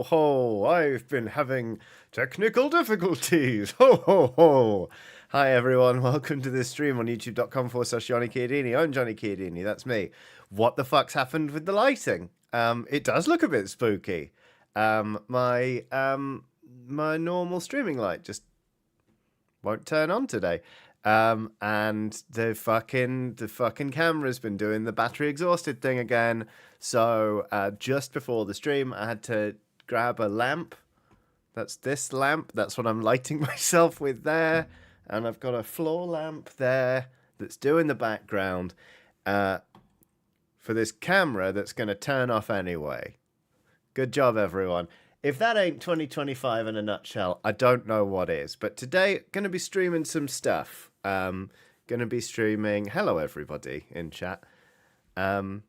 ho, ho. I've been having technical difficulties. Ho, ho, ho. Hi, everyone. Welcome to this stream on youtube.com/JohnnyKiodini. I'm Johnny Chiodini. That's me. What the fuck's happened with the lighting? It does look a bit spooky. My normal streaming light just won't turn on today. And the fucking camera's been doing the battery exhausted thing again. So just before the stream, I had to grab a lamp. That's this lamp. That's what I'm lighting myself with there. And I've got a floor lamp there that's doing the background for this camera that's going to turn off anyway. Good job, everyone. If that ain't 2025 in a nutshell, I don't know what is. But today, going to be streaming some stuff. Going to be streaming... Hello, everybody in chat. Going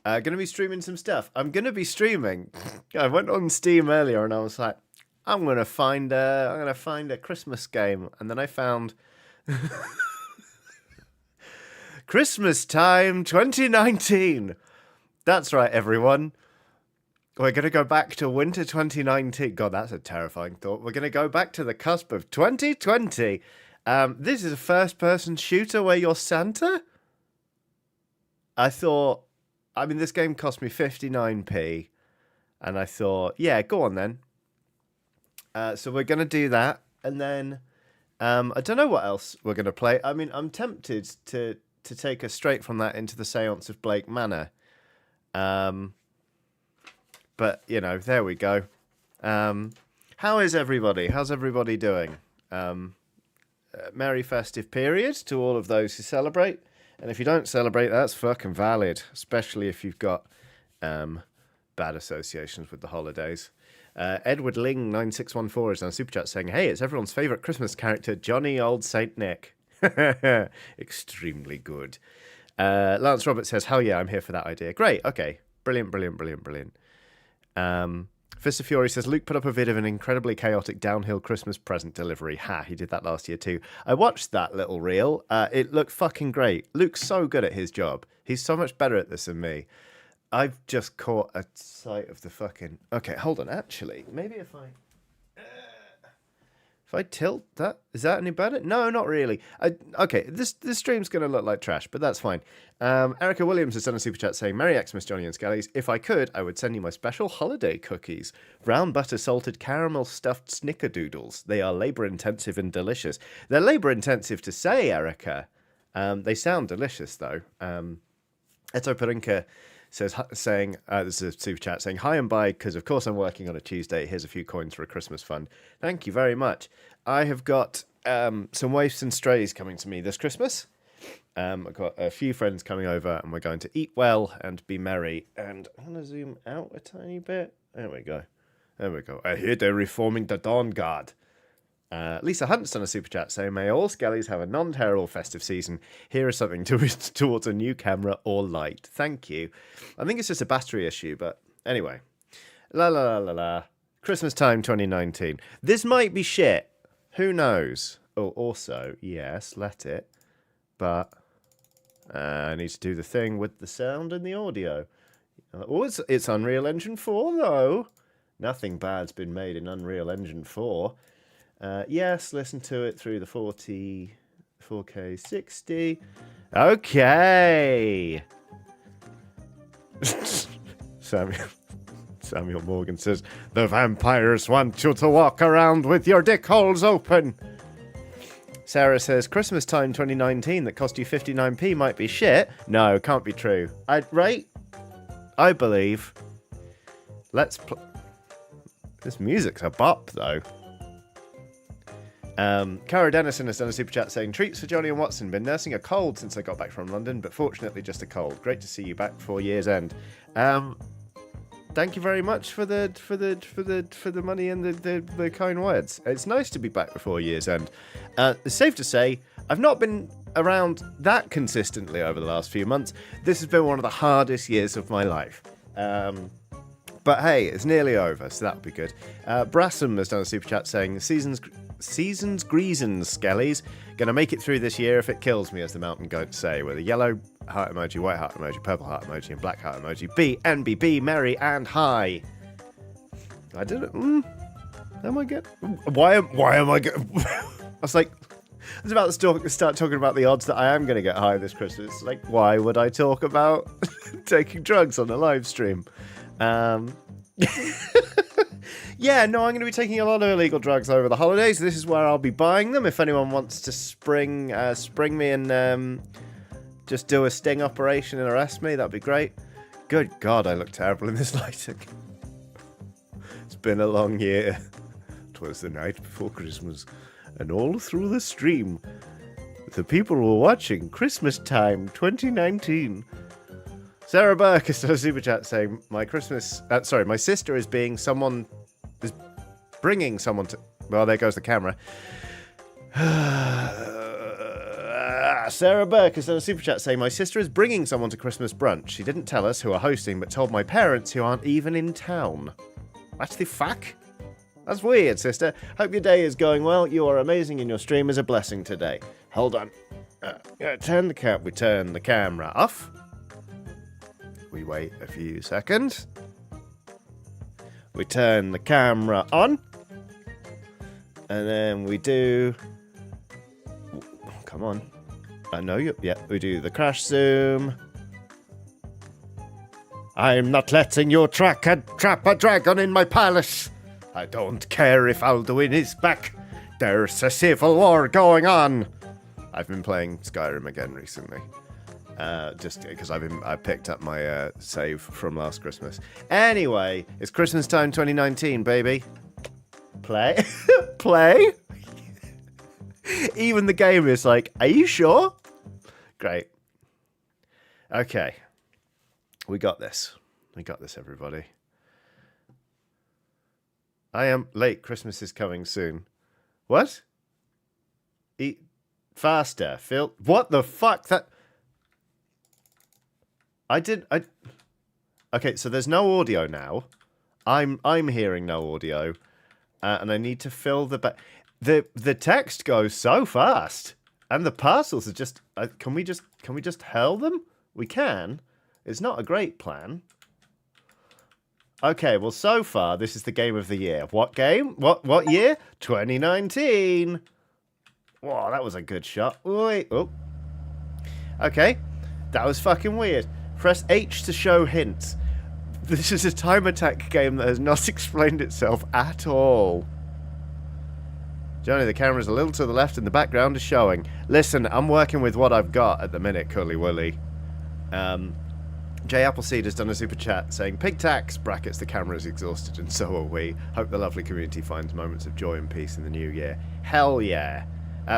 to be streaming some stuff. I'm going to be streaming... I went on Steam earlier and I was like, I'm going to find a Christmas game. And then I found... Christmas Time 2019. That's right, everyone. We're going to go back to winter 2019. God, that's a terrifying thought. We're going to go back to the cusp of 2020. This is a first-person shooter where you're Santa? This game cost me 59p. And I thought, yeah, go on then. So we're going to do that. And then, I don't know what else we're going to play. I mean, I'm tempted to take us straight from that into the Séance of Blake Manor. But, you know, there we go. How is everybody? How's everybody doing? Merry festive period to all of those who celebrate. And if you don't celebrate, that's fucking valid. Especially if you've got bad associations with the holidays. Edward Ling 9614 is on Super Chat saying, hey, it's everyone's favourite Christmas character, Johnny Old Saint Nick. Extremely good. Lance Roberts says, hell yeah, I'm here for that idea. Great, okay. Brilliant. Fist of Fury says, Luke put up a vid of an incredibly chaotic downhill Christmas present delivery. Ha, he did that last year too. I watched that little reel. It looked fucking great. Luke's so good at his job. He's so much better at this than me. I've just caught a sight of the fucking... Okay, hold on, actually. Maybe if I tilt that, is that any better? No, not really. Okay, this stream's going to look like trash, but that's fine. Erica Williams has done a super chat saying, Merry Xmas, Johnny and Skellies. If I could, I would send you my special holiday cookies. Brown butter salted caramel stuffed snickerdoodles. They are labour-intensive and delicious. They're labour-intensive to say, Erica. They sound delicious, though. Eto Parinka saying, this is a super chat, saying, hi and bye, because of course I'm working on a Tuesday. Here's a few coins for a Christmas fund. Thank you very much. I have got some waifs and strays coming to me this Christmas. I've got a few friends coming over, and we're going to eat well and be merry. And I'm going to zoom out a tiny bit. There we go. I hear they're reforming the Dawn Guard. Lisa Hunt's done a super chat saying, may all Skellies have a non-terrible festive season. Here is something towards a new camera or light. Thank you. I think it's just a battery issue, but anyway. La. Christmas Time 2019. This might be shit. Who knows? Oh, also, yes, let it. But I need to do the thing with the sound and the audio. Oh, it's Unreal Engine 4, though. Nothing bad's been made in Unreal Engine 4. Yes, listen to it through the 4K 60. Okay. Samuel Morgan says, the vampires want you to walk around with your dick holes open. Sarah says, Christmas Time 2019 that cost you 59p might be shit. No, can't be true. Right? I believe. This music's a bop, though. Cara Dennison has done a super chat saying, treats for Johnny and Watson. Been nursing a cold since I got back from London, but fortunately just a cold. Great to see you back before year's end. Thank you very much for the money and the kind words. It's nice to be back before year's end. It's safe to say I've not been around that consistently over the last few months. This has been one of the hardest years of my life. But hey, it's nearly over, so that'll be good. Brassam has done a super chat saying, Seasons Greasons, Skellies. Gonna make it through this year if it kills me, as the mountain goats say, with a yellow heart emoji, white heart emoji, purple heart emoji, and black heart emoji. B, NBB, merry and high. I didn't. Am I good? Why am I good? I was like, I was about to start talking about the odds that I am going to get high this Christmas. Like, why would I talk about taking drugs on a live stream? Yeah, no, I'm going to be taking a lot of illegal drugs over the holidays. This is where I'll be buying them. If anyone wants to spring me and just do a sting operation and arrest me, that'd be great. Good God, I look terrible in this lighting. It's been a long year. 'Twas the night before Christmas, and all through the stream, the people were watching Christmas Time 2019. Sarah Burke is still a super chat saying, my sister is bringing someone to... Well, there goes the camera. Sarah Burke is still a super chat saying, my sister is bringing someone to Christmas brunch. She didn't tell us who are hosting, but told my parents who aren't even in town. What the fuck? That's weird, sister. Hope your day is going well. You are amazing and your stream is a blessing today. Hold on. We turn the camera off. We wait a few seconds. We turn the camera on. And then we do... Come on. I know you... Yeah, we do the crash zoom. I'm not letting you trap a dragon in my palace. I don't care if Alduin is back. There's a civil war going on. I've been playing Skyrim again recently. Just because I picked up my save from last Christmas. Anyway, it's Christmas time 2019, baby. Play. Play. Even the game is like, are you sure? Great. Okay. We got this. We got this, everybody. I am late. Christmas is coming soon. What? Eat faster, Phil. What the fuck? Okay, so there's no audio now. I'm hearing no audio, and I need to fill the text goes so fast, and the parcels are just. Can we just hurl them? We can. It's not a great plan. Okay, well, so far, this is the game of the year. What game? What year? 2019. Whoa, that was a good shot. Wait, oh. Okay, that was fucking weird. Press H to show hints. This is a time attack game that has not explained itself at all. Johnny, the camera's a little to the left and the background is showing. Listen, I'm working with what I've got at the minute, Cully Willy. J Appleseed has done a super chat saying, Pig tax, brackets, the camera is exhausted and so are we. Hope the lovely community finds moments of joy and peace in the new year. Hell yeah.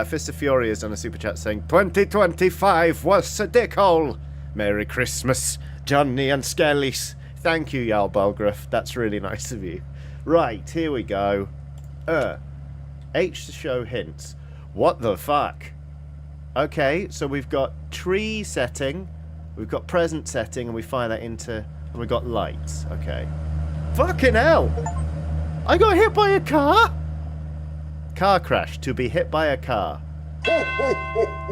Fist of Fury has done a super chat saying, 2025 was a dickhole. Merry Christmas, Johnny and Skellies. Thank you, Jarl Belgruff. That's really nice of you. Right, here we go. H to show hints. What the fuck? Okay, so we've got tree setting. We've got present setting, and we fire that into... And we've got lights. Okay. Fucking hell! I got hit by a car? Car crash. To be hit by a car.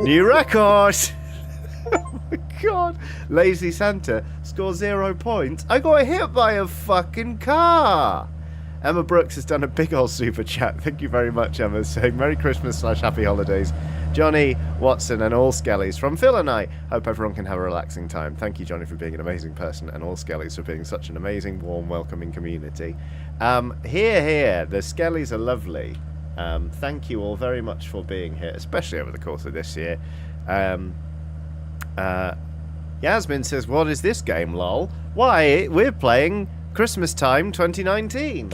New record! Oh my god. Lazy Santa scores 0 points. I got hit by a fucking car! Emma Brooks has done a big old super chat. Thank you very much, Emma, saying Merry Christmas / Happy Holidays. Johnny, Watson, and all Skellies from Phil and I. Hope everyone can have a relaxing time. Thank you, Johnny, for being an amazing person, and all Skellies for being such an amazing, warm, welcoming community. Here. The Skellies are lovely. Thank you all very much for being here, especially over the course of this year. Yasmin says, what is this game, lol? Why, we're playing Christmas Time 2019.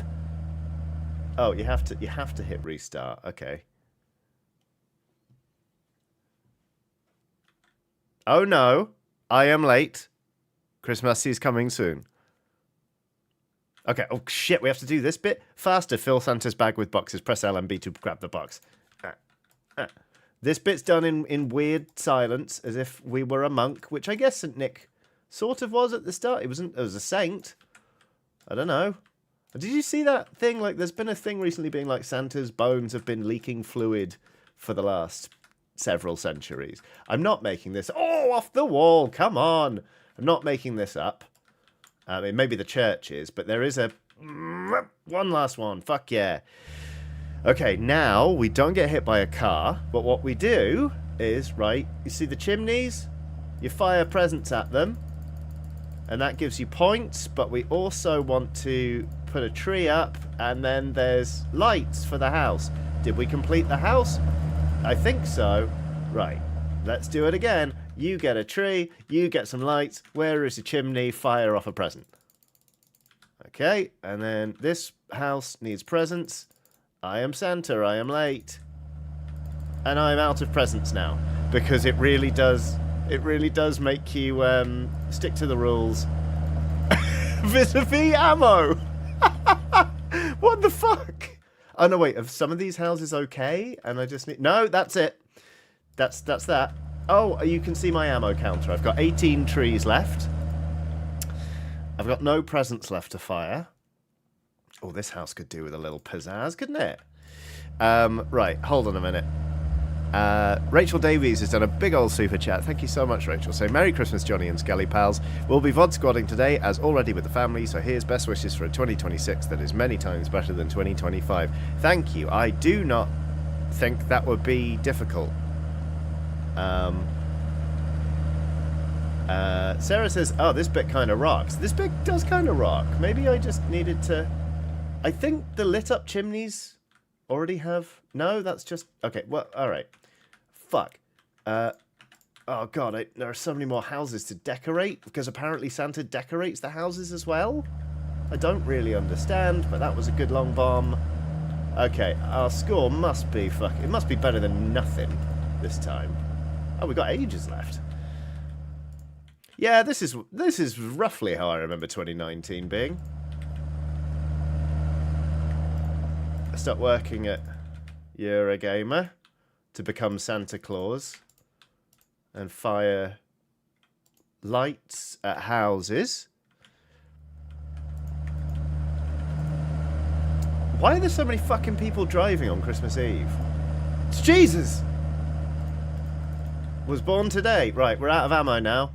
Oh, you have to hit restart. Okay. Oh no, I am late. Christmas is coming soon. Okay, oh shit, we have to do this bit faster. Fill Santa's bag with boxes. Press LMB to grab the box. This bit's done in weird silence, as if we were a monk, which I guess St. Nick sort of was at the start. It was a saint. I don't know. Did you see that thing? Like, there's been a thing recently being like Santa's bones have been leaking fluid for the last several centuries. I'm not making this. Oh, off the wall. Come on. I'm not making this up. Maybe the church is, but there is a One last one. Fuck yeah. Okay, now we don't get hit by a car, but what we do is, right, you see the chimneys? You fire presents at them, and that gives you points, but we also want to put a tree up, and then there's lights for the house. Did we complete the house? I think so. Right, let's do it again. You get a tree, you get some lights. Where is the chimney? Fire off a present. Okay, and then this house needs presents. I am Santa, I am late. And I'm out of presents now. Because it really does make you stick to the rules. Vis-a-vis ammo! What the fuck? Oh no, wait, are some of these houses okay? And I just need... No, that's it. That's that. Oh, you can see my ammo counter. I've got 18 trees left. I've got no presents left to fire. Oh, this house could do with a little pizzazz, couldn't it? Right, hold on a minute. Rachel Davies has done a big old super chat. Thank you so much, Rachel. So, Merry Christmas, Johnny and Skelly pals. We'll be VOD squadding today, as already with the family, so here's best wishes for a 2026 that is many times better than 2025. Thank you. I do not think that would be difficult. Sarah says, oh, this bit kind of rocks. This bit does kind of rock. Maybe I just needed to... I think the lit up chimneys already have... No, that's just... Okay, well, alright. Fuck. Oh, God, there are so many more houses to decorate, because apparently Santa decorates the houses as well. I don't really understand, but that was a good long bomb. Okay, our score must be... It must be better than nothing this time. Oh, we've got ages left. Yeah, this is roughly how I remember 2019 being. I stopped working at Eurogamer to become Santa Claus and fire lights at houses. Why are there so many fucking people driving on Christmas Eve? It's Jesus! Was born today. Right, we're out of ammo now.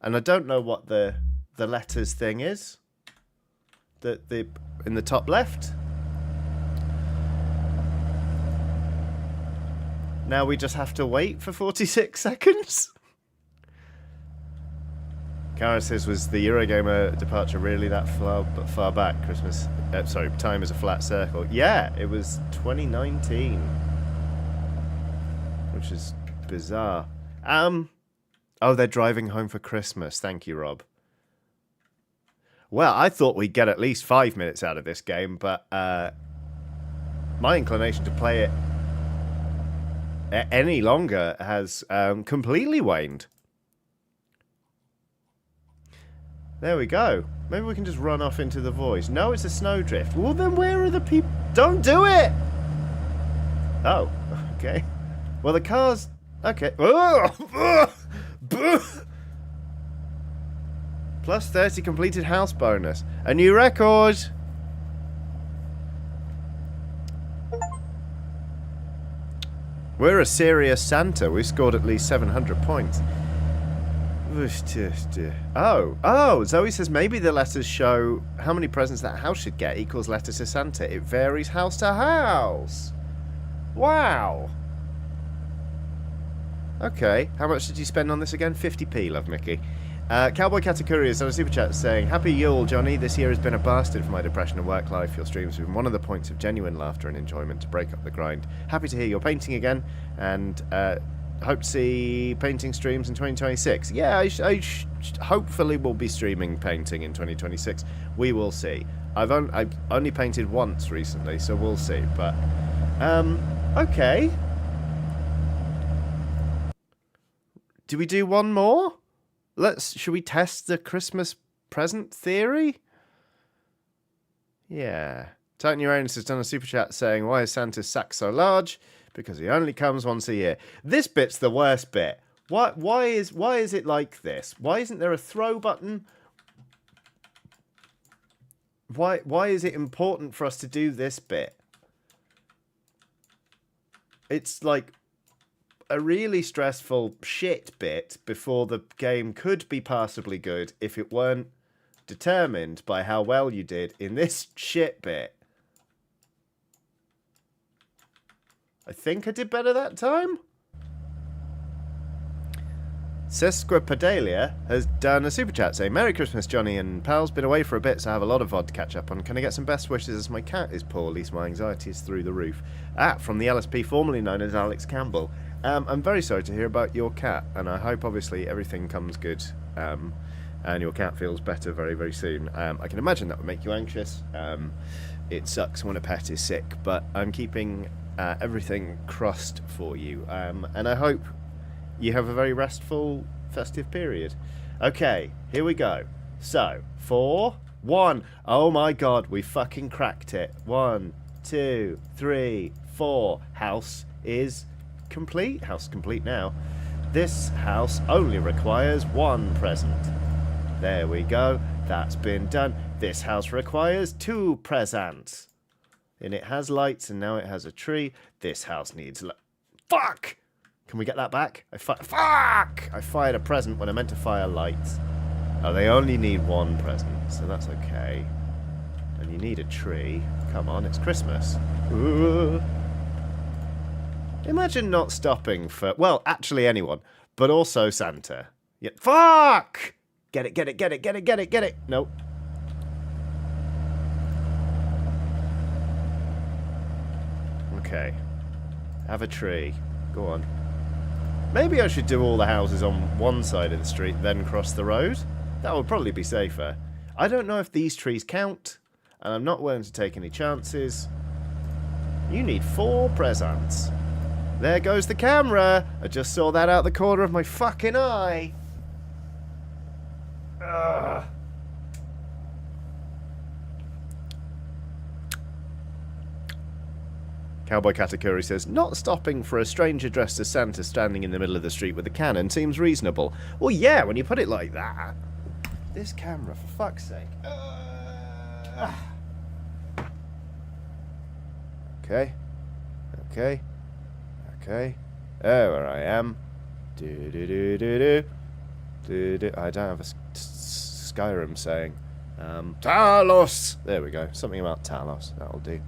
And I don't know what the letters thing is. The in the top left. Now we just have to wait for 46 seconds. Kara says, was the Eurogamer departure really that far back? Christmas, sorry, time is a flat circle. Yeah, it was 2019, which is bizarre. Oh, they're driving home for Christmas. Thank you, Rob. Well, I thought we'd get at least 5 minutes out of this game, but my inclination to play it any longer has completely waned. There we go. Maybe we can just run off into the void. No, it's a snowdrift. Well, then where are the people? Don't do it! Oh, okay. Well, the car's... Okay. Plus 30 completed house bonus. A new record! We're a serious Santa. We scored at least 700 points. Oh, Zoe says maybe the letters show how many presents that house should get equals letters to Santa. It varies house to house. Wow. Okay, how much did you spend on this again? 50p, love Mickey. Cowboy Katakuri is on a super chat saying, Happy Yule, Johnny. This year has been a bastard for my depression and work life. Your streams have been one of the points of genuine laughter and enjoyment to break up the grind. Happy to hear you're painting again, and hope to see painting streams in 2026. Yeah, I hopefully will be streaming painting in 2026. We will see. I've only painted once recently, so we'll see. But, okay. Do we do one more? Should we test the Christmas present theory? Yeah. Titan Uranus has done a super chat saying, why is Santa's sack so large? Because he only comes once a year. This bit's the worst bit. Why is it like this? Why isn't there a throw button? Why is it important for us to do this bit? It's like a really stressful shit bit before the game could be passably good if it weren't determined by how well you did in this shit bit. I think I did better that time. Sesquipedalia has done a super chat saying, Merry Christmas, Johnny and pals. Been away for a bit, so I have a lot of VOD to catch up on. Can I get some best wishes as my cat is poor? At least my anxiety is through the roof. From the LSP, formerly known as Alex Campbell. I'm very sorry to hear about your cat, and I hope, obviously, everything comes good, and your cat feels better very, very soon. I can imagine that would make you anxious. It sucks when a pet is sick, but I'm keeping everything crossed for you, and I hope you have a very restful festive period. Okay, here we go. So, 4, 1. Oh my god, we fucking cracked it. 1, 2, 3, 4. House is complete. House complete now. This house only requires 1 present. There we go. That's been done. This house requires 2 presents. And it has lights, and now it has a tree. This house needs... Fuck! Can we get that back? Fuck! I fired a present when I meant to fire lights. Oh, they only need 1 present, so that's okay. And you need a tree. Come on, it's Christmas. Ooh. Imagine not stopping for... Well, actually anyone. But also Santa. Yeah. Fuck! Get it, get it, get it, get it, get it, get it. Nope. Okay. Have a tree. Go on. Maybe I should do all the houses on one side of the street, then cross the road. That would probably be safer. I don't know if these trees count, and I'm not willing to take any chances. You need 4 presents. There goes the camera. I just saw that out the corner of my fucking eye. Ugh. Cowboy Katakuri says, not stopping for a stranger dressed as Santa standing in the middle of the street with a cannon seems reasonable. Well, yeah, when you put it like that. This camera, for fuck's sake. Okay. Okay. Okay. Oh, where I am. I don't have a Skyrim saying. Talos! There we go. Something about Talos. That'll do.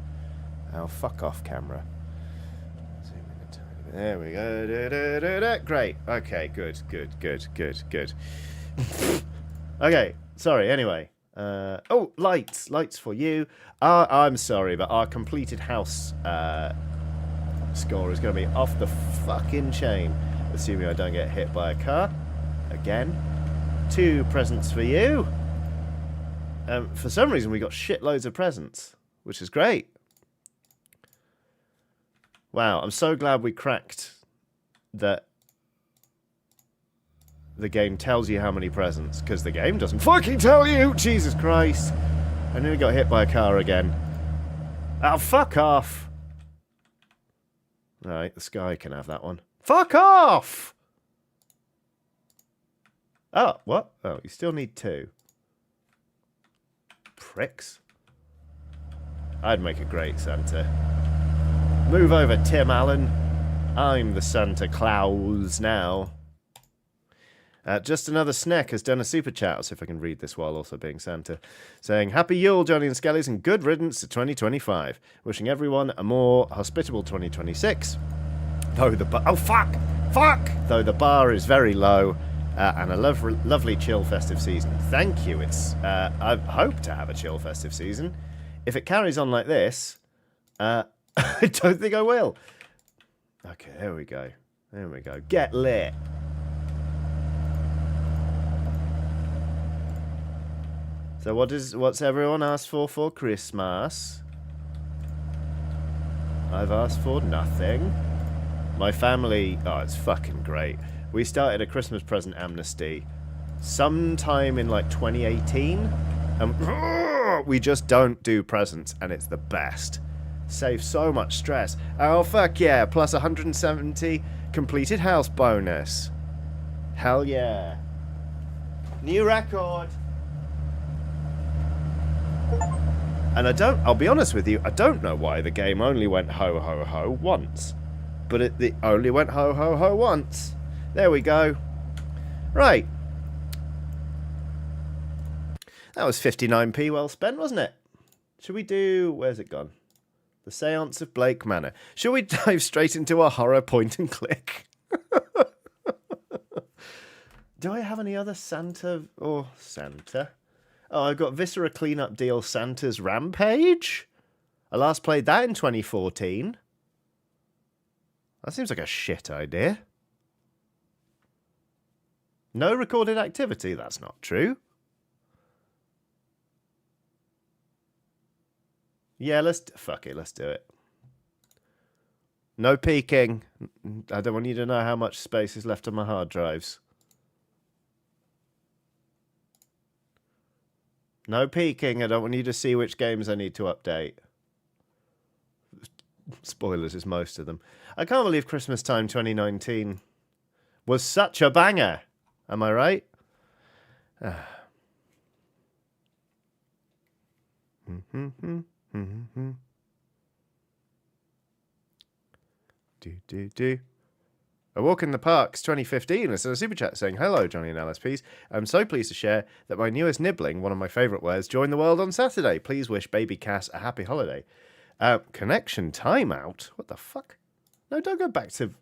Oh, fuck off, camera. There we go. Great. Okay, good. Okay, sorry, anyway. Oh, lights. Lights for you. I'm sorry, but our completed house score is going to be off the fucking chain. Assuming I don't get hit by a car. Again. 2 presents for you. For some reason, we got shitloads of presents, which is great. Wow, I'm so glad we cracked that the game tells you how many presents, because the game doesn't fucking tell you! Jesus Christ. I nearly got hit by a car again. Oh, fuck off! Alright, the sky can have that one. Fuck off! Oh, what? Oh, you still need 2. Pricks. I'd make a great Santa. Move over, Tim Allen. I'm the Santa Claus now. Just Another Snack has done a super chat. I'll see if I can read this while also being Santa. Saying, Happy Yule, Johnny and Skellies, and good riddance to 2025. Wishing everyone a more hospitable 2026. Though the bar... Oh, fuck! Fuck! Though the bar is very low. And a lovely chill festive season. Thank you. I hope to have a chill festive season. If it carries on like this... I don't think I will. Okay, there we go. There we go. Get lit. So what's everyone asked for Christmas? I've asked for nothing. My family, oh, it's fucking great. We started a Christmas present amnesty sometime in like 2018. And we just don't do presents, and it's the best. Save so much stress. Oh, fuck yeah. Plus 170 completed house bonus. Hell yeah. New record. And I'll be honest with you, I don't know why the game only went ho ho ho once. But it only went ho ho ho once. There we go. Right. That was 59p well spent, wasn't it? Should we do... Where's it gone? The Séance of Blake Manor. Shall we dive straight into a horror point and click? Do I have any other Santa or Santa? Oh, I've got Viscera cleanup deal Santa's Rampage. I last played that in 2014. That seems like a shit idea. No recorded activity? That's not true. Yeah, fuck it, let's do it. No peeking. I don't want you to know how much space is left on my hard drives. No peeking. I don't want you to see which games I need to update. Spoilers is most of them. I can't believe Christmas Time 2019 was such a banger. Am I right? A Walk in the Parks 2015 is a super chat saying, "Hello, Johnny and LSPs. I'm so pleased to share that my newest nibbling, one of my favourite words, joined the world on Saturday. Please wish baby Cass a happy holiday." Connection timeout? What the fuck? No, don't go back to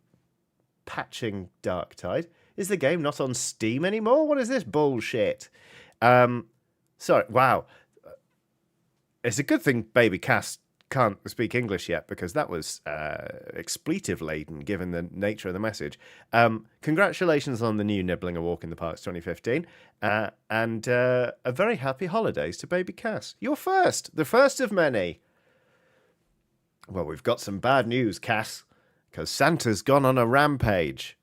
patching Dark Tide. Is the game not on Steam anymore? What is this bullshit? Sorry, wow. It's a good thing baby Cass can't speak English yet, because that was expletive laden given the nature of the message. Congratulations on the new nibbling A Walk in the Parks 2015, and a very happy holidays to baby Cass. You're first, the first of many. Well, we've got some bad news, Cass, because Santa's gone on a rampage,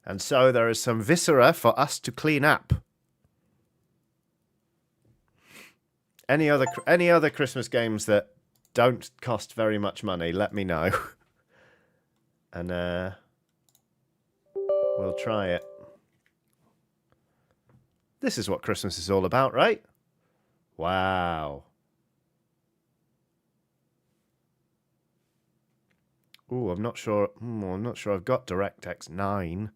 and so there is some viscera for us to clean up. Any other Christmas games that don't cost very much money, let me know. And we'll try it. This is what Christmas is all about, right? Wow. Ooh, I'm not sure. I'm not sure I've got DirectX 9.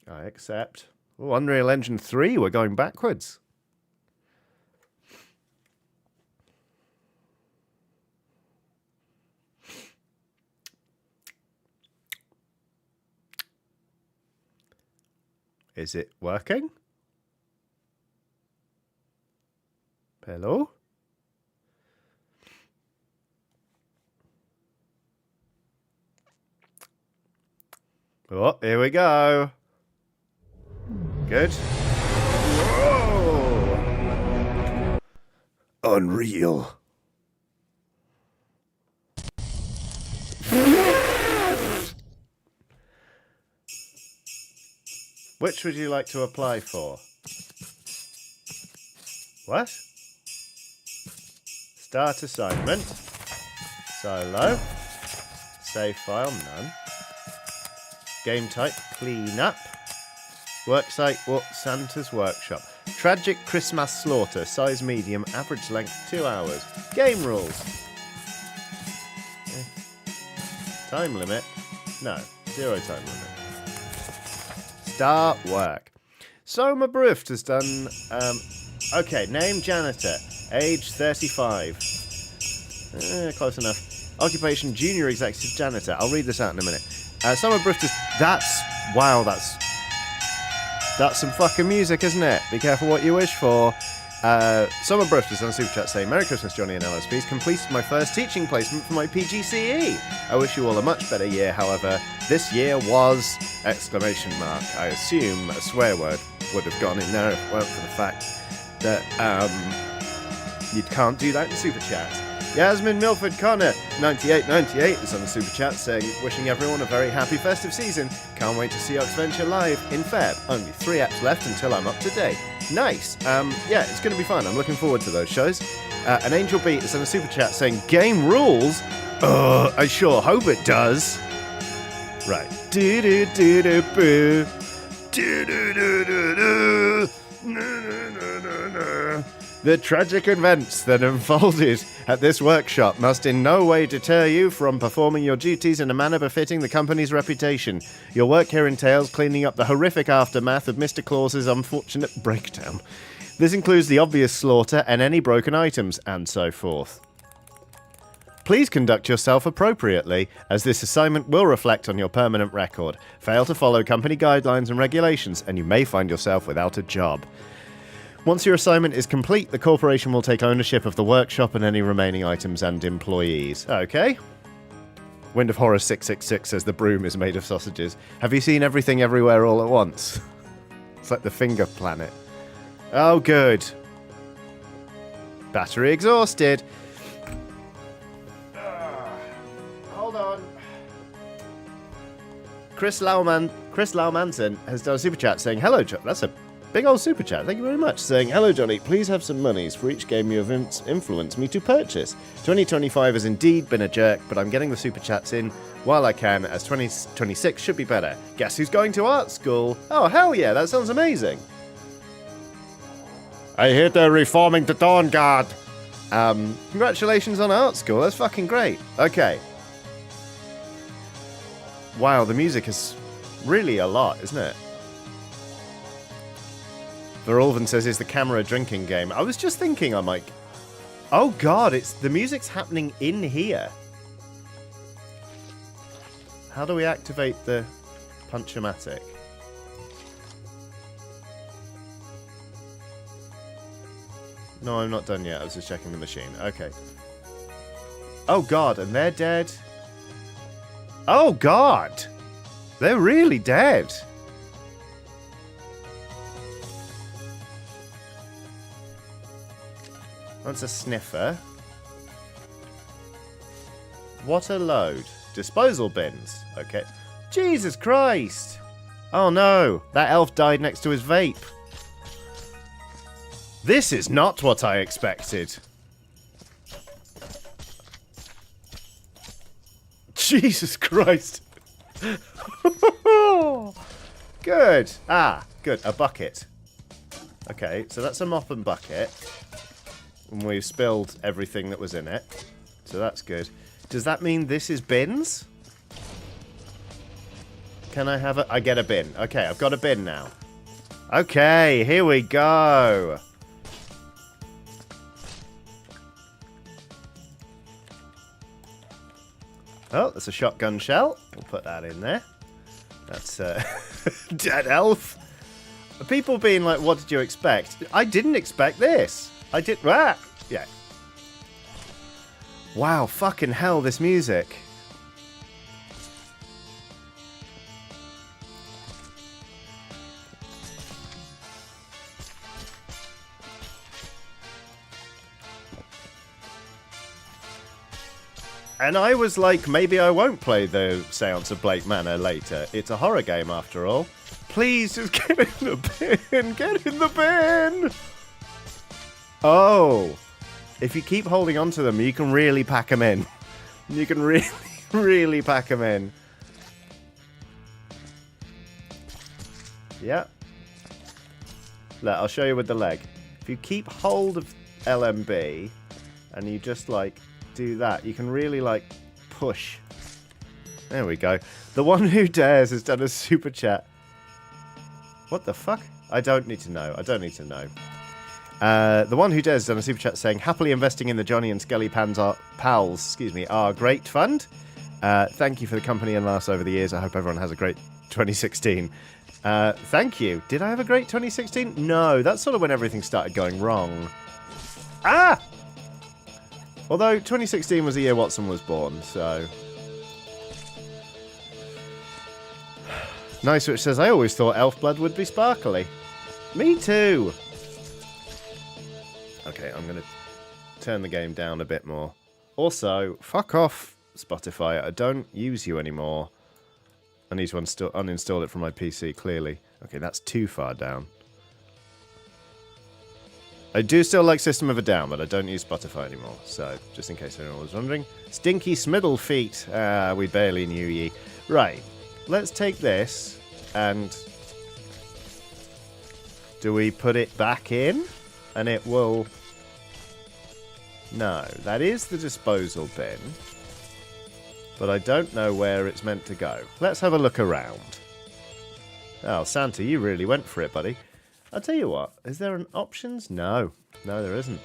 I accept. Oh, Unreal Engine 3, we're going backwards. Is it working? Hello? Oh, here we go. Good. Whoa! Unreal. Which would you like to apply for? What? Start assignment. Solo. Save file, none. Game type, clean up. Worksite, what? Santa's Workshop. Tragic Christmas Slaughter, size medium, average length 2 hours. Game rules. Time limit? No, 0 time limit. Start work. Soma Bruft has done, okay, name janitor, age 35. Close enough. Occupation, junior executive janitor. I'll read this out in a minute. Soma Bruft is, wow, that's some fucking music, isn't it? Be careful what you wish for. Summer Bruft is on Super Chat saying, "Merry Christmas, Johnny and LSPs. Completed my first teaching placement for my PGCE. I wish you all a much better year, however. This year was... !" I assume a swear word would have gone in there if it weren't for the fact that you can't do that in Super Chat. Yasmin Milford Connor, 9898, is on the Super Chat saying, "Wishing everyone a very happy festive season. Can't wait to see Oxventure live in Feb. Only 3 apps left until I'm up to date." Nice. Yeah, it's going to be fun. I'm looking forward to those shows. And Angel Beat is on the Super Chat saying, "Game rules? I sure hope it does." Right. The tragic events that unfolded at this workshop must in no way deter you from performing your duties in a manner befitting the company's reputation. Your work here entails cleaning up the horrific aftermath of Mr. Claus's unfortunate breakdown. This includes the obvious slaughter and any broken items, and so forth. Please conduct yourself appropriately, as this assignment will reflect on your permanent record. Fail to follow company guidelines and regulations, and you may find yourself without a job. Once your assignment is complete, the corporation will take ownership of the workshop and any remaining items and employees. Okay. Wind of Horror 666 says the broom is made of sausages. Have you seen Everything Everywhere All at Once? It's like the finger planet. Oh, good. Battery exhausted. Hold on. Chris Laumanson has done a super chat saying, hello, John. That's a big old super chat, thank you very much, saying, hello Johnny, please have some monies for each game you have influenced me to purchase. 2025 has indeed been a jerk, but I'm getting the super chats in while I can, as 2026 should be better. Guess who's going to art school? Oh, hell yeah, that sounds amazing. I hear they're reforming the Dawn Guard. Congratulations on art school, that's fucking great. Okay. Wow, the music is really a lot, isn't it? Verolven says, is the camera a drinking game? I was just thinking, I'm like, oh god, the music's happening in here. How do we activate the punch-o-matic? No, I'm not done yet. I was just checking the machine. Okay. Oh god, and they're dead? Oh god! They're really dead. That's a sniffer. What a load. Disposal bins. Okay. Jesus Christ! Oh no! That elf died next to his vape. This is not what I expected. Jesus Christ! Good. Ah, good. A bucket. Okay, so that's a mop and bucket. And we've spilled everything that was in it. So that's good. Does that mean this is bins? Can I have a... I get a bin. Okay, I've got a bin now. Okay, here we go. Oh, that's a shotgun shell. We'll put that in there. That's dead elf. People being like, what did you expect? I didn't expect this. I did... Ah! Yeah. Wow, fucking hell, this music. And I was like, maybe I won't play the Séance of Blake Manor later. It's a horror game after all. Please, just get in the bin. Get in the bin. Oh. If you keep holding on to them, you can really pack them in. You can really, really pack them in. Yeah. Look, I'll show you with the leg. If you keep hold of LMB and you just, like, do that, you can really, like, push. There we go. The One Who Dares has done a super chat. What the fuck? I don't need to know. I don't need to know. The One Who Dares has done a super chat saying, happily investing in the Johnny and Skelly pals, are great fund. Thank you for the company and laughs over the years. I hope everyone has a great 2016. Thank you. Did I have a great 2016? No, that's sort of when everything started going wrong. Ah! Although 2016 was the year Watson was born, so... Nice, which says, I always thought elf blood would be sparkly. Me too! Okay, I'm going to turn the game down a bit more. Also, fuck off, Spotify. I don't use you anymore. I need to uninstall it from my PC, clearly. Okay, that's too far down. I do still like System of a Down, but I don't use Spotify anymore. So, just in case anyone was wondering. Stinky Smiddle Feet. We barely knew ye. Right, let's take this and... Do we put it back in? And it will No, that is the disposal bin. But I don't know where it's meant to go. Let's have a look around. Oh, Santa, you really went for it, buddy. I'll tell you what. Is there an options? No. No, there isn't.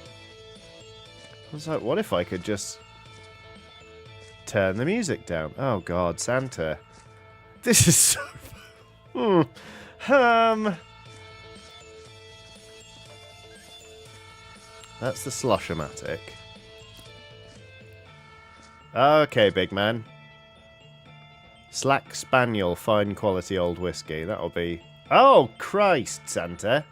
I was like, what if I could just turn the music down? Oh, God, Santa. This is so... That's the Slosh-O-Matic. Okay, big man. Slack Spaniel, fine quality old whiskey. That'll be... Oh, Christ, Santa.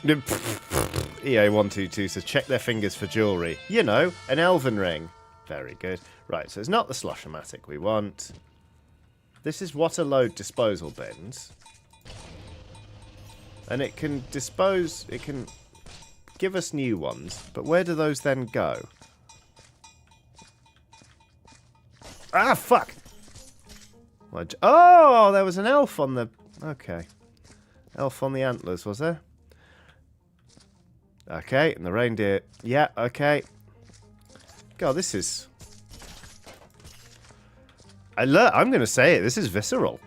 EA122 says, check their fingers for jewellery. You know, an elven ring. Very good. Right, so it's not the Slosh-O-Matic we want. This is water-load disposal bins. And it can dispose... It can give us new ones. But where do those then go? Ah, fuck! Oh, there was an elf on the... Okay. Elf on the antlers, was there? Okay, and the reindeer... Yeah, okay. God, this is... I'm going to say it. This is visceral.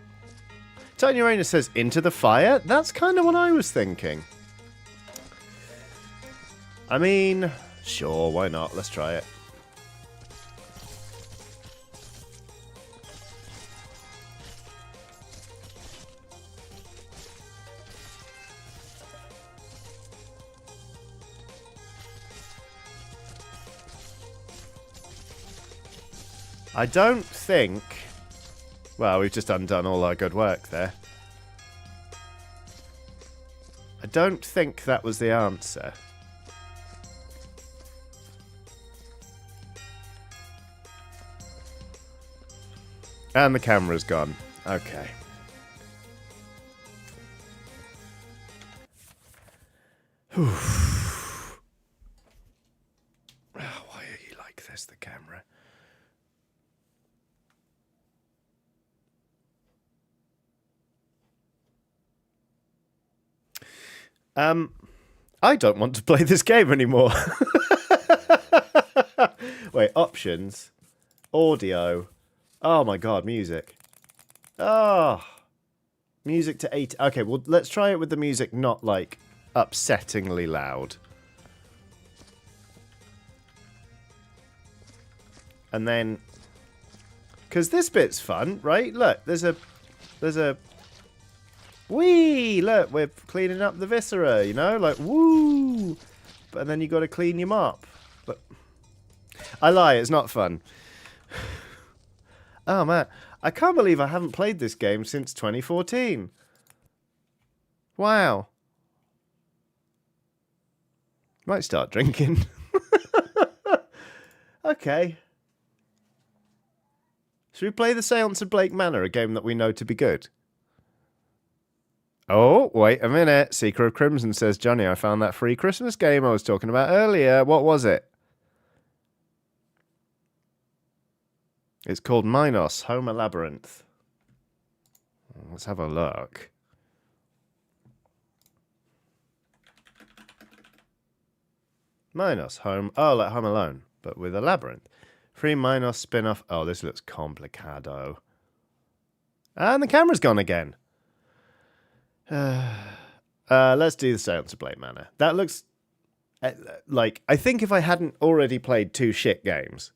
Tiny Rainer says, into the fire? That's kind of what I was thinking. I mean, sure, why not? Let's try it. I don't think... Well, we've just undone all our good work there. I don't think that was the answer. And the camera's gone. Okay. Whew. Oh, why are you like this, the camera? I don't want to play this game anymore. Wait, options. Audio. Oh my god, music. Oh. Music to 8. Okay, well, let's try it with the music not, like, upsettingly loud. And then... Because this bit's fun, right? Look, there's a... Whee! Look, we're cleaning up the viscera, you know? Like, woo! But then you got to clean your mop. But I lie, it's not fun. Oh, man. I can't believe I haven't played this game since 2014. Wow. Might start drinking. Okay. Should we play the Séance of Blake Manor, a game that we know to be good? Oh, wait a minute. Seeker of Crimson says, Johnny, I found that free Christmas game I was talking about earlier. What was it? It's called Minos, Home a Labyrinth. Let's have a look. Minos, Home... Oh, like Home Alone, but with a labyrinth. Free Minos spin-off. Oh, this looks complicado. And the camera's gone again. Let's do the Séance of Blake Manor. That looks... like, I think if I hadn't already played 2 shit games...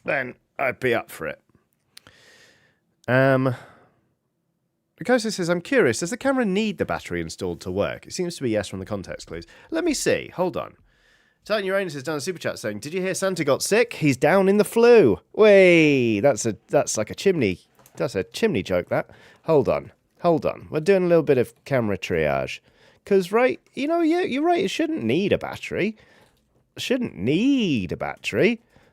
then I'd be up for it. Because it says, I'm curious, does the camera need the battery installed to work? It seems to be yes from the context clues. Let me see. Hold on. Titan Uranus has done a super chat saying, did you hear Santa got sick? He's down in the flu. Wait, that's like a chimney. That's a chimney joke, that. Hold on. We're doing a little bit of camera triage. Because, right, you know, you're right. It shouldn't need a battery.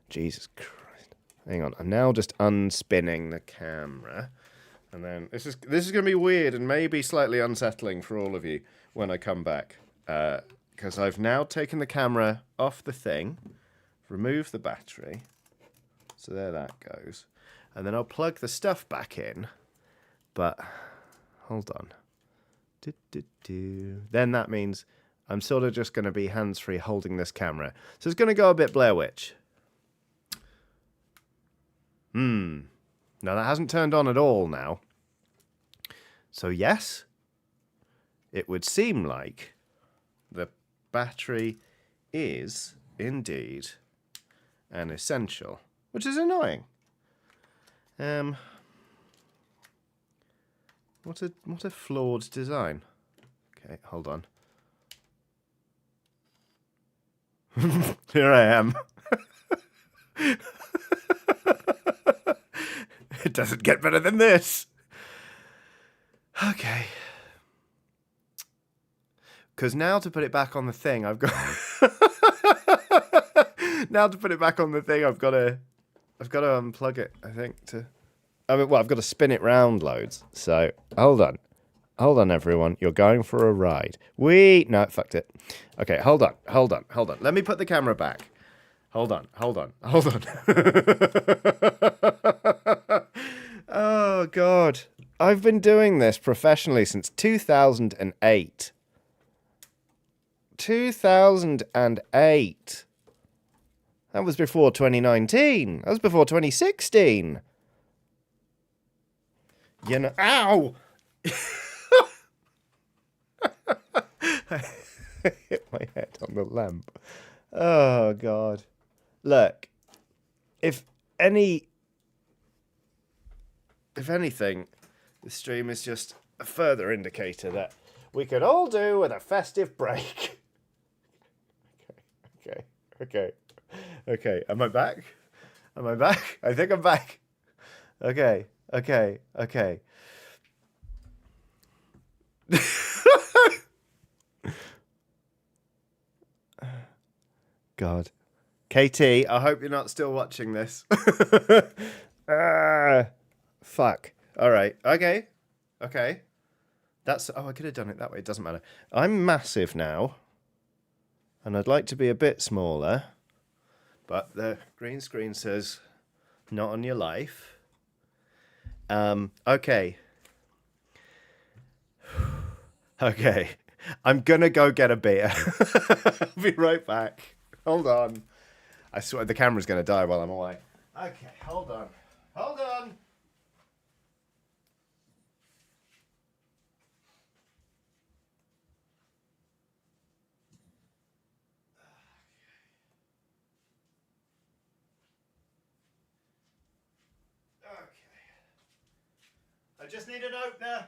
Jesus Christ. Hang on. I'm now just unspinning the camera. And then this is going to be weird and maybe slightly unsettling for all of you when I come back. Because I've now taken the camera off the thing, removed the battery. So there that goes. And then I'll plug the stuff back in. But, hold on. Then that means I'm sort of just going to be hands-free holding this camera. So it's going to go a bit Blair Witch. No, that hasn't turned on at all now. So yes, it would seem like the battery is indeed an essential, which is annoying. What a flawed design. Okay, hold on. Here I am. It doesn't get better than this. Okay. Because now to put it back on the thing, I've got... now to put it back on the thing, I've got to unplug it, I think, I've got to spin it round loads. So, hold on. Hold on, everyone. You're going for a ride. No, fucked it. Okay, hold on. Let me put the camera back. Hold on. Oh, God. I've been doing this professionally since 2008. 2008. That was before 2019. That was before 2016. You know, ow! I hit my head on the lamp. Oh, God. Look, if anything, the stream is just a further indicator that we could all do with a festive break. Okay. Am I back? I think I'm back. Okay. God. KT, I hope you're not still watching this. Fuck. All right. Okay. That's... Oh, I could have done it that way. It doesn't matter. I'm massive now. And I'd like to be a bit smaller. But the green screen says, not on your life. Okay. Okay. I'm going to go get a beer. I'll be right back. Hold on. I swear the camera's going to die while I'm away. Okay, hold on. Okay. I just need an opener.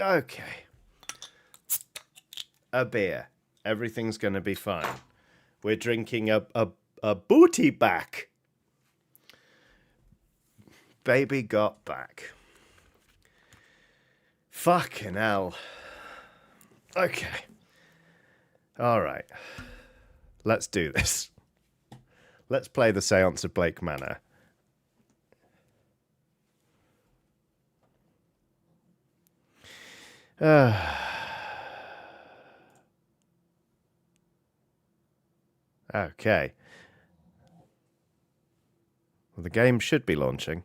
Okay. A beer. Everything's going to be fine. We're drinking a booty back. Baby got back. Fucking hell. Okay. All right. Let's do this. Let's play the Séance of Blake Manor. Okay. Well, the game should be launching.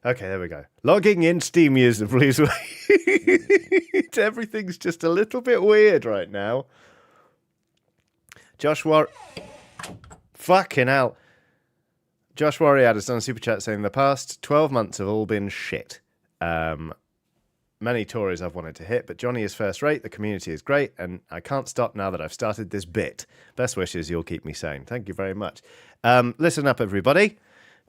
Okay, there we go. Logging in Steam user, please wait. Everything's just a little bit weird right now. Fucking hell. Josh Warrior has done a super chat saying the past 12 months have all been shit. Many Tories I've wanted to hit, but Johnny is first rate, the community is great, and I can't stop now that I've started this bit. Best wishes, you'll keep me sane. Thank you very much. Listen up, everybody.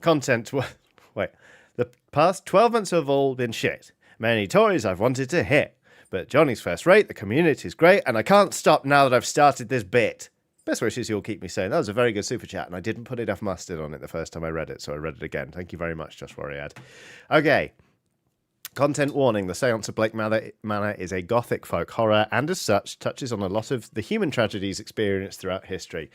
Wait. The past 12 months have all been shit. Many Tories I've wanted to hit, but Johnny's first rate, the community is great, and I can't stop now that I've started this bit. Best wishes, you'll keep me sane. That was a very good super chat, and I didn't put enough mustard on it the first time I read it, so I read it again. Thank you very much, Josh Warrior. Okay. Content warning, the Séance of Blake Manor is a gothic folk horror and as such touches on a lot of the human tragedies experienced throughout history.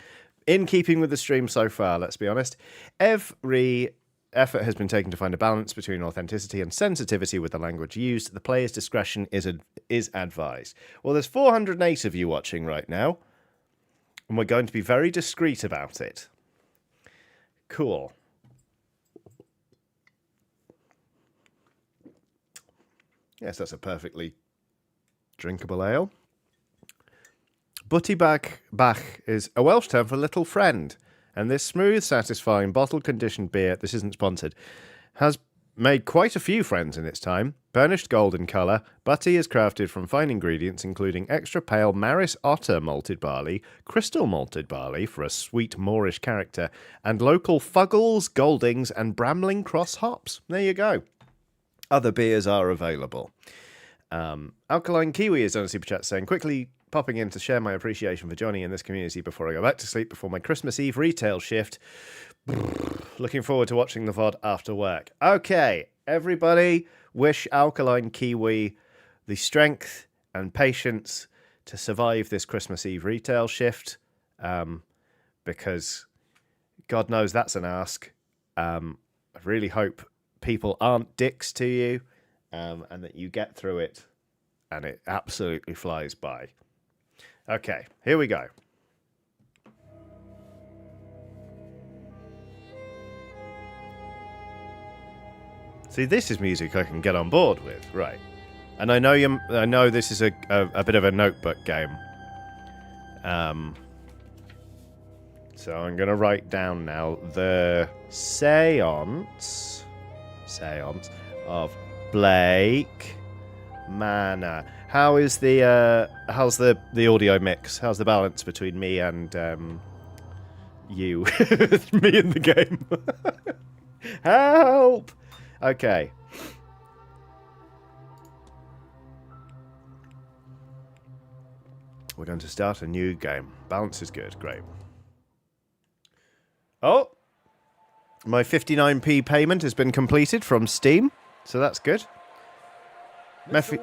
In keeping with the stream so far, let's be honest, every effort has been taken to find a balance between authenticity and sensitivity with the language used. The player's discretion is advised. Well, there's 408 of you watching right now, and we're going to be very discreet about it. Cool. Yes, that's a perfectly drinkable ale. Buttybach is a Welsh term for little friend, and this smooth, satisfying, bottle-conditioned beer, this isn't sponsored, has made quite a few friends in its time. Burnished gold in colour, Butty is crafted from fine ingredients including extra pale Maris Otter malted barley, crystal malted barley for a sweet Moorish character, and local Fuggles, Goldings, and Bramling Cross hops. There you go. Other beers are available. Alkaline Kiwi is on a super chat saying, quickly popping in to share my appreciation for Johnny in this community before I go back to sleep before my Christmas Eve retail shift. Looking forward to watching the VOD after work. Okay, everybody, wish Alkaline Kiwi the strength and patience to survive this Christmas Eve retail shift, because God knows that's an ask. I really hope people aren't dicks to you, and that you get through it, and it absolutely flies by. Okay, here we go. See, this is music I can get on board with, right? And I know this is a bit of a notebook game. So I'm gonna write down now the Séance of Blake Manor. How's the audio mix? How's the balance between me and you? Me in the game. Help! Okay. We're going to start a new game. Balance is good. Great. Oh! My 59p payment has been completed from Steam, so that's good. Method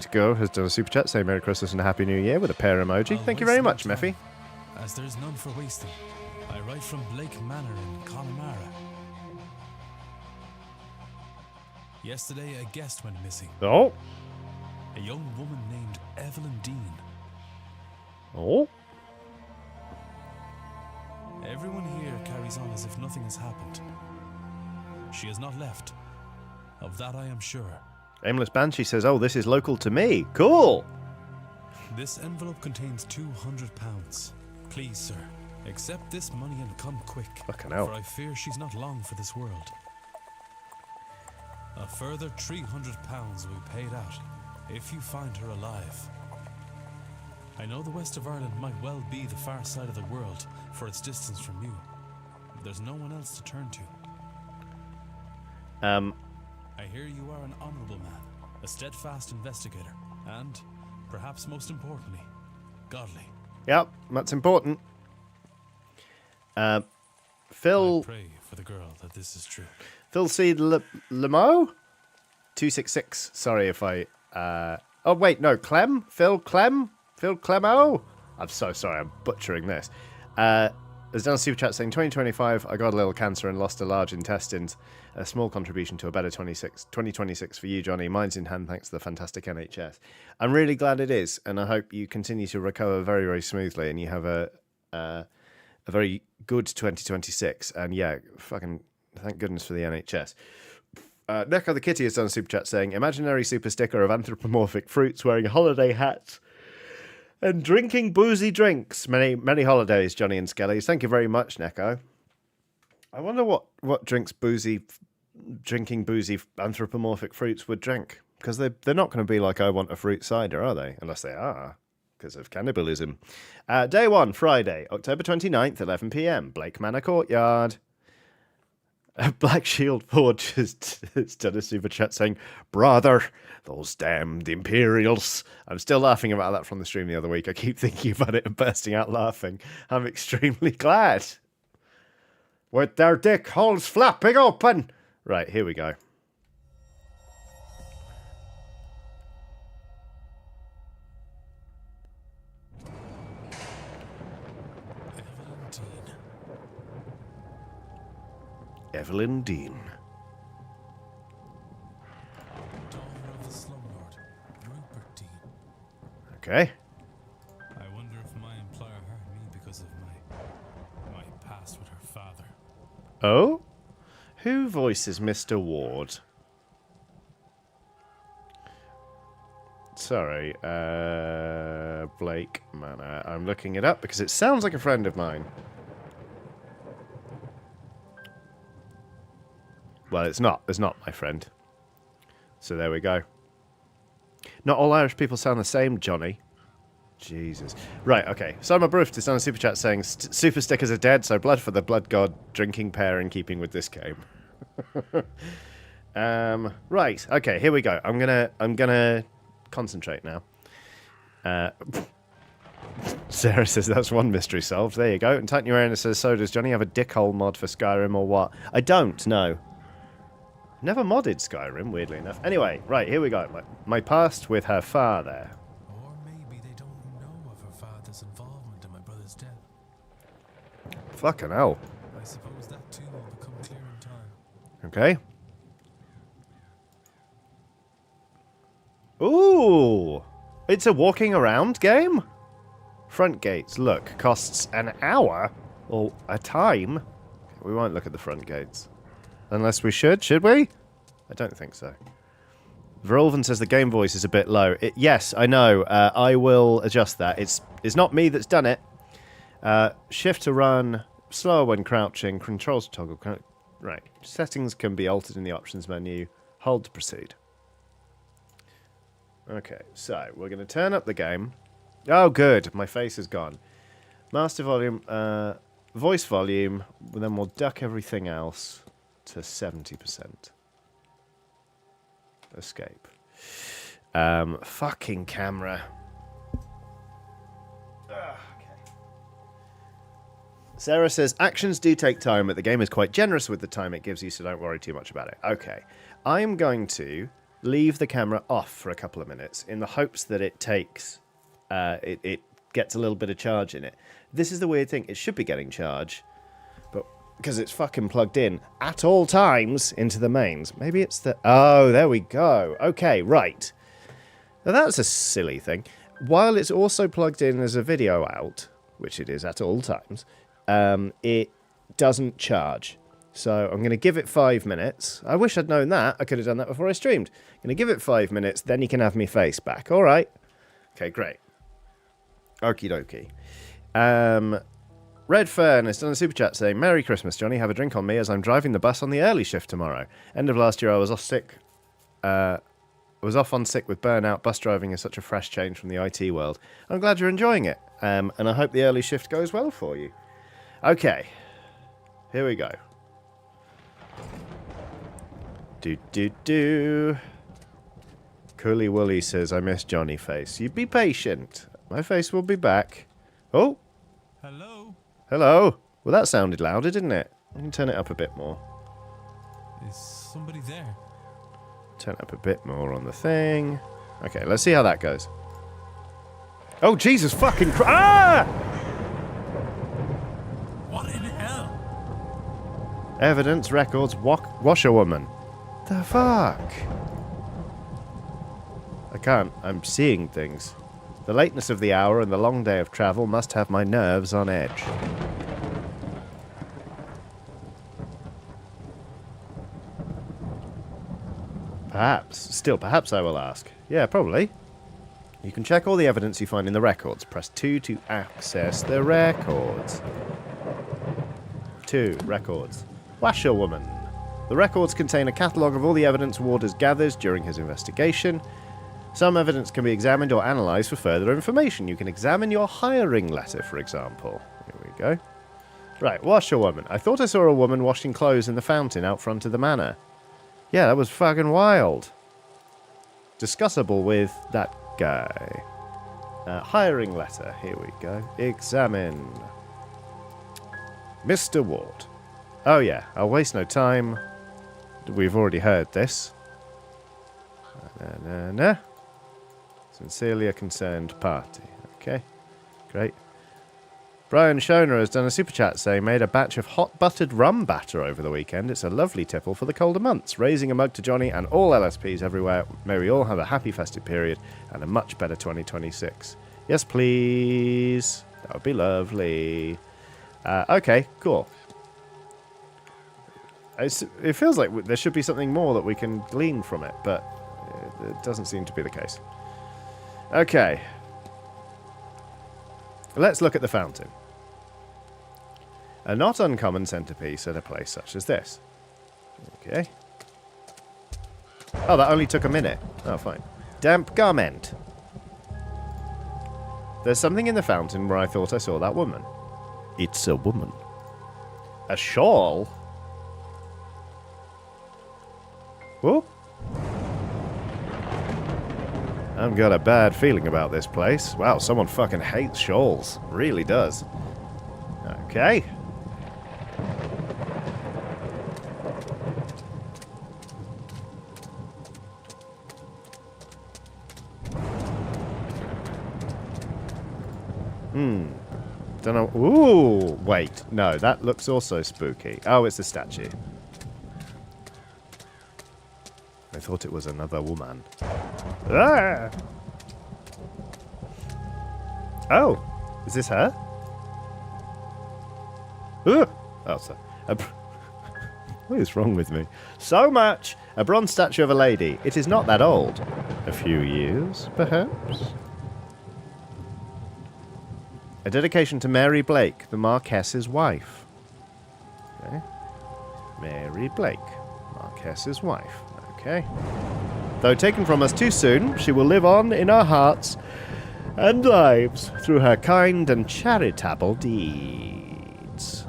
to Go has done a super chat saying Merry Christmas and a Happy New Year with a pear emoji. Thank you very much, Meffy. As there's none for wasting, I write from Blake Manor in Connemara. Yesterday, a guest went missing. Oh. A young woman named Evelyn Dean. Oh. Everyone here carries on as if nothing has happened. She has not left. Of that I am sure. Aimless Banshee says, oh, this is local to me. Cool. This envelope contains £200. Please, sir, accept this money and come quick. Fucking hell. For I fear she's not long for this world. A further £300 will be paid out if you find her alive. I know the west of Ireland might well be the far side of the world for its distance from you. But there's no one else to turn to. I hear you are an honourable man, a steadfast investigator, and, perhaps most importantly, godly. Yep, that's important. Phil... I pray for the girl that this is true. Phil C. Lemo? 266. Sorry if I... Oh, wait, no. Clem? Phil Clem? Phil Clemo? I'm so sorry, I'm butchering this. There's done a super chat saying, 2025, I got a little cancer and lost a large intestines. A small contribution to a better 2026 for you, Johnny. Mine's in hand thanks to the fantastic NHS. I'm really glad it is, and I hope you continue to recover very, very smoothly, and you have a very good 2026. And yeah, fucking thank goodness for the NHS. Neko the Kitty has done a super chat saying, imaginary super sticker of anthropomorphic fruits wearing holiday hats and drinking boozy drinks. Many, many holidays, Johnny and Skellies. Thank you very much, Neko. I wonder what drinking boozy anthropomorphic fruits would drink. Because they're not going to be like I want a fruit cider, are they? Unless they are, because of cannibalism. Day 1, Friday, October 29th, 11 p.m. Blake Manor Courtyard. Black Shield Forge has done a super chat saying, brother, those damned Imperials. I'm still laughing about that from the stream the other week. I keep thinking about it and bursting out laughing. I'm extremely glad. With their dick holes flapping open. Right, here we go. Evelyn Dean. Evelyn Dean. Daughter of the slumlord, Rupert Dean. Okay. I wonder if my employer hired me because of my past with her father. Oh? Who voices Mr. Ward? Sorry, Blake Manor. I'm looking it up because it sounds like a friend of mine. Well, it's not. It's not my friend. So there we go. Not all Irish people sound the same, Johnny. Jesus. Right, okay. Simon Bruft is on a super chat saying super stickers are dead, so blood for the blood god drinking pair in keeping with this game. Right, okay, here we go. I'm gonna concentrate now. Sarah says that's one mystery solved. There you go. And Titan Uranus says, so does Johnny have a dickhole mod for Skyrim or what? I don't know. Never modded Skyrim, weirdly enough. Anyway, right, here we go. My past with her father. Or maybe they don't know of her father's involvement in my brother's death. Fucking hell. I suppose that too will become clear in time. Okay. Ooh! It's a walking around game? Front gates, look, costs an hour? Or a time? We won't look at the front gates. Unless we should we? I don't think so. Verolven says the game voice is a bit low. Yes, I know. I will adjust that. It's not me that's done it. Shift to run, slower when crouching, controls toggle. Right. Settings can be altered in the options menu. Hold to proceed. Okay, so we're going to turn up the game. Oh, good. My face is gone. Master volume, voice volume, then we'll duck everything else to 70%. Escape. Fucking camera. Okay. Sarah says, actions do take time, but the game is quite generous with the time it gives you, so don't worry too much about it. Okay. I am going to leave the camera off for a couple of minutes in the hopes that it takes... it gets a little bit of charge in it. This is the weird thing. It should be getting charge, but because it's fucking plugged in at all times into the mains. Maybe it's the... Oh, there we go. Okay, right. Now that's a silly thing. While it's also plugged in as a video out, which it is at all times, it doesn't charge. So I'm going to give it 5 minutes. I wish I'd known that. I could have done that before I streamed. I'm going to give it 5 minutes, then you can have me face back. All right. Okay, great. Okie dokie. Red Fern has done a super chat saying, Merry Christmas, Johnny. Have a drink on me as I'm driving the bus on the early shift tomorrow. End of last year, I was off sick. Was off on sick with burnout. Bus driving is such a fresh change from the IT world. I'm glad you're enjoying it. And I hope the early shift goes well for you. Okay. Here we go. Do. Coolie Wooly says, I miss Johnny face. You be patient. My face will be back. Oh. Hello? Hello. Well, that sounded louder, didn't it? I can turn it up a bit more. Is somebody there? Turn it up a bit more on the thing. Okay, let's see how that goes. Oh, Jesus fucking Christ. Ah! What in hell? Evidence, records, washerwoman. The fuck? I can't. I'm seeing things. The lateness of the hour and the long day of travel must have my nerves on edge. Perhaps I will ask. Yeah, probably. You can check all the evidence you find in the records. Press 2 to access the records. 2. Records. Washerwoman. The records contain a catalogue of all the evidence Ward has gathered during his investigation. Some evidence can be examined or analysed for further information. You can examine your hiring letter, for example. Here we go. Right, washerwoman. I thought I saw a woman washing clothes in the fountain out front of the manor. Yeah, that was fucking wild. Discussable with that guy. Hiring letter. Here we go. Examine. Mr. Ward. Oh yeah, I'll waste no time. We've already heard this. Sincerely a concerned party. Okay, great. Brian Schoner has done a super chat saying, made a batch of hot buttered rum batter over the weekend. It's a lovely tipple for the colder months. Raising a mug to Johnny and all LSPs everywhere. May we all have a happy festive period and a much better 2026. Yes, please. That would be lovely. Okay, cool. It feels like there should be something more that we can glean from it, but it doesn't seem to be the case. Okay. Let's look at the fountain. A not uncommon centerpiece at a place such as this. Okay. Oh, that only took a minute. Oh, fine. Damp garment. There's something in the fountain where I thought I saw that woman. It's a woman. A shawl? Whoop. I've got a bad feeling about this place. Wow, someone fucking hates shawls. Really does. Okay. Don't know. Ooh, wait. No, that looks also spooky. Oh, it's a statue. I thought it was another woman. Ah! Oh, is this her? Oh, sorry. What is wrong with me? So much! A bronze statue of a lady. It is not that old. A few years, perhaps? A dedication to Mary Blake, the Marquess's wife. Okay. Mary Blake, Marquess's wife. Okay. Though taken from us too soon, she will live on in our hearts and lives through her kind and charitable deeds.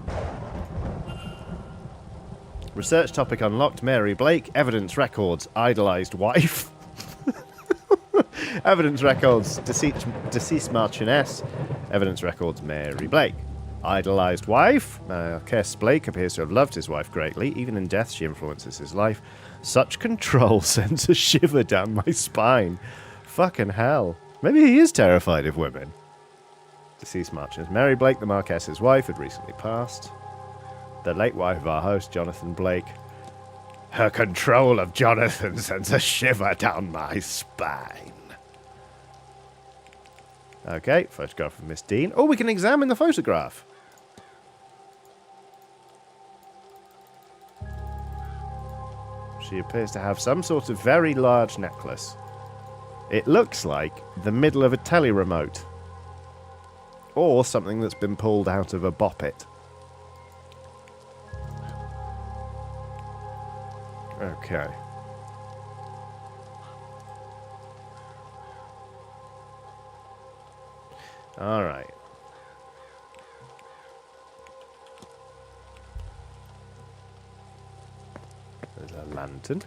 Research topic unlocked. Mary Blake. Evidence records. Idolized wife. Evidence records. Deceased Marchioness. Evidence records. Mary Blake. Idolized wife. Marquess Blake appears to have loved his wife greatly. Even in death, she influences his life. Such control sends a shiver down my spine. Fucking hell. Maybe he is terrified of women. Deceased Marchioness. Mary Blake, the Marquess's wife, had recently passed. The late wife of our host, Jonathan Blake. Her control of Jonathan sends a shiver down my spine. Okay, photograph of Miss Dean. Oh, we can examine the photograph. She appears to have some sort of very large necklace. It looks like the middle of a telly remote. Or something that's been pulled out of a boppet. Okay. Alright. There's a lantern.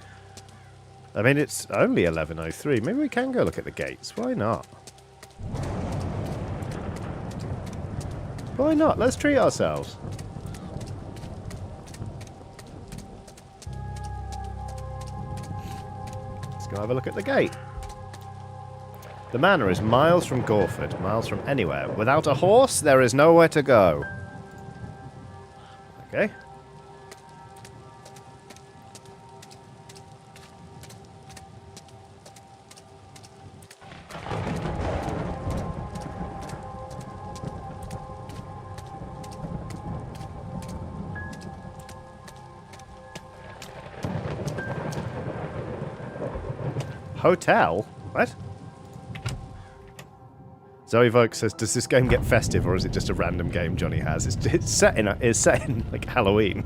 I mean, it's only 11:03. Maybe we can go look at the gates. Why not? Why not? Let's treat ourselves. Let's go have a look at the gate. The manor is miles from Gorford, miles from anywhere. Without a horse, there is nowhere to go. Okay. Hotel? What? Zoe Volk says, does this game get festive or is it just a random game Johnny has? It's set in like Halloween.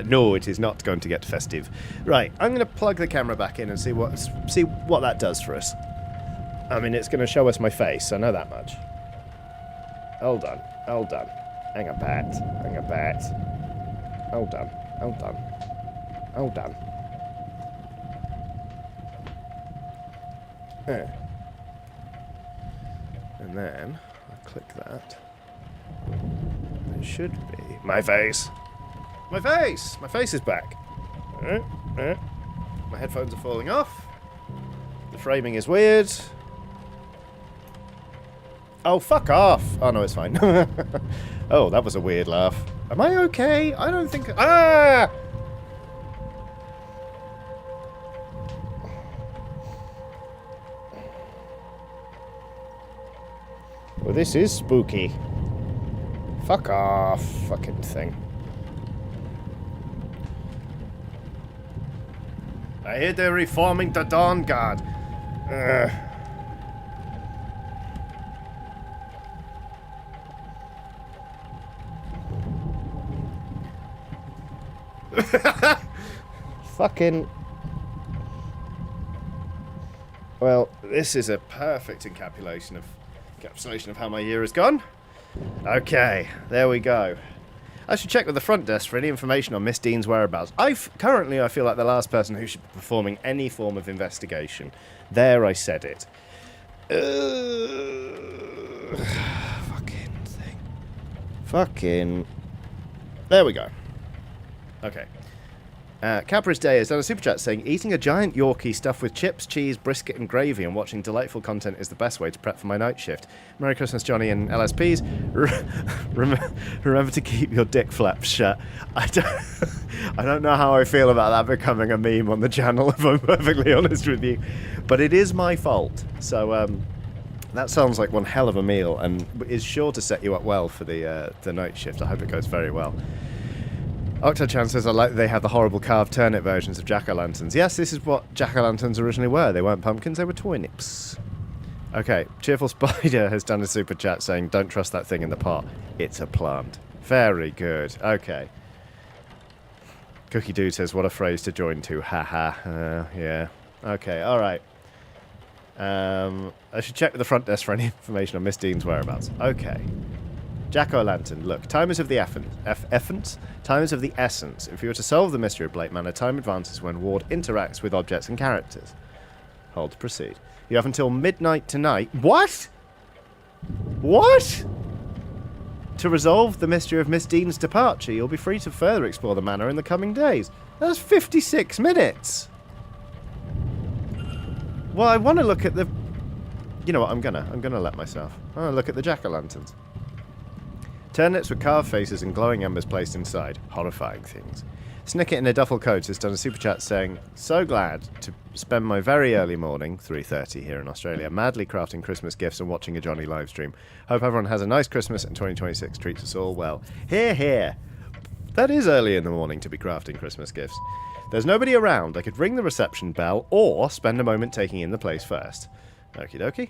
No, it is not going to get festive. Right, I'm going to plug the camera back in and see what that does for us. I mean, it's going to show us my face, I know that much. Hold on. Hang a bat. Hold on. And then I click that. It should be my face. My face is back. My headphones are falling off. The framing is weird. Oh, fuck off! Oh, no, it's fine. Oh, that was a weird laugh. Am I okay? I don't think... Ah! Well, this is spooky. Fuck off, fucking thing. I hear they're reforming the Dawn Guard. Fucking... Well, this is a perfect encapsulation of how my year has gone. Okay, there we go. I should check with the front desk for any information on Miss Dean's whereabouts. Currently, I feel like the last person who should be performing any form of investigation. There, I said it. Fucking thing. Fucking... There we go. Okay. Capra's Day has done a super chat saying, eating a giant Yorkie stuffed with chips, cheese, brisket and gravy and watching delightful content is the best way to prep for my night shift. Merry Christmas, Johnny and LSPs. Remember to keep your dick flaps shut. I don't know how I feel about that becoming a meme on the channel, if I'm perfectly honest with you. But it is my fault. So, that sounds like one hell of a meal and is sure to set you up well for the night shift. I hope it goes very well. Octochan says, I like they have the horrible carved turnip versions of jack-o'-lanterns. Yes, this is what jack-o'-lanterns originally were. They weren't pumpkins, they were turnips. Okay, Cheerful Spider has done a super chat saying, don't trust that thing in the pot. It's a plant. Very good. Okay. Cookie Dude says, what a phrase to join to. Haha. Yeah. Okay, alright. I should check with the front desk for any information on Miss Dean's whereabouts. Okay. Jack-o'-lantern. Look, time is of the essence. Time is of the essence. If you were to solve the mystery of Blake Manor, time advances when Ward interacts with objects and characters. Hold to proceed. You have until midnight tonight. What? What? To resolve the mystery of Miss Dean's departure, you'll be free to further explore the manor in the coming days. That's 56 minutes. Well, I want to look at the... You know what? I'm gonna let myself. I want to look at the jack-o'-lanterns. Turnips with carved faces and glowing embers placed inside. Horrifying things. Snicket in a duffel coat has done a super chat saying, so glad to spend my very early morning, 3:30 here in Australia, madly crafting Christmas gifts and watching a Johnny livestream. Hope everyone has a nice Christmas and 2026 treats us all well. Hear, hear. That is early in the morning to be crafting Christmas gifts. There's nobody around. I could ring the reception bell or spend a moment taking in the place first. Okie dokie.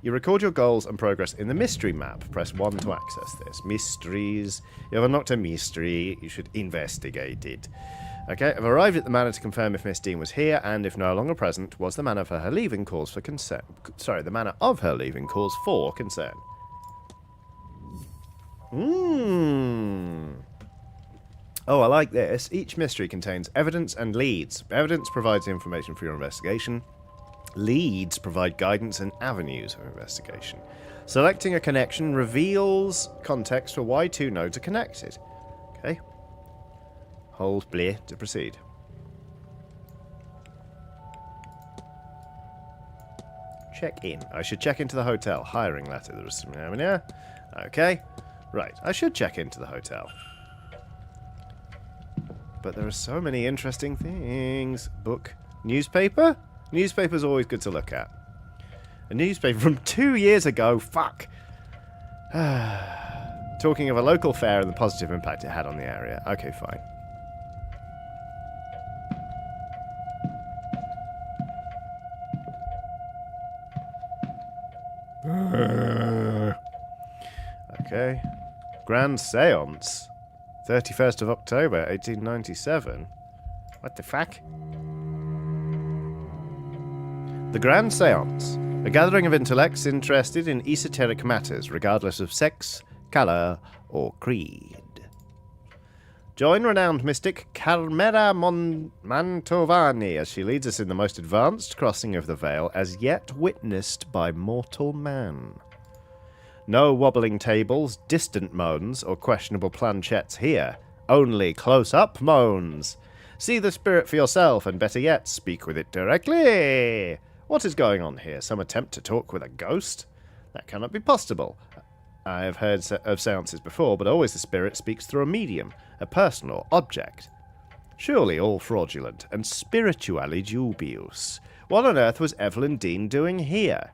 You record your goals and progress in the mystery map. Press 1 to access this. Mysteries. You have unlocked a mystery. You should investigate it. Okay, I've arrived at the manor to confirm if Miss Dean was here, and if no longer present, was the manor for her leaving cause for concern. Sorry, the manor of her leaving cause for concern. Oh, I like this. Each mystery contains evidence and leads. Evidence provides information for your investigation. Leads provide guidance and avenues of investigation. Selecting a connection reveals context for why two nodes are connected. Okay. Hold bleh to proceed. Check in. I should check into the hotel. Hiring letter. There is some... Okay. Right. I should check into the hotel. But there are so many interesting things. Book. Newspaper? Newspaper's always good to look at. A newspaper from 2 years ago. Fuck. Talking of a local fair and the positive impact it had on the area. Okay, fine. Okay. Grand Séance. 31st of October, 1897. What the fuck? The Grand Séance, a gathering of intellects interested in esoteric matters, regardless of sex, colour, or creed. Join renowned mystic Carmela Mantovani as she leads us in the most advanced crossing of the veil as yet witnessed by mortal man. No wobbling tables, distant moans, or questionable planchettes here. Only close-up moans. See the spirit for yourself, and better yet, speak with it directly. What is going on here? Some attempt to talk with a ghost? That cannot be possible. I have heard of seances before, but always the spirit speaks through a medium, a person or object. Surely all fraudulent and spiritually dubious. What on earth was Evelyn Dean doing here?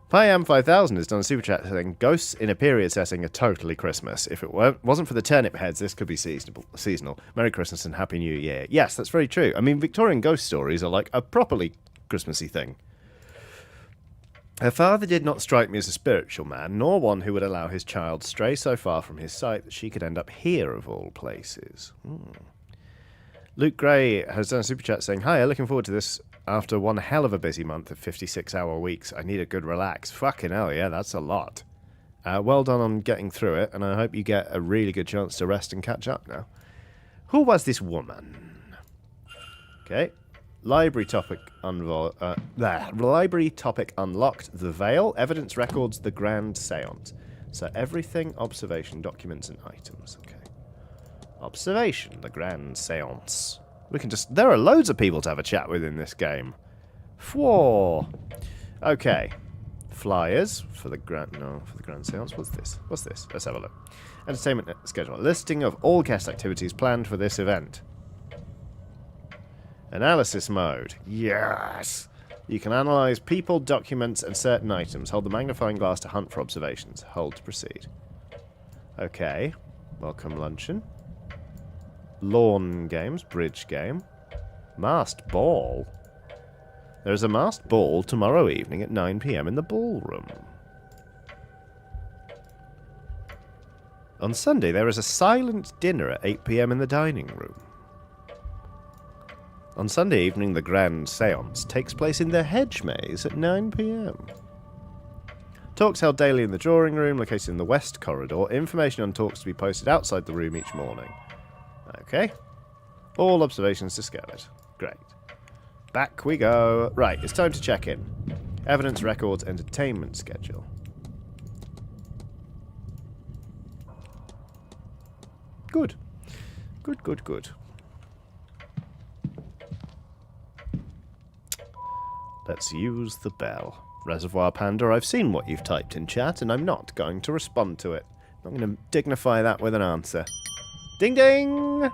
Pyam5000 has done a super chat saying, ghosts in a period setting are totally Christmas. If it wasn't for the turnip heads, this could be seasonal. Merry Christmas and Happy New Year. Yes, that's very true. I mean, Victorian ghost stories are like a properly Christmassy thing. Her father did not strike me as a spiritual man, nor one who would allow his child stray so far from his sight that she could end up here of all places. Luke Gray has done a super chat saying, hi, looking forward to this. After one hell of a busy month of 56-hour weeks, I need a good relax. Fucking hell, yeah, that's a lot. Well done on getting through it, and I hope you get a really good chance to rest and catch up now. Who was this woman? Okay. Library topic unlocked. The Veil. Evidence records the Grand Séance. So everything, observation, documents, and items. Okay. Observation, the Grand Séance. We can just... There are loads of people to have a chat with in this game. Whoa. Okay. Flyers for the Grand... No, for the Grand Séance. What's this? What's this? Let's have a look. Entertainment schedule. Listing of all guest activities planned for this event. Analysis mode. Yes! You can analyze people, documents, and certain items. Hold the magnifying glass to hunt for observations. Hold to proceed. Okay. Welcome luncheon. Lawn games, bridge game. Masked ball. There is a masked ball tomorrow evening at 9 PM in the ballroom. On Sunday, there is a silent dinner at 8 PM in the dining room. On Sunday evening, the Grand Séance takes place in the hedge maze at 9 PM. Talks held daily in the drawing room, located in the west corridor. Information on talks to be posted outside the room each morning. Okay. All observations discovered. Great. Back we go. Right, it's time to check in. Evidence records, entertainment schedule. Good. Good, good, good. Let's use the bell. Reservoir Panda, I've seen what you've typed in chat, and I'm not going to respond to it. I'm going to dignify that with an answer. Ding ding!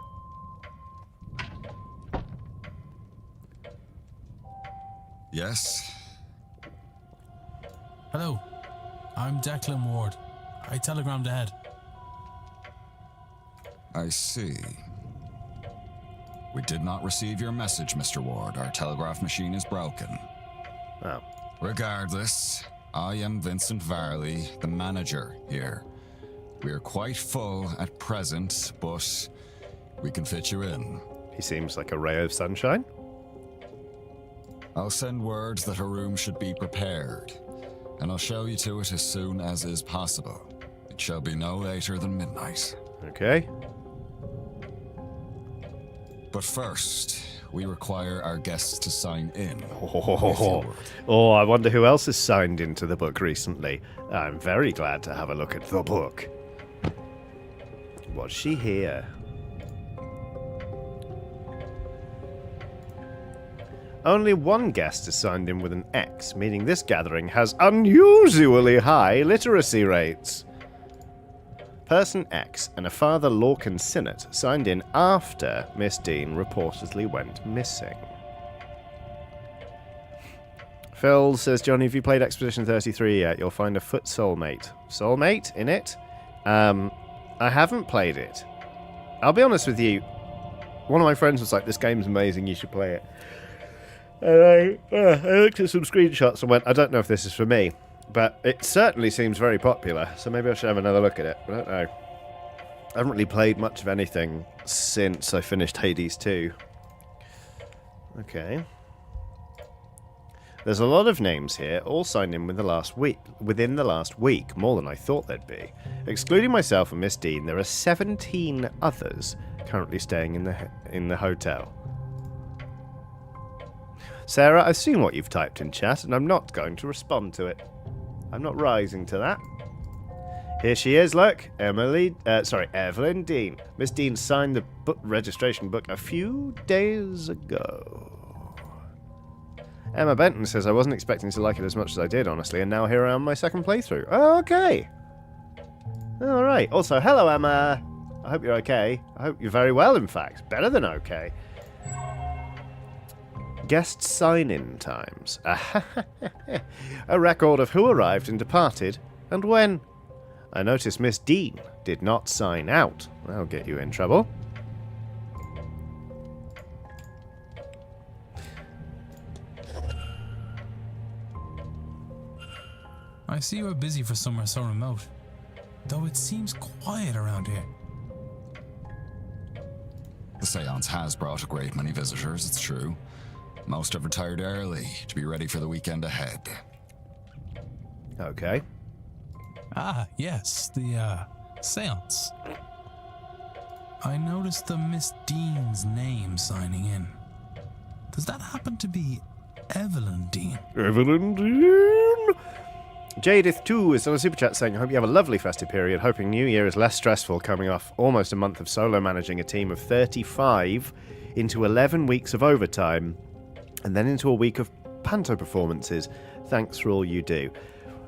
Yes? Hello, I'm Declan Ward. I telegrammed ahead. I see. We did not receive your message, Mr. Ward. Our telegraph machine is broken. Oh. Regardless, I am Vincent Varley, the manager here. We are quite full at present, but we can fit you in. He seems like a ray of sunshine. I'll send word that a room should be prepared, and I'll show you to it as soon as is possible. It shall be no later than midnight. Okay. But first, we require our guests to sign in. Oh, I wonder who else has signed into the book recently. I'm very glad to have a look at the book. Was she here? Only one guest has signed in with an X, meaning this gathering has unusually high literacy rates. Person X and a Father Lorcan Sinnott signed in after Miss Dean reportedly went missing. Phil says, Johnny, if you played Expedition 33 yet, you'll find a foot soulmate. Soulmate in it? I haven't played it. I'll be honest with you. One of my friends was like, this game's amazing, you should play it. And I looked at some screenshots and went, I don't know if this is for me. But it certainly seems very popular, so maybe I should have another look at it. I don't know. I haven't really played much of anything since I finished Hades 2. Okay. There's a lot of names here, all signed in within the last week, more than I thought there'd be. Excluding myself and Miss Dean, there are 17 others currently staying in the hotel. Sarah, I've seen what you've typed in chat, and I'm not going to respond to it. I'm not rising to that. Here she is, look. Evelyn Dean. Miss Dean signed the registration book a few days ago. Emma Benton says, I wasn't expecting to like it as much as I did, honestly, and now here I am on my second playthrough. Oh, okay. Alright. Also, hello, Emma. I hope you're okay. I hope you're very well, in fact. Better than okay. Guest sign-in times. A record of who arrived and departed, and when. I noticed Miss Dean did not sign out. That'll get you in trouble. I see you are busy for somewhere so remote, though it seems quiet around here. The Séance has brought a great many visitors, it's true. Most have retired early to be ready for the weekend ahead. Okay. Ah, yes, the, Séance. I noticed the Miss Dean's name signing in. Does that happen to be Evelyn Dean? Evelyn Dean? Jadith2 is on a super chat saying, I hope you have a lovely festive period, hoping New Year is less stressful coming off almost a month of solo managing a team of 35 into 11 weeks of overtime and then into a week of panto performances. Thanks for all you do.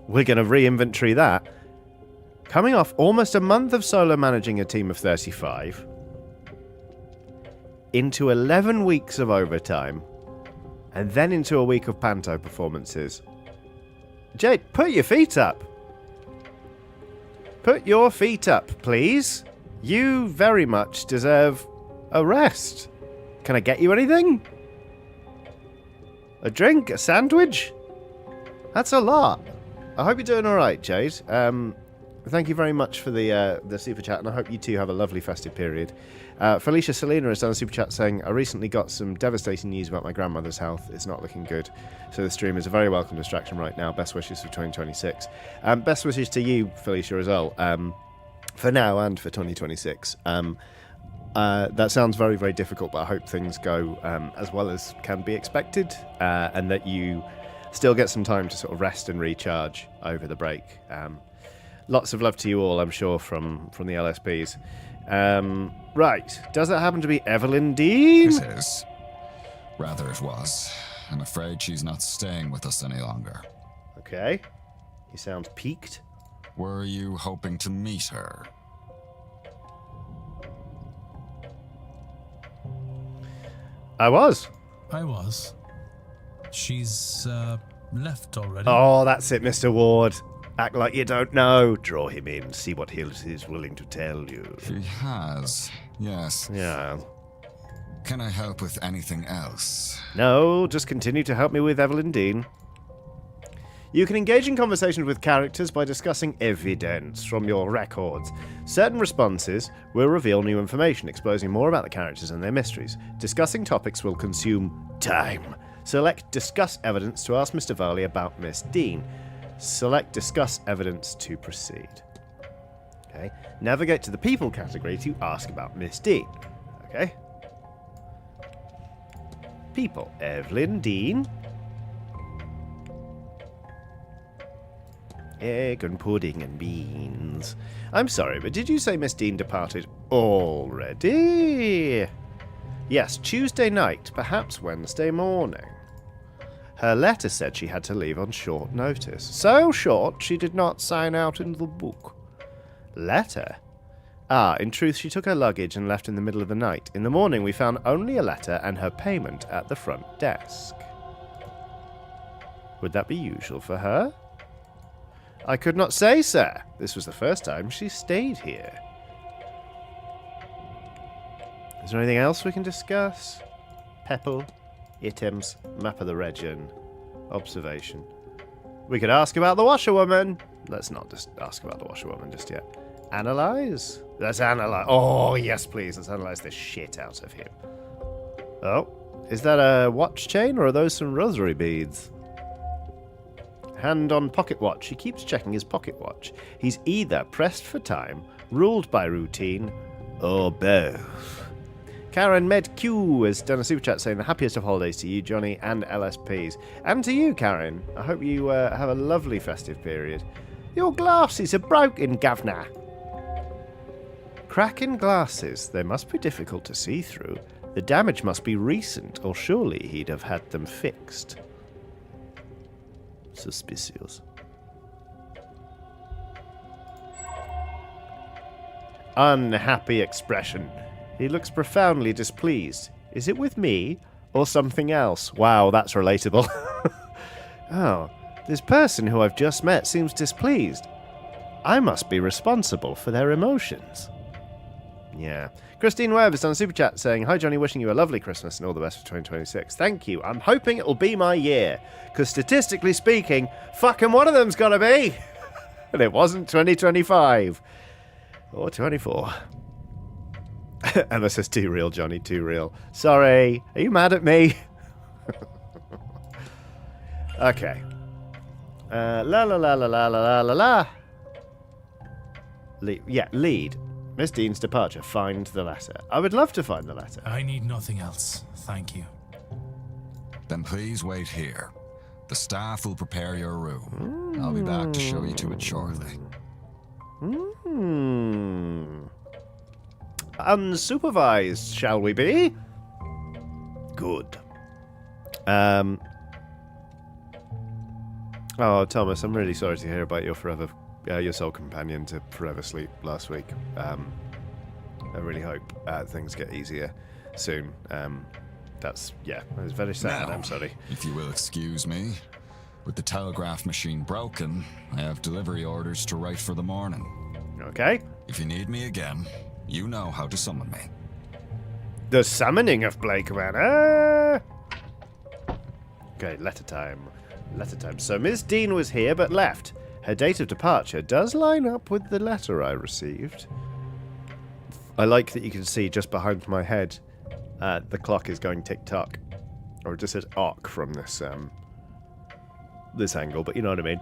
We're going to re-inventory that. Coming off almost a month of solo managing a team of 35 into 11 weeks of overtime and then into a week of panto performances. Jade, put your feet up. Put your feet up, please. You very much deserve a rest. Can I get you anything? A drink? A sandwich? That's a lot. I hope you're doing all right, Jade. Thank you very much for the super chat, and I hope you two have a lovely festive period. Felicia Selena has done a super chat saying, I recently got some devastating news about my grandmother's health. It's not looking good. So the stream is a very welcome distraction right now. Best wishes for 2026. Best wishes to you, Felicia, as well, for now and for 2026. That sounds very, very difficult, but I hope things go as well as can be expected, and that you still get some time to sort of rest and recharge over the break. Lots of love to you all, I'm sure, from the LSPs. Right. Does it happen to be Evelyn Dean? It is. Rather it was. I'm afraid she's not staying with us any longer. Okay. He sounds piqued. Were you hoping to meet her? I was. She's, left already. Oh, that's it, Mr. Ward. Act like you don't know. Draw him in. See what he is willing to tell you. She has, yes. Yeah. Can I help with anything else? No, just continue to help me with Evelyn Dean. You can engage in conversations with characters by discussing evidence from your records. Certain responses will reveal new information, exposing more about the characters and their mysteries. Discussing topics will consume time. Select Discuss Evidence to ask Mr. Varley about Miss Dean. Select Discuss Evidence to proceed. Okay. Navigate to the People category to ask about Miss Dean. Okay. People. Evelyn Dean. Egg and pudding and beans. I'm sorry, but did you say Miss Dean departed already? Yes, Tuesday night, perhaps Wednesday morning. Her letter said she had to leave on short notice. So short, she did not sign out in the book. Letter? Ah, in truth, she took her luggage and left in the middle of the night. In the morning, we found only a letter and her payment at the front desk. Would that be usual for her? I could not say, sir. This was the first time she stayed here. Is there anything else we can discuss? Pepple, items, map of the region, observation. We could ask about the washerwoman. Let's not just ask about the washerwoman just yet. Analyze? Let's analyze. Oh, yes, please. Let's analyze the shit out of him. Oh, is that a watch chain or are those some rosary beads? Hand on pocket watch. He keeps checking his pocket watch. He's either pressed for time, ruled by routine, or both. Karen MedQ has done a super chat saying the happiest of holidays to you, Johnny, and LSPs. And to you, Karen. I hope you have a lovely festive period. Your glasses are broken, Governor. Cracking glasses. They must be difficult to see through. The damage must be recent, or surely he'd have had them fixed. Suspicious. Unhappy expression. He looks profoundly displeased. Is it with me or something else? Wow, that's relatable. Oh, this person who I've just met seems displeased. I must be responsible for their emotions. Yeah. Christine Webb has done a super chat saying, "Hi Johnny, wishing you a lovely Christmas and all the best for 2026. Thank you. I'm hoping it'll be my year. Because statistically speaking, fucking one of them's gotta be. And it wasn't 2025. Or 24. Emma says, too real, Johnny, too real. Sorry. Are you mad at me? Okay. La la la la la la la la. Lead. Miss Dean's departure. Find the letter. I would love to find the letter. I need nothing else. Thank you. Then please wait here. The staff will prepare your room. I'll be back to show you to it shortly. Unsupervised, shall we be? Good. Oh, Thomas, I'm really sorry to hear about your soul companion to forever sleep last week. I really hope things get easier soon. It's very sad. Now, I'm sorry. If you will excuse me, with the telegraph machine broken, I have delivery orders to write for the morning. Okay. If you need me again, you know how to summon me. The summoning of Blake Manor. Okay, letter time. So Miss Dean was here but left. Her date of departure does line up with the letter I received. I like that you can see just behind my head the clock is going tick-tock. Or it just says arc from this angle, but you know what I mean.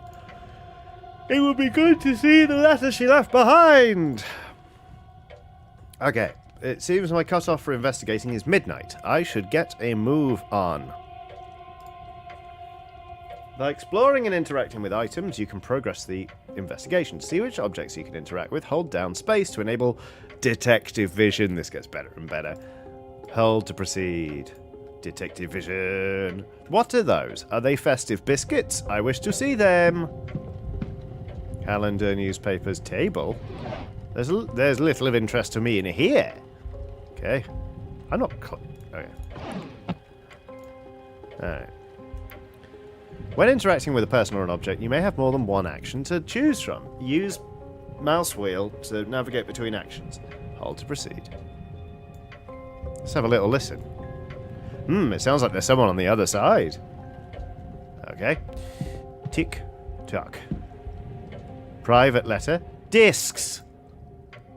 It would be good to see the letter she left behind. Okay, it seems my cutoff for investigating is midnight. I should get a move on. By exploring and interacting with items, you can progress the investigation. To see which objects you can interact with, hold down space to enable detective vision. This gets better and better. Hold to proceed. Detective vision. What are those? Are they festive biscuits? I wish to see them. Calendar, newspapers, table. There's little of interest to me in here. Okay. I'm not... Okay. Alright. When interacting with a person or an object, you may have more than one action to choose from. Use mouse wheel to navigate between actions. Hold to proceed. Let's have a little listen. It sounds like there's someone on the other side. Okay. Tick tock. Private letter. Discs!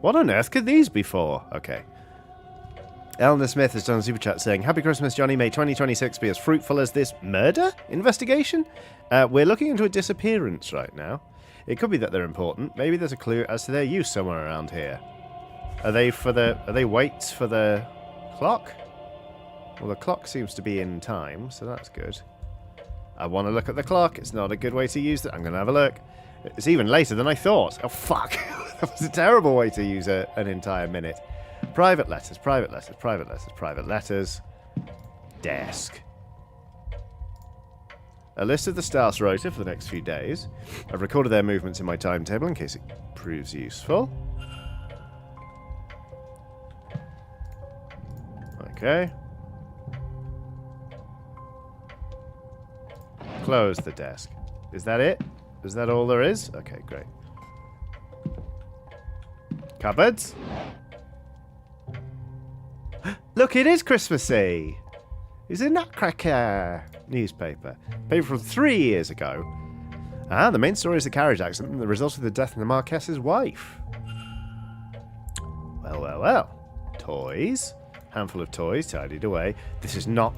What on earth could these be for? Okay. Eleanor Smith has done a super chat saying, "Happy Christmas, Johnny. May 2026 be as fruitful as this murder investigation. We're looking into a disappearance right now. It could be that they're important. Maybe there's a clue as to their use somewhere around here. Are they weights for the clock? Well, the clock seems to be in time, so that's good. I want to look at the clock. It's not a good way to use it. I'm going to have a look. It's even later than I thought. Oh, fuck. That was a terrible way to use an entire minute. Private letters, private letters, private letters, private letters. Desk. A list of the staff's rota for the next few days. I've recorded their movements in my timetable in case it proves useful. Okay. Close the desk. Is that it? Is that all there is? Okay, great. Cupboards? Look, it is Christmassy! It's a Nutcracker newspaper. Paper from 3 years ago. Ah, the main story is the carriage accident and the result of the death of the Marquess's wife. Well, well, well. Toys. Handful of toys tidied away. This is not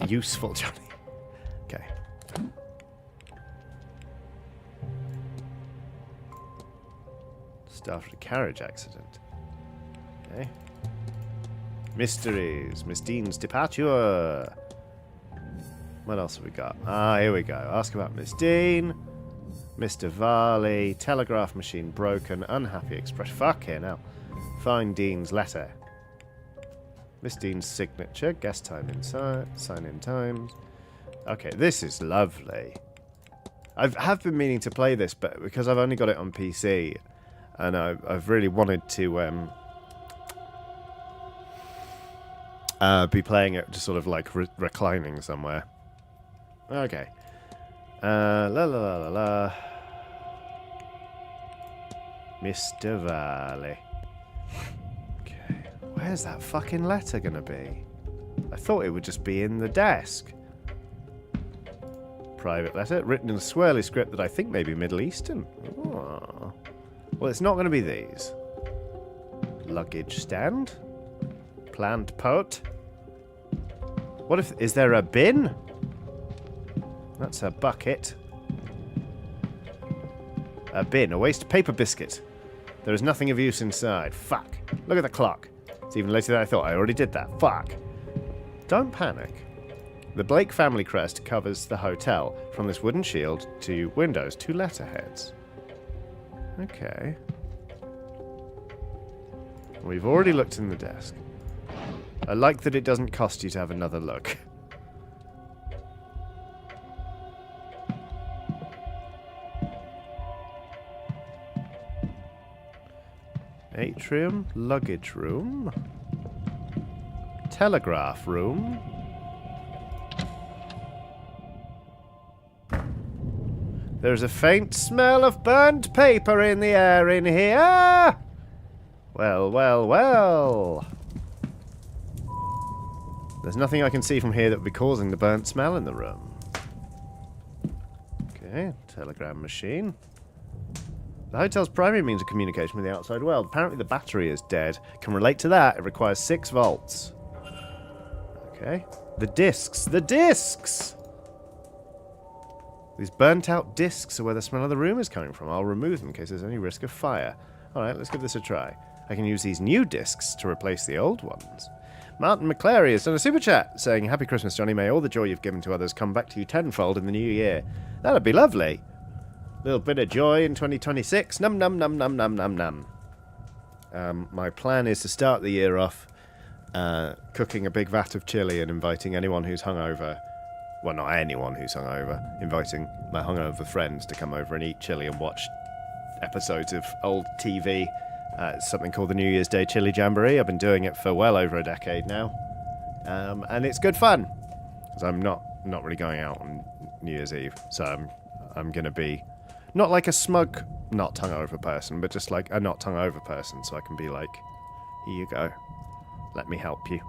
useful, Johnny. Okay. Staff of a carriage accident. Okay. Mysteries. Miss Dean's departure. What else have we got? Ah, here we go. Ask about Miss Dean. Mr. Varley. Telegraph machine broken. Unhappy express. Fucking hell. Find Dean's letter. Miss Dean's signature. Guest time inside. Sign in times. Okay, this is lovely. I have been meaning to play this, but because I've only got it on PC, and I've really wanted to be playing it just sort of like reclining somewhere. Okay. La la la la la. Mr. Valley. Okay. Where's that fucking letter gonna be? I thought it would just be in the desk. Private letter, written in a swirly script that I think may be Middle Eastern. Oh. Well, it's not going to be these. Luggage stand. Plant pot. What if... Is there a bin? That's a bucket. A bin. A waste paper biscuit. There is nothing of use inside. Fuck. Look at the clock. It's even later than I thought. I already did that. Fuck. Don't panic. The Blake family crest covers the hotel from this wooden shield to windows to letterheads. Okay. We've already looked in the desk. I like that it doesn't cost you to have another look. Atrium, luggage room, telegraph room. There's a faint smell of burnt paper in the air in here. Well, well, well. There's nothing I can see from here that would be causing the burnt smell in the room. Okay, telegram machine. The hotel's primary means of communication with the outside world. Apparently the battery is dead. Can relate to that. It requires 6 volts. Okay. The discs. The discs! These burnt out discs are where the smell of the room is coming from. I'll remove them in case there's any risk of fire. Alright, let's give this a try. I can use these new discs to replace the old ones. Martin McClary has done a super chat saying, Happy Christmas, Johnny. May all the joy you've given to others come back to you tenfold in the new year. That'd be lovely. Little bit of joy in 2026. Num num num num num num num. My plan is to start the year off cooking a big vat of chili and inviting anyone who's hungover. Well, not anyone who's hungover. Inviting my hungover friends to come over and eat chili and watch episodes of old TV. It's something called the New Year's Day Chili Jamboree. I've been doing it for well over a decade now. And it's good fun. Because I'm not really going out on New Year's Eve. So I'm going to be not like a smug, not hungover person, but just like a not hungover person. So I can be like, here you go. Let me help you.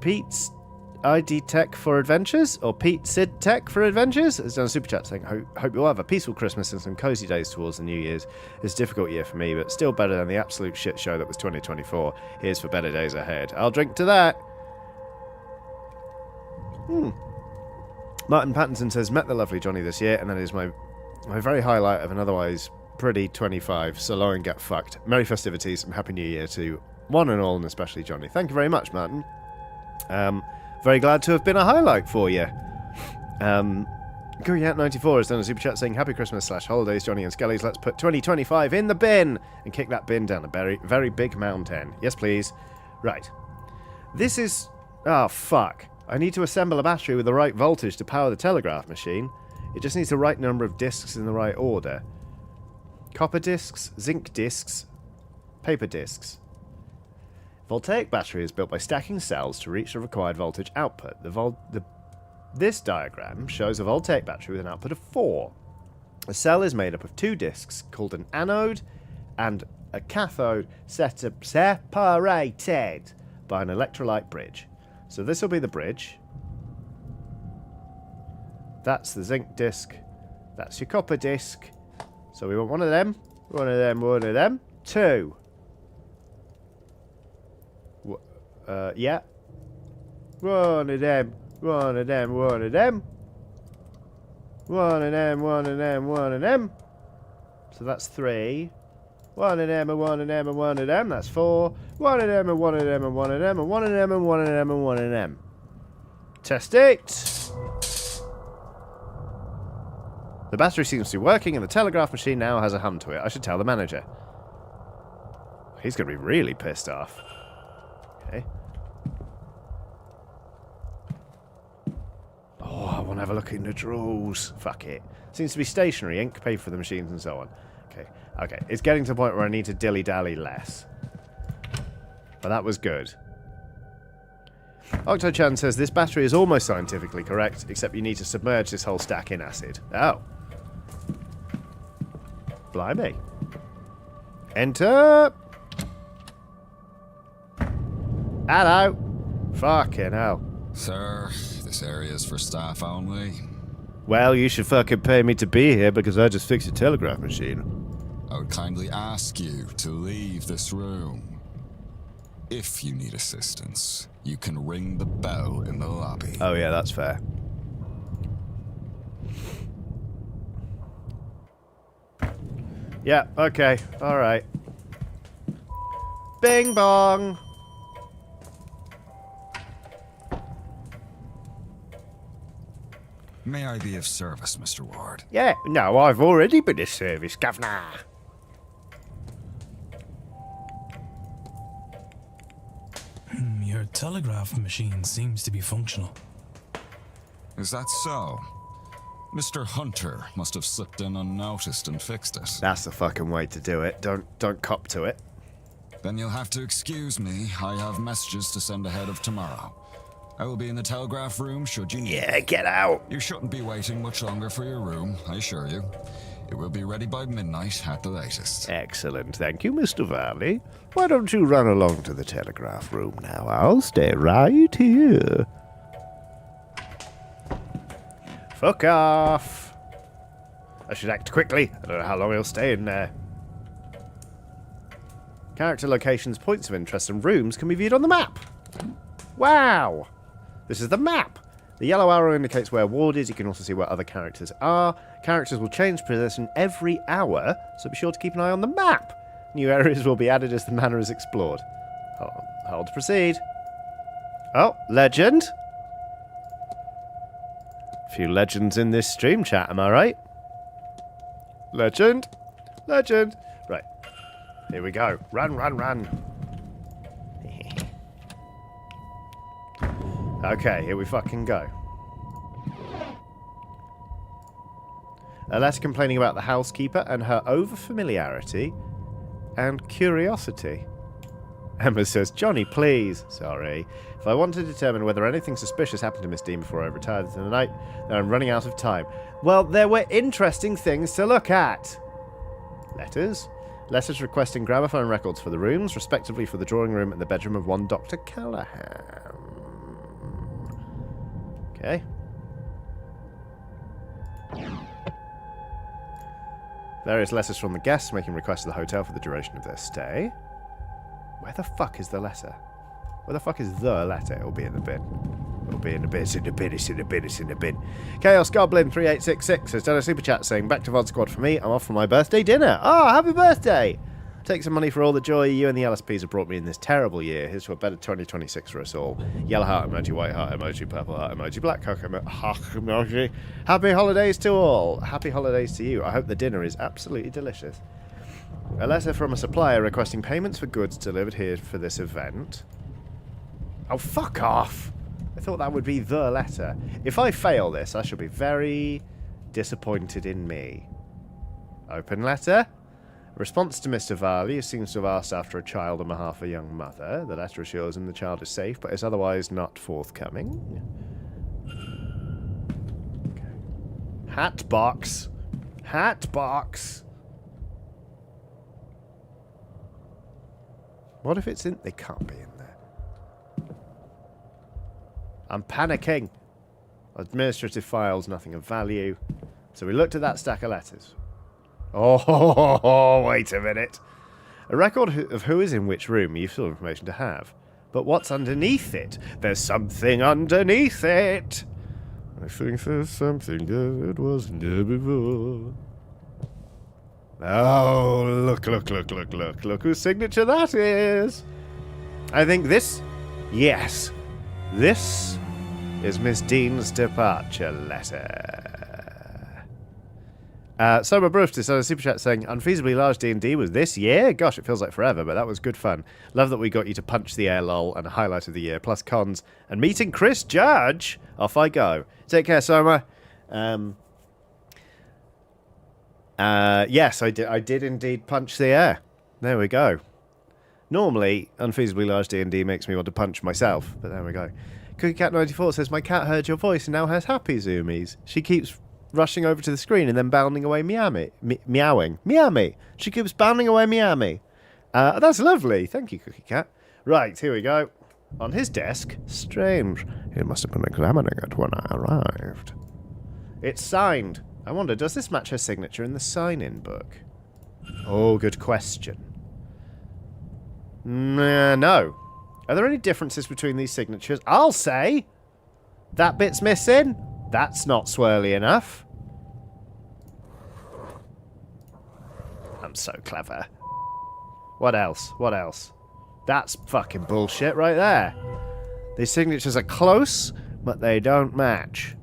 Pete's ID Tech for Adventures, or Pete Sid Tech for Adventures, has done a super chat saying, hope you'll have a peaceful Christmas and some cozy days towards the New Year's. It's a difficult year for me, but still better than the absolute shit show that was 2024. Here's for better days ahead. I'll drink to that. Martin Pattinson says, met the lovely Johnny this year, and that is my very highlight of an otherwise pretty 25, so long and get fucked. Merry festivities and Happy New Year to one and all, and especially Johnny. Thank you very much, Martin. Very glad to have been a highlight for you. Guriat94 has done a super chat saying, Happy Christmas / holidays, Johnny and Skellies. Let's put 2025 in the bin and kick that bin down a very, very big mountain. Yes, please. Right. This is... Oh, fuck. I need to assemble a battery with the right voltage to power the telegraph machine. It just needs the right number of discs in the right order. Copper discs, zinc discs, paper discs. Voltaic battery is built by stacking cells to reach the required voltage output. This diagram shows a voltaic battery with an output of 4. A cell is made up of 2 discs called an anode and a cathode separated by an electrolyte bridge. So this will be the bridge. That's the zinc disc. That's your copper disc. So we want one of them, one of them, one of them. 2. Yeah. One of them, one of them, one of them. One of them, one of them, one of them. So that's 3. One of them, and one of them, and one of them. That's 4. One of them, and one of them, and one of them, and one of them, and one of them, and one of them. Test it. The battery seems to be working, and the telegraph machine now has a hum to it. I should tell the manager. He's going to be really pissed off. Okay. Oh, want to have a look in the drawers. Fuck it. Seems to be stationary. Ink, pay for the machines and so on. Okay. Okay. It's getting to the point where I need to dilly-dally less. But that was good. Octo-chan says this battery is almost scientifically correct, except you need to submerge this whole stack in acid. Oh. Blimey. Enter. Hello. Fucking hell. Sir, this area is for staff only. Well, you should fucking pay me to be here because I just fixed a telegraph machine. I would kindly ask you to leave this room. If you need assistance, you can ring the bell in the lobby. Oh yeah, that's fair. Yeah, okay, alright. Bing bong! May I be of service, Mr. Ward? Yeah, no, I've already been of service, Governor. Your telegraph machine seems to be functional. Is that so? Mr. Hunter must have slipped in unnoticed and fixed it. That's the fucking way to do it. Don't cop to it. Then you'll have to excuse me. I have messages to send ahead of tomorrow. I will be in the telegraph room should you need. Yeah, get out! You shouldn't be waiting much longer for your room, I assure you. It will be ready by midnight at the latest. Excellent, thank you, Mr. Varley. Why don't you run along to the telegraph room now? I'll stay right here. Fuck off! I should act quickly. I don't know how long he'll stay in there. Character locations, points of interest, and rooms can be viewed on the map. Wow! This is the map. The yellow arrow indicates where Ward is. You can also see where other characters are. Characters will change position every hour, so be sure to keep an eye on the map. New areas will be added as the manor is explored. Hold to proceed. Oh, legend. A few legends in this stream chat, am I right? Legend. Legend. Right. Here we go. Run, run, run. Okay, here we fucking go. A letter complaining about the housekeeper and her over-familiarity and curiosity. Emma says, Johnny, please. Sorry. If I want to determine whether anything suspicious happened to Miss Dean before I retired in the night, then I'm running out of time. Well, there were interesting things to look at. Letters. Letters requesting gramophone records for the rooms, respectively for the drawing room and the bedroom of one Dr. Callahan. Okay. Various letters from the guests making requests to the hotel for the duration of their stay. Where the fuck is the letter? Where the fuck is the letter? It'll be in the bin. It'll be in the bin. It's in the bin. It's in the bin. It's in the bin. Chaos Goblin 3866 has done a super chat saying, back to VOD Squad for me. I'm off for my birthday dinner. Oh, happy birthday! Take some money for all the joy you and the LSPs have brought me in this terrible year. Here's to a better 2026 for us all. Yellow heart emoji, white heart emoji, purple heart emoji, black heart emoji. Happy holidays to all. Happy holidays to you. I hope the dinner is absolutely delicious. A letter from a supplier requesting payments for goods delivered here for this event. Oh, fuck off. I thought that would be the letter. If I fail this, I shall be very disappointed in me. Open letter. Response to Mr. Varley, who seems to have asked after a child on behalf of a young mother. The letter assures him the child is safe, but is otherwise not forthcoming. Okay. Hat box. Hat box. What if it's in... They can't be in there. I'm panicking. Administrative files, nothing of value. So we looked at that stack of letters. Oh, wait a minute. A record of who is in which room, useful information to have. But what's underneath it? There's something underneath it. I think there's something that wasn't there before. Oh, look. Look whose signature that is. I think this... Yes. This is Miss Dean's departure letter. Sober Bruce on a super chat saying, unfeasibly large D&D was this year? Gosh, it feels like forever, but that was good fun. Love that we got you to punch the air lol and a highlight of the year, plus cons, and meeting Chris Judge. Off I go. Take care, Soma. Yes, I did indeed punch the air. There we go. Normally, unfeasibly large D&D makes me want to punch myself, but there we go. CookieCat94 says, my cat heard your voice and now has happy zoomies. She keeps rushing over to the screen and then bounding away meowing. Meowmy. She keeps bounding away meowmy. That's lovely. Thank you, Cookie Cat. Right, here we go. On his desk, strange. He must have been examining it when I arrived. It's signed. I wonder, does this match her signature in the sign-in book? Oh, good question. No. Are there any differences between these signatures? I'll say that bit's missing. That's not swirly enough. I'm so clever. What else? What else? That's fucking bullshit right there. These signatures are close, but they don't match.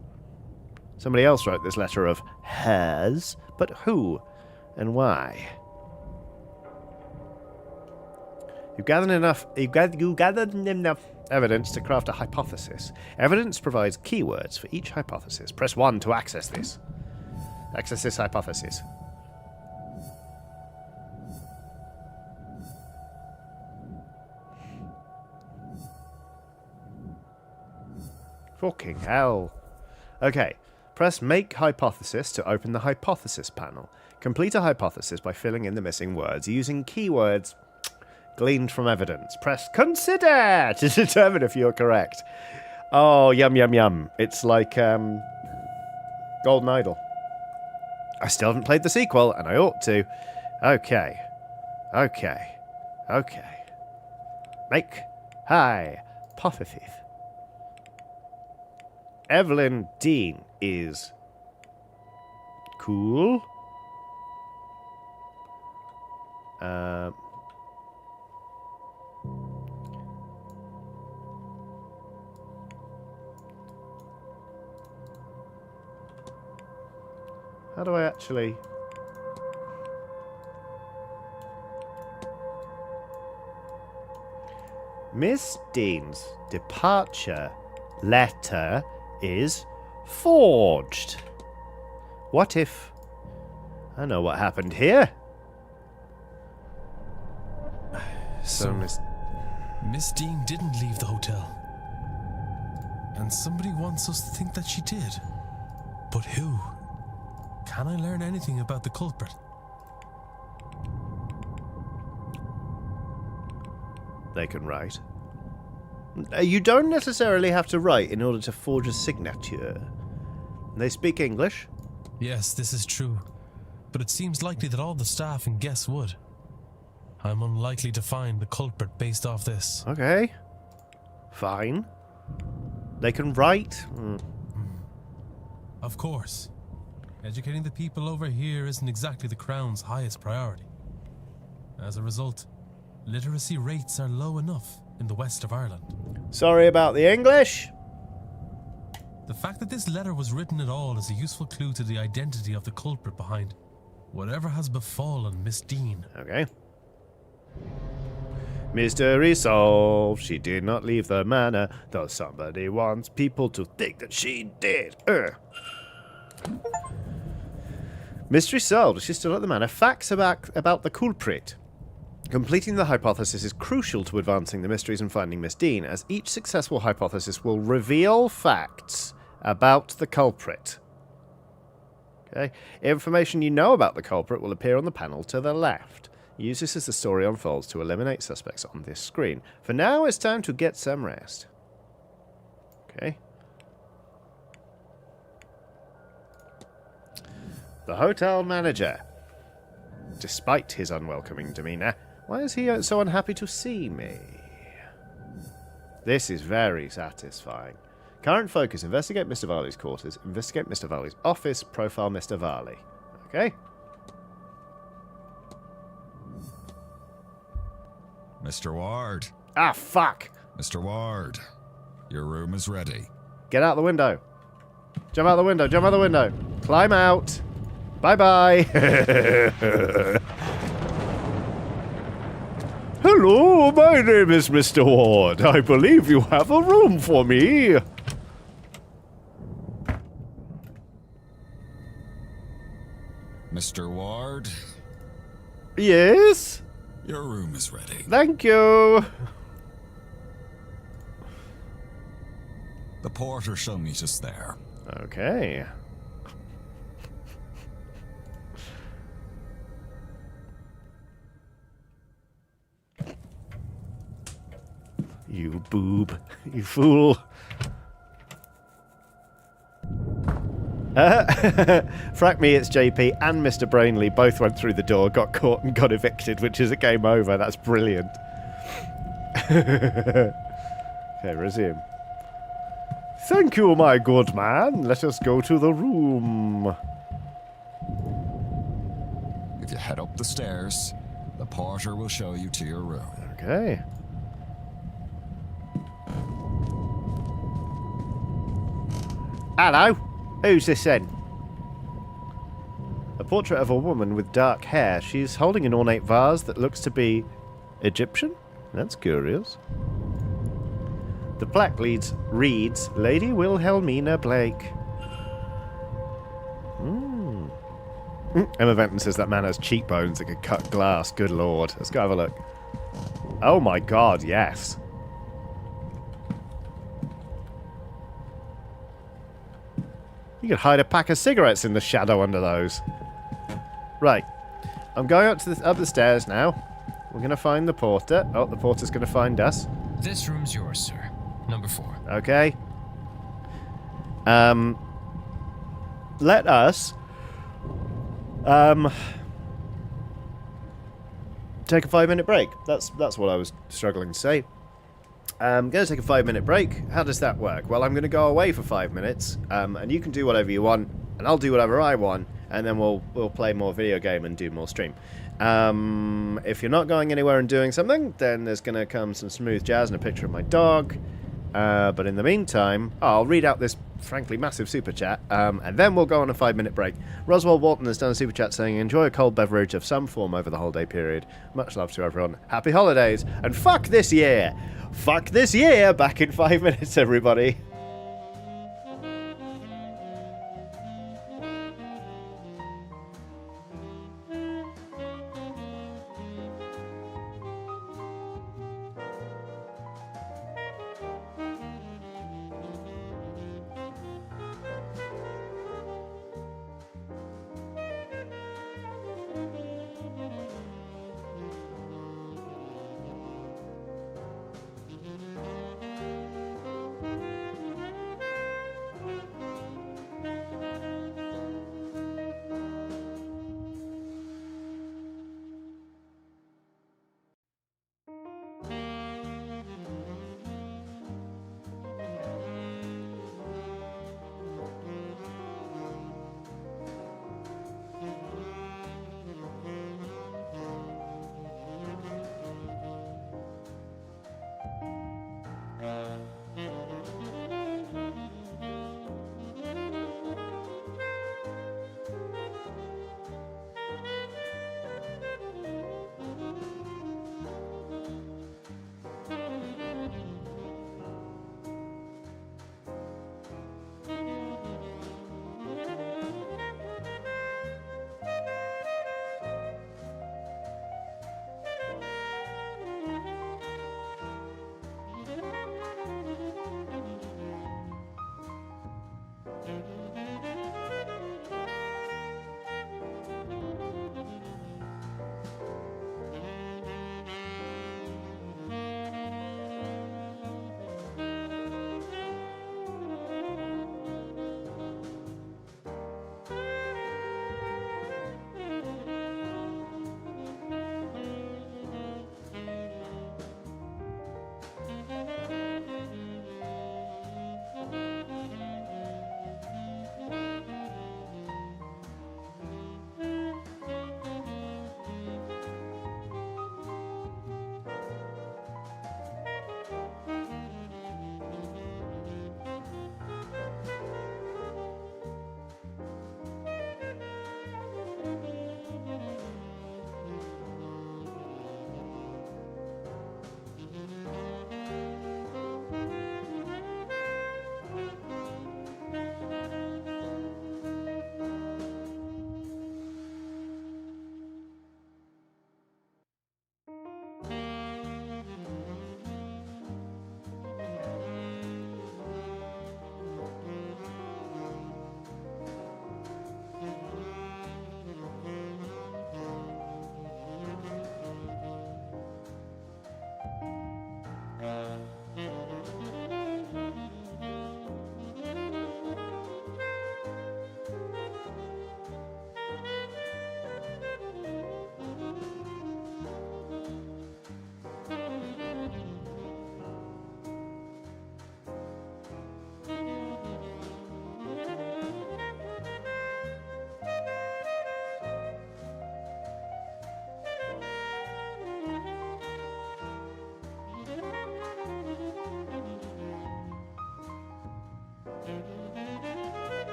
Somebody else wrote this letter of hers, but who and why? You gathered enough evidence to craft a hypothesis. Evidence provides keywords for each hypothesis. Press 1 to access this. Access this hypothesis. Fucking hell. Okay. Press Make Hypothesis to open the Hypothesis panel. Complete a hypothesis by filling in the missing words using keywords gleaned from evidence. Press Consider to determine if you're correct. Oh, yum, yum, yum. It's like Golden Idol. I still haven't played the sequel, and I ought to. Okay. Make hypothesis. Evelyn Dean is cool. How do I actually... Miss Dean's departure letter is forged. What if... I know what happened here. So Miss Dean didn't leave the hotel. And somebody wants us to think that she did. But who? Can I learn anything about the culprit? They can write. You don't necessarily have to write in order to forge a signature. They speak English. Yes, this is true. But it seems likely that all the staff and guests would. I'm unlikely to find the culprit based off this. Okay. Fine. They can write. Of course. Educating the people over here isn't exactly the Crown's highest priority. As a result, literacy rates are low enough in the west of Ireland. Sorry about the English. The fact that this letter was written at all is a useful clue to the identity of the culprit behind whatever has befallen Miss Dean. Okay. Mystery solved. She did not leave the manor, though somebody wants people to think that she did. Mystery solved. She's still at the manor. Facts about the culprit. Completing the hypothesis is crucial to advancing the mysteries and finding Miss Dean, as each successful hypothesis will reveal facts about the culprit. Okay. Information you know about the culprit will appear on the panel to the left. Use this as the story unfolds to eliminate suspects on this screen. For now, it's time to get some rest. Okay. The hotel manager. Despite his unwelcoming demeanor, why is he so unhappy to see me? This is very satisfying. Current focus, investigate Mr. Varley's quarters, investigate Mr. Varley's office, profile Mr. Varley. Okay. Mr. Ward. Ah, fuck. Mr. Ward, your room is ready. Get out the window. Jump out the window, jump out the window. Climb out. Bye-bye. Hello, my name is Mr. Ward. I believe you have a room for me. Mr. Ward, Yes? your room is ready. Thank you. The porter shall meet us there. Okay. You boob. You fool. Frack me, it's JP and Mr. Brainley both went through the door, got caught and got evicted, which is a game over. That's brilliant. Okay, resume. Thank you, my good man. Let us go to the room. If you head up the stairs, the porter will show you to your room. Okay. Hello. Who's this then? A portrait of a woman with dark hair. She's holding an ornate vase that looks to be Egyptian? That's curious. The plaque reads, Lady Wilhelmina Blake. Emma Venton says that man has cheekbones that could cut glass. Good lord. Let's go have a look. Oh my god, yes. You could hide a pack of cigarettes in the shadow under those. Right. I'm going up the stairs now. We're going to find the porter. Oh, the porter's going to find us. This room's yours, sir. Number 4. Okay. Let us take a 5-minute break. That's what I was struggling to say. I'm going to take a 5-minute break. How does that work? Well, I'm going to go away for 5 minutes, and you can do whatever you want, and I'll do whatever I want, and then we'll play more video game and do more stream. If you're not going anywhere and doing something, then there's going to come some smooth jazz and a picture of my dog. But in the meantime, I'll read out this frankly massive super chat, and then we'll go on a 5-minute break. Roswell Walton has done a super chat saying, enjoy a cold beverage of some form over the holiday period. Much love to everyone. Happy holidays, and fuck this year! Fuck this year! Back in 5 minutes, everybody.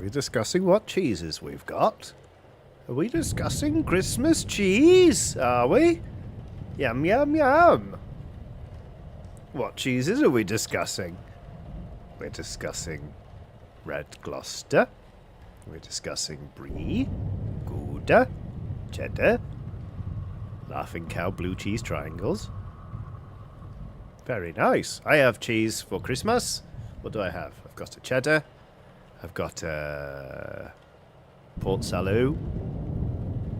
we discussing what cheeses we've got? Are we discussing Christmas cheese? Are we? Yum, yum, yum. What cheeses are we discussing? We're discussing Red Gloucester. We're discussing Brie, Gouda, Cheddar, Laughing Cow blue cheese triangles. Very nice. I have cheese for Christmas. What do I have? I've got a cheddar. I've got Port Salut.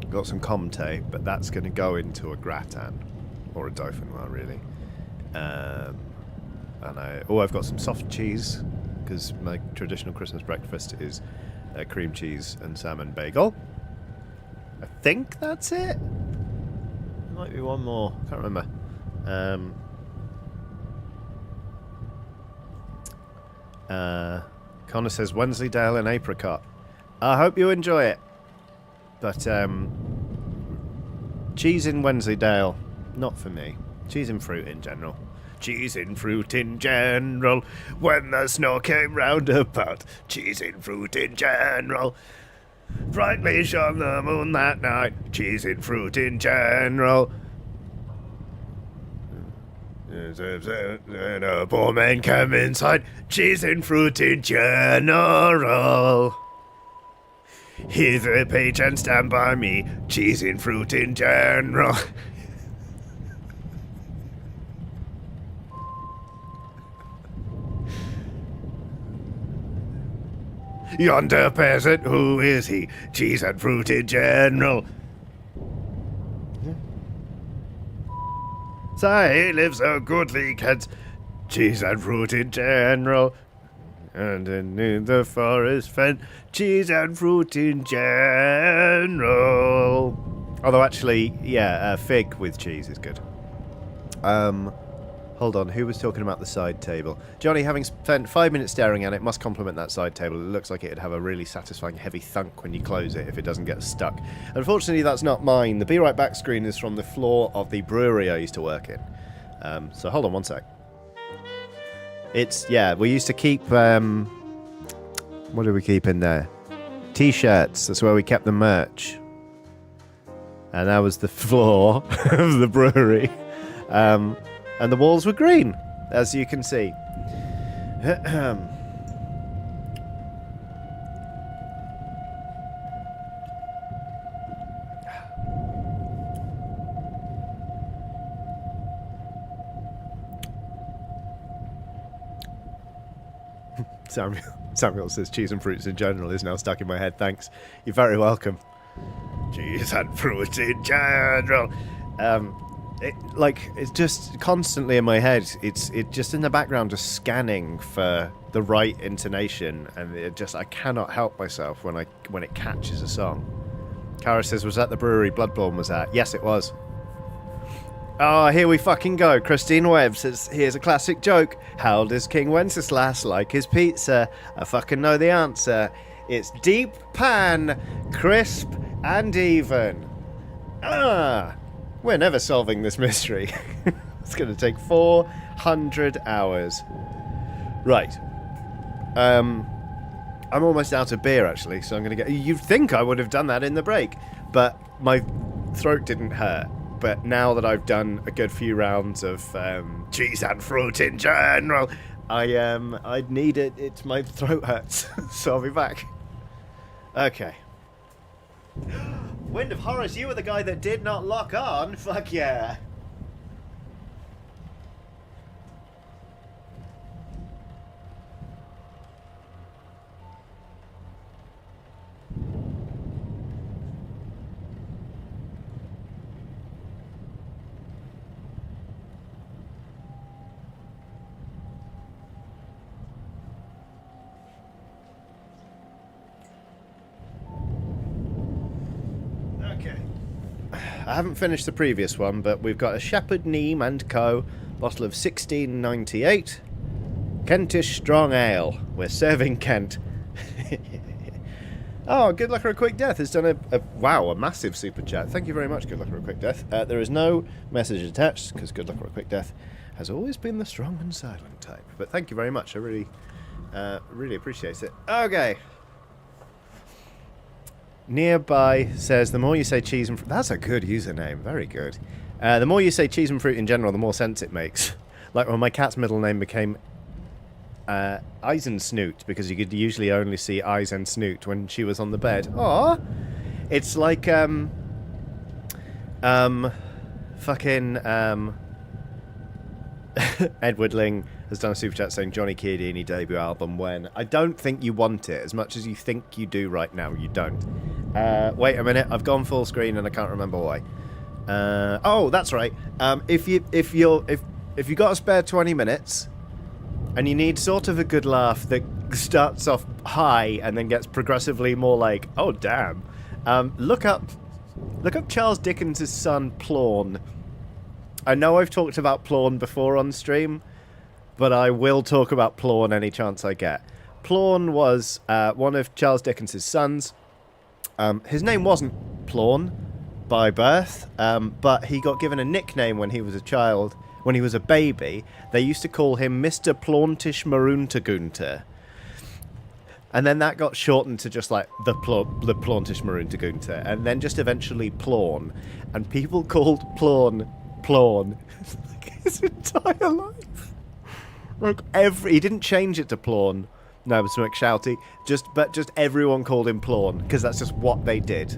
Got some Comté, but that's going to go into a gratin. Or a Dauphinoise, really. And I've got some soft cheese, because my traditional Christmas breakfast is cream cheese and salmon bagel. I think that's it. Might be one more. Can't remember. Connor says Wensleydale and apricot. I hope you enjoy it. But cheese in Wensleydale, not for me. Cheese and fruit in general. Cheese and fruit in general. When the snow came round about. Cheese and fruit in general. Brightly shone the moon that night. Cheese and fruit in general. And a poor man came inside. Cheese and fruit in general. Here's a page and stand by me. Cheese and fruit in general. Yonder peasant, who is he? Cheese and fruit in general. Say, he lives a goodly cat. Cheese and fruit in general. And in the forest fence, cheese and fruit in general. Although actually, yeah, fig with cheese is good. Hold on, who was talking about the side table? Johnny, having spent 5 minutes staring at it, must compliment that side table. It looks like it'd have a really satisfying heavy thunk when you close it if it doesn't get stuck. Unfortunately, that's not mine. The Be Right Back screen is from the floor of the brewery I used to work in. So hold on one sec. It's, yeah, we used to keep, what did we keep in there? T-shirts, that's where we kept the merch. And that was the floor of the brewery. And the walls were green, as you can see. Samuel says cheese and fruits in general is now stuck in my head. Thanks. You're very welcome. Cheese and fruits in general. It's just constantly in my head. It's just in the background, just scanning for the right intonation, and I cannot help myself when it catches a song. Kara says, was that the brewery Bloodborne was at? Yes, it was. Oh, here we fucking go. Christine Webb says, here's a classic joke. How does King Wenceslas like his pizza? I fucking know the answer. It's deep pan, crisp and even. We're never solving this mystery. It's going to take 400 hours. Right. I'm almost out of beer, actually, so I'm going to get... You'd think I would have done that in the break, but my throat didn't hurt. But now that I've done a good few rounds of cheese and fruit in general, I need it. My throat hurts, so I'll be back. Okay. Wind of Horrors, you were the guy that did not lock on. Fuck yeah. I haven't finished the previous one, but we've got a Shepherd Neame and Co. bottle of 1698 Kentish Strong Ale. We're serving Kent. Oh, Good Luck or a Quick Death has done a massive super chat. Thank you very much, Good Luck or a Quick Death. There is no message attached, because Good Luck or a Quick Death has always been the strong and silent type. But thank you very much. I really appreciate it. Okay. Nearby says, the more you say cheese and fruit... That's a good username. Very good. The more you say cheese and fruit in general, the more sense it makes. Like when my cat's middle name became Eisensnoot, because you could usually only see eyes and snoot when she was on the bed. Aww. It's like, Edward Ling has done a super chat saying Johnny Chiodini debut album when. I don't think you want it as much as you think you do right now. You don't. Wait a minute, I've gone full screen and I can't remember why. Oh, that's right. If you got a spare 20 minutes and you need sort of a good laugh that starts off high and then gets progressively more like, oh damn, look up Charles Dickens' son Plawn. I know I've talked about Plawn before on stream, but I will talk about Plawn any chance I get. Plawn was one of Charles Dickens' sons. His name wasn't Plawn by birth, but he got given a nickname when he was a child, when he was a baby. They used to call him Mr. Plauntish Maroontagoonter. And then that got shortened to just like the Plauntish Maroontagoonter, and then just eventually Plawn. And people called Plawn his entire life. Like he didn't change it to Plawn. No, it was something shouty. Just everyone called him Plawn because that's just what they did.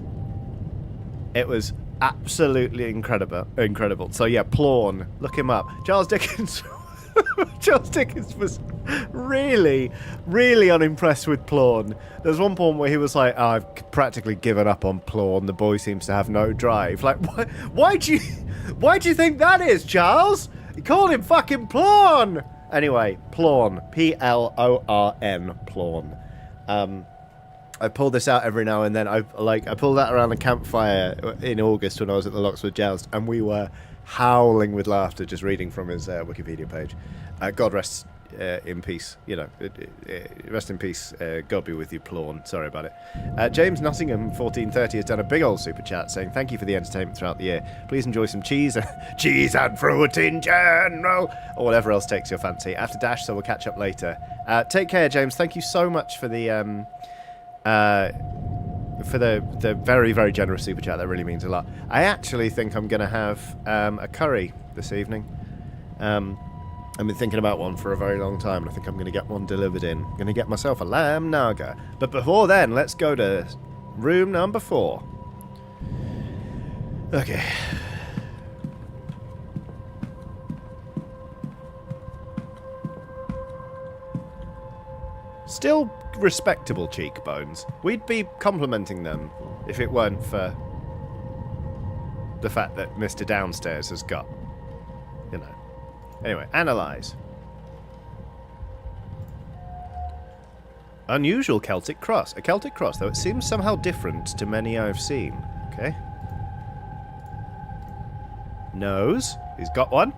It was absolutely incredible. So yeah, Plawn. Look him up. Charles Dickens. Charles Dickens was really, really unimpressed with Plawn. There's one point where he was like, oh, I've practically given up on Plawn. The boy seems to have no drive. Like, why do you think that is, Charles? You called him fucking Plawn. Anyway, Plawn. P-L-O-R-N. Plawn. I pull this out every now and then. I pull that around a campfire in August when I was at the Lockswood Joust, and we were howling with laughter just reading from his Wikipedia page. God rest in peace. You know, rest in peace. God be with you, Plawn. Sorry about it. James Nottingham 1430 has done a big old super chat saying thank you for the entertainment throughout the year. Please enjoy some cheese and fruit in general, or whatever else takes your fancy. After Dash, so we'll catch up later. Take care, James. Thank you so much for the very, very generous super chat. That really means a lot. I actually think I'm going to have a curry this evening. I've been thinking about one for a very long time, and I think I'm going to get one delivered in. I'm going to get myself a lamb naga. But before then, let's go to room number 4. Okay. Still respectable cheekbones. We'd be complimenting them if it weren't for the fact that Mr. Downstairs has got, you know. Anyway, analyze. Unusual Celtic cross. A Celtic cross, though it seems somehow different to many I've seen. Okay. Nose. He's got one.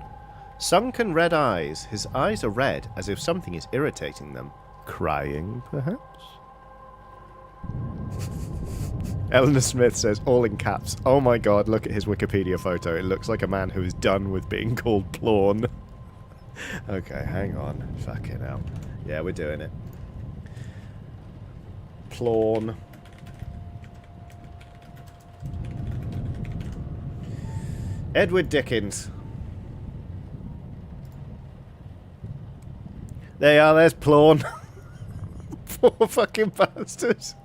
Sunken red eyes. His eyes are red, as if something is irritating them. Crying, perhaps? Eleanor Smith says, all in caps, oh my god, look at his Wikipedia photo. It looks like a man who is done with being called Plawn. Okay, hang on. Fucking hell. Yeah, we're doing it. Plawn. Edward Dickens. There you are, there's Plawn. Poor fucking bastards.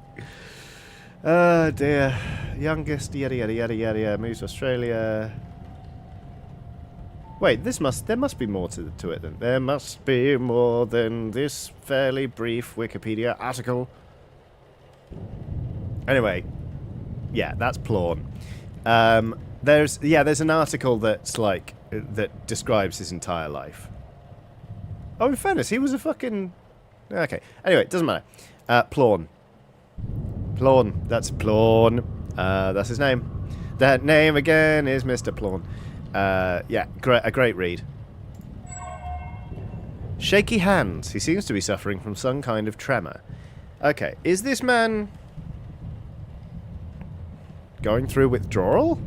Oh dear. Youngest, yada yada yada yada yada, moves to Australia. Wait, there must be more to it then. There must be more than this fairly brief Wikipedia article. Anyway, yeah, that's Plawn. There's an article that's like that describes his entire life. Oh, in fairness, he was a fucking... Okay. Anyway, it doesn't matter. Plawn. Plawn. That's Plawn. That's his name. That name again is Mr. Plawn. Yeah, a great read. Shaky hands. He seems to be suffering from some kind of tremor. Okay, is this man going through withdrawal?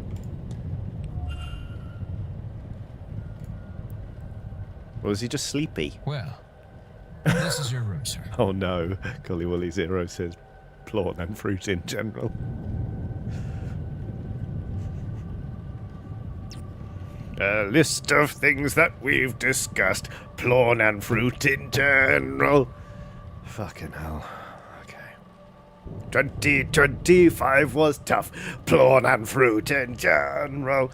Or is he just sleepy? Well, this is your room, sir. Oh no, Cully Wooly Zero says, Prawn and fruit in general. A list of things that we've discussed. Prawn and fruit in general. Fucking hell. Okay. 2025 was tough. Prawn and fruit in general.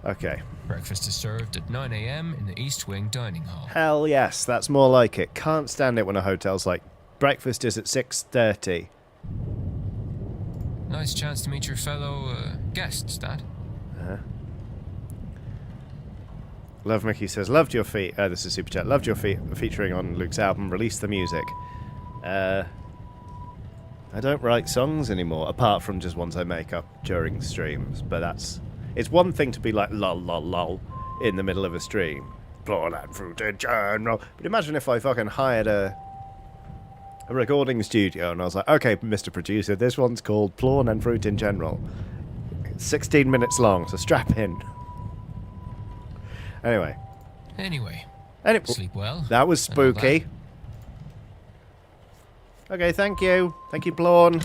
Okay. Breakfast is served at 9 a.m. in the East Wing Dining Hall. Hell yes, that's more like it. Can't stand it when a hotel's like, breakfast is at 6:30. Nice chance to meet your fellow guests, Dad. Love Mickey says, loved your feet. This is Super Chat. Loved your feet featuring on Luke's album. Release the music. I don't write songs anymore, apart from just ones I make up during streams. But it's one thing to be like lol lol lol in the middle of a stream. Prawn and fruit in general. But imagine if I fucking hired a recording studio and I was like, okay, Mr. Producer, this one's called Prawn and Fruit in General. It's 16 minutes long, so strap in. Anyway, sleep well. That was spooky. Okay, thank you. Thank you, Prawn.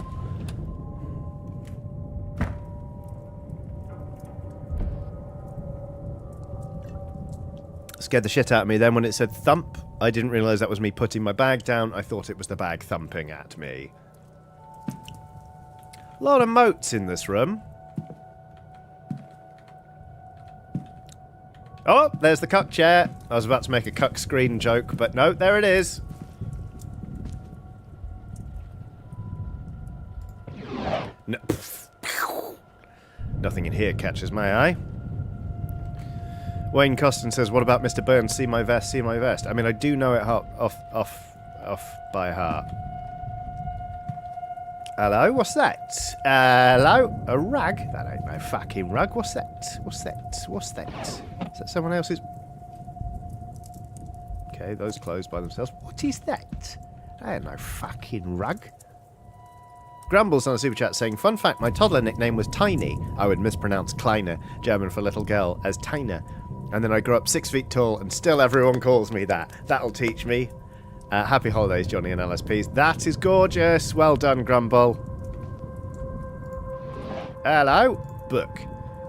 Scared the shit out of me then when it said thump. I didn't realise that was me putting my bag down. I thought it was the bag thumping at me. A lot of moats in this room. Oh, there's the cuck chair. I was about to make a cuck screen joke, but no, there it is. No. Nothing in here catches my eye. Wayne Costin says, what about Mr. Burns? See my vest, see my vest. I mean, I do know it off by heart. Hello, what's that? Hello? A rag? That ain't no fucking rug. What's that? What's that? What's that? Is that someone else's? Okay, those closed by themselves. What is that? That ain't no fucking rug. Grumbles on a super chat saying, fun fact, my toddler nickname was Tiny. I would mispronounce Kleine, German for little girl, as Tina. And then I grew up 6 feet tall and still everyone calls me that. That'll teach me. Happy holidays, Johnny and LSPs. That is gorgeous. Well done, Grumble. Hello. Book.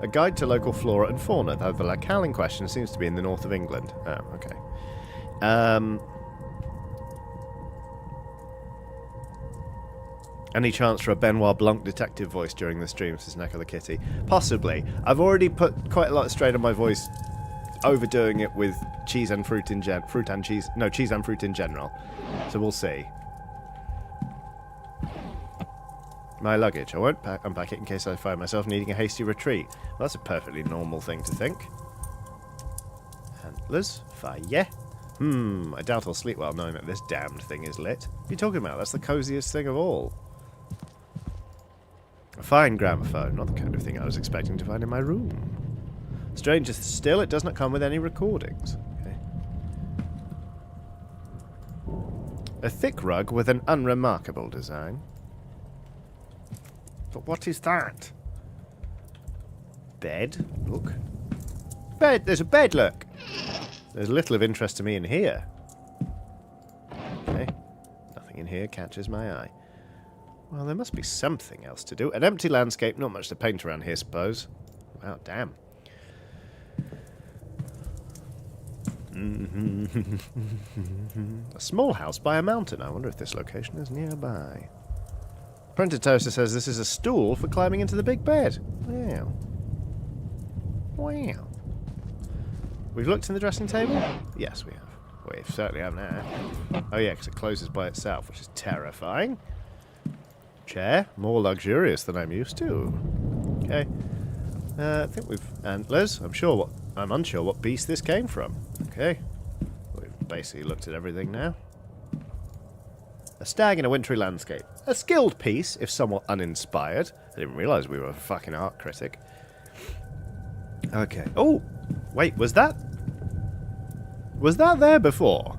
A guide to local flora and fauna, though the locale in question seems to be in the north of England. Oh, okay. Any chance for a Benoit Blanc detective voice during the stream, says Neck of the Kitty? Possibly. I've already put quite a lot of strain on my voice, overdoing it with cheese and fruit in cheese and fruit in general. So we'll see. My luggage. I won't unpack it in case I find myself needing a hasty retreat. Well, that's a perfectly normal thing to think. Antlers. Fire. I doubt I'll sleep well knowing that this damned thing is lit. What are you talking about? That's the coziest thing of all. A fine gramophone. Not the kind of thing I was expecting to find in my room. Strangest still, it does not come with any recordings. Okay. A thick rug with an unremarkable design. But what is that? Bed? Look. Bed! There's a bed, look! There's little of interest to me in here. Okay. Nothing in here catches my eye. Well, there must be something else to do. An empty landscape, not much to paint around here, suppose. Wow, damn. A small house by a mountain. I wonder if this location is nearby. Printed Toaster says this is a stool for climbing into the big bed. Wow. Wow. We've looked in the dressing table? Yes, we have. We certainly have now. Oh yeah, because it closes by itself, which is terrifying. Chair, more luxurious than I'm used to. Okay. I think we've antlers. I'm unsure what beast this came from. Okay. We've basically looked at everything now. A stag in a wintry landscape. A skilled piece, if somewhat uninspired. I didn't realise we were a fucking art critic. Okay. Oh! Wait, was that there before?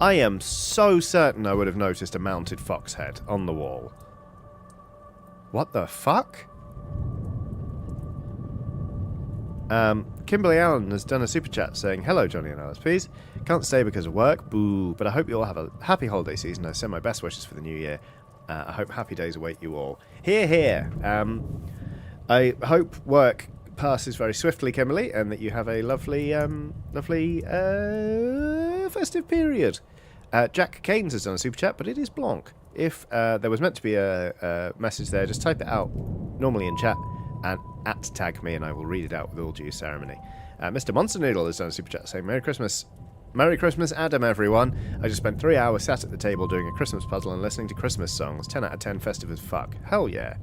I am so certain I would have noticed a mounted fox head on the wall. What the fuck? Kimberly Allen has done a super chat saying, hello, Johnny and LSPs. Can't stay because of work, boo, but I hope you all have a happy holiday season. I send my best wishes for the new year. I hope happy days await you all. Hear, hear. I hope work passes very swiftly, Kimberly, and that you have a lovely festive period. Jack Keynes has done a super chat, but it is Blanc. If there was meant to be a message there, just type it out normally in chat and @tag me, and I will read it out with all due ceremony. Mr. Monster Noodle has done a super chat saying, Merry Christmas. Merry Christmas, Adam, everyone. I just spent 3 hours sat at the table doing a Christmas puzzle and listening to Christmas songs. 10 out of 10, festive as fuck. Hell yeah.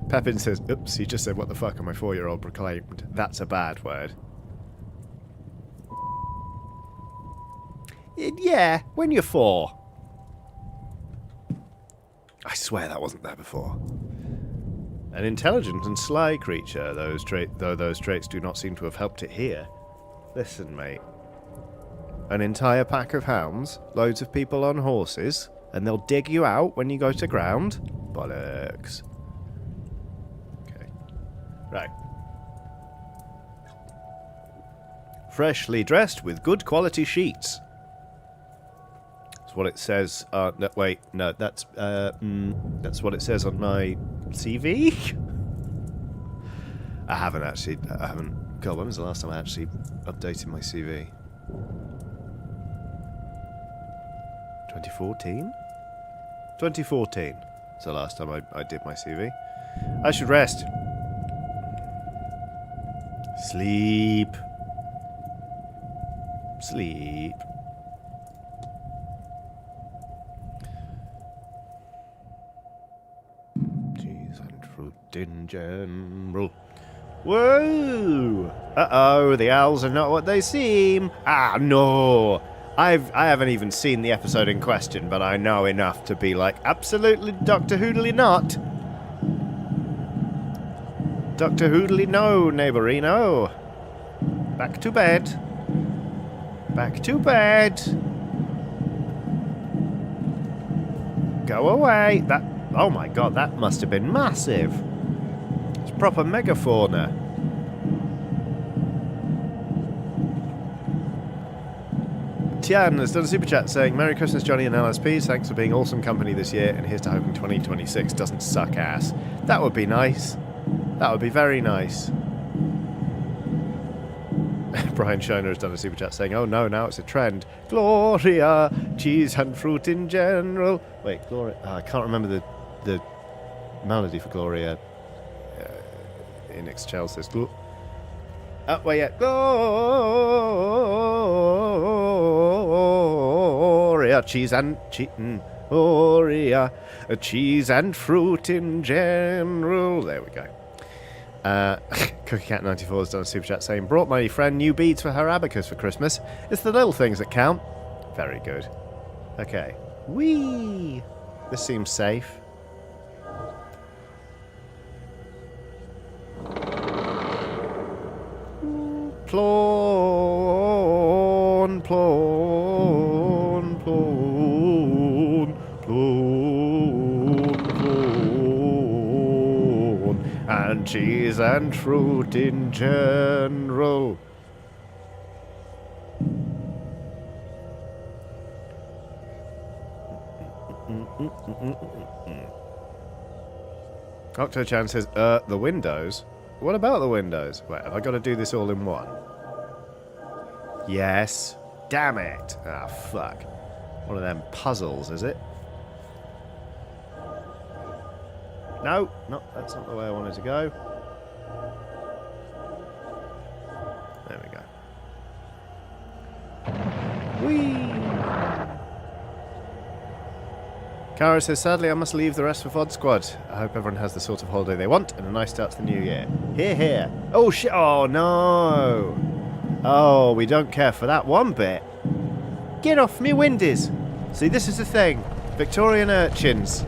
Pepin says, oops, he just said what the fuck, and my 4-year-old proclaimed, that's a bad word. Yeah, when you're 4. I swear that wasn't there before. An intelligent and sly creature, though those traits do not seem to have helped it here. Listen, mate. An entire pack of hounds, loads of people on horses, and they'll dig you out when you go to ground? Bollocks. Okay. Right. Freshly dressed with good quality sheets. That's what it says. No, wait, no, that's what it says on my CV. I haven't. God, when was the last time I actually updated my CV? 2014? 2014 is the last time I did my CV. I should rest. Sleep. Sleep. Cheese and fruit in general. Whoa! Uh-oh, the owls are not what they seem. Ah, no! I haven't even seen the episode in question, but I know enough to be like, absolutely Dr. Hoodly not. Dr. Hoodly no, neighborino. Back to bed. Back to bed. Go away. Oh my god, that must have been massive. It's proper megafauna. Tian has done a super chat saying, Merry Christmas, Johnny and LSPs. Thanks for being awesome company this year, and here's to hoping 2026 doesn't suck ass. That would be nice. That would be very nice. Brian Schoner has done a super chat saying, oh no, now it's a trend. Gloria, cheese and fruit in general. Wait, Gloria. I can't remember the melody for Gloria. In Excel says, wait, yeah. Gloria, cheese and Gloria, cheese and fruit in general. There we go. CookieCat94 has done a super chat saying, brought my friend new beads for her abacus for Christmas. It's the little things that count. Very good. Okay. Whee! This seems safe. Plone, plone, plone, plone, plone, and cheese and fruit in general. Octo-chan says, the windows? What about the windows? Wait, have I got to do this all in one? Yes. Damn it. Ah, fuck. One of them puzzles, is it? No, that's not the way I wanted to go. There we go. Whee! Kara says, sadly, I must leave the rest for VOD Squad. I hope everyone has the sort of holiday they want and a nice start to the new year. Hear, hear. Oh, shit. Oh, no. Oh, we don't care for that one bit. Get off me windies. See, this is the thing. Victorian urchins.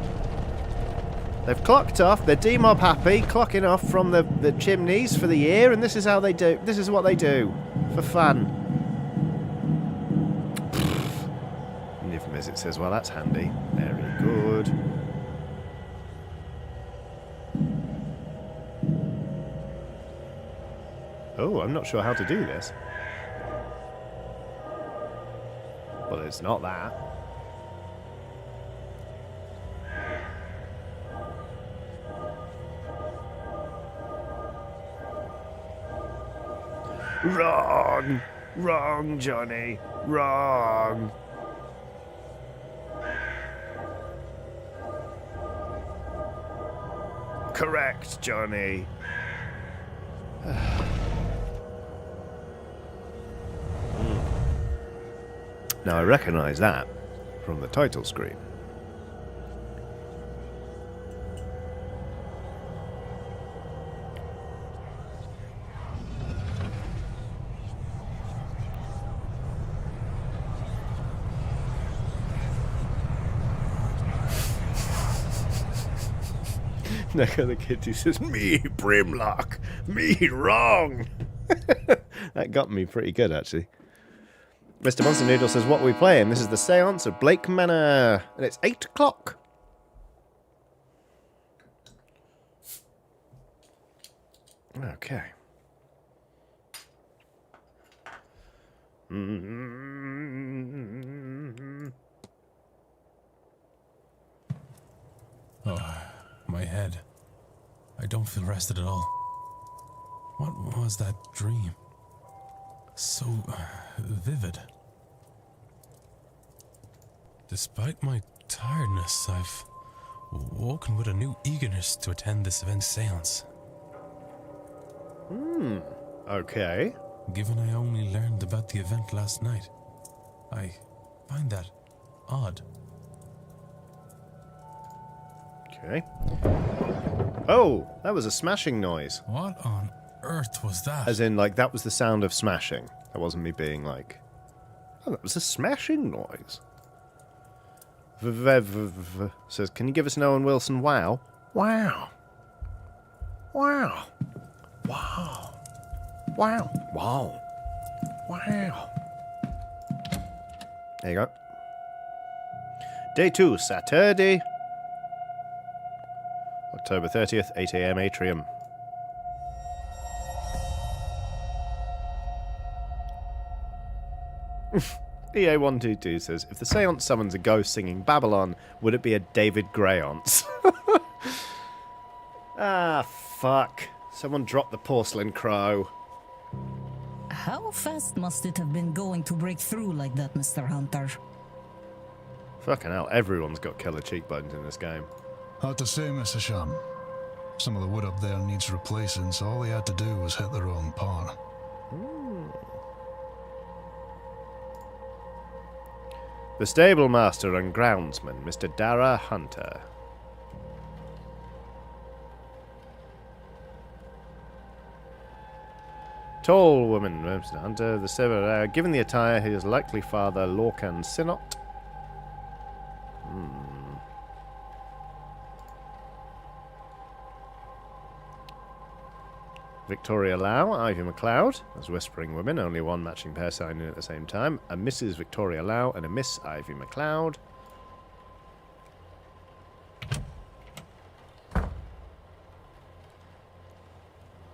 They've clocked off. They're demob happy, clocking off from the chimneys for the year, and this is how they do. This is what they do. For fun. It says, well, that's handy. Very good. Oh, I'm not sure how to do this. Well, it's not that. Wrong! Wrong, Johnny! Wrong! Correct, Johnny. Now I recognise that from the title screen. Look at the kid who says, "Me, Brimlock! Me, wrong!" That got me pretty good, actually. Mr. Monster Noodle says, "What are we playing?" This is the Séance of Blake Manor, and it's 8 o'clock. Okay. Oh, my head. I don't feel rested at all. What was that dream? So vivid. Despite my tiredness, I've woken with a new eagerness to attend this event's seance. Okay. Given I only learned about the event last night, I find that odd. Okay. Oh, that was a smashing noise. What on earth was that? As in, like, that was the sound of smashing. That wasn't me being like, oh, that was a smashing noise. Says, can you give us an Owen Wilson wow? Wow. Wow. Wow. Wow. Wow. Wow. There you go. Day 2, Saturday. October 30th, 8 AM Atrium. EA122 says, if the seance summons a ghost singing Babylon, would it be a David Greyance? Ah, fuck. Someone dropped the porcelain crow. How fast must it have been going to break through like that, Mr. Hunter? Fucking hell, everyone's got killer cheekbones in this game. Hard to say, Mr. Sham. Some of the wood up there needs replacing, so all they had to do was hit the wrong part. The stable master and groundsman, Mr. Dara Hunter. Tall woman, Mr. Hunter. The stable, given the attire, his likely father, Lorcan Sinnott. Victoria Lau, Ivy MacLeod. As Whispering Women, only one matching pair signed in at the same time. A Mrs. Victoria Lau and a Miss Ivy MacLeod.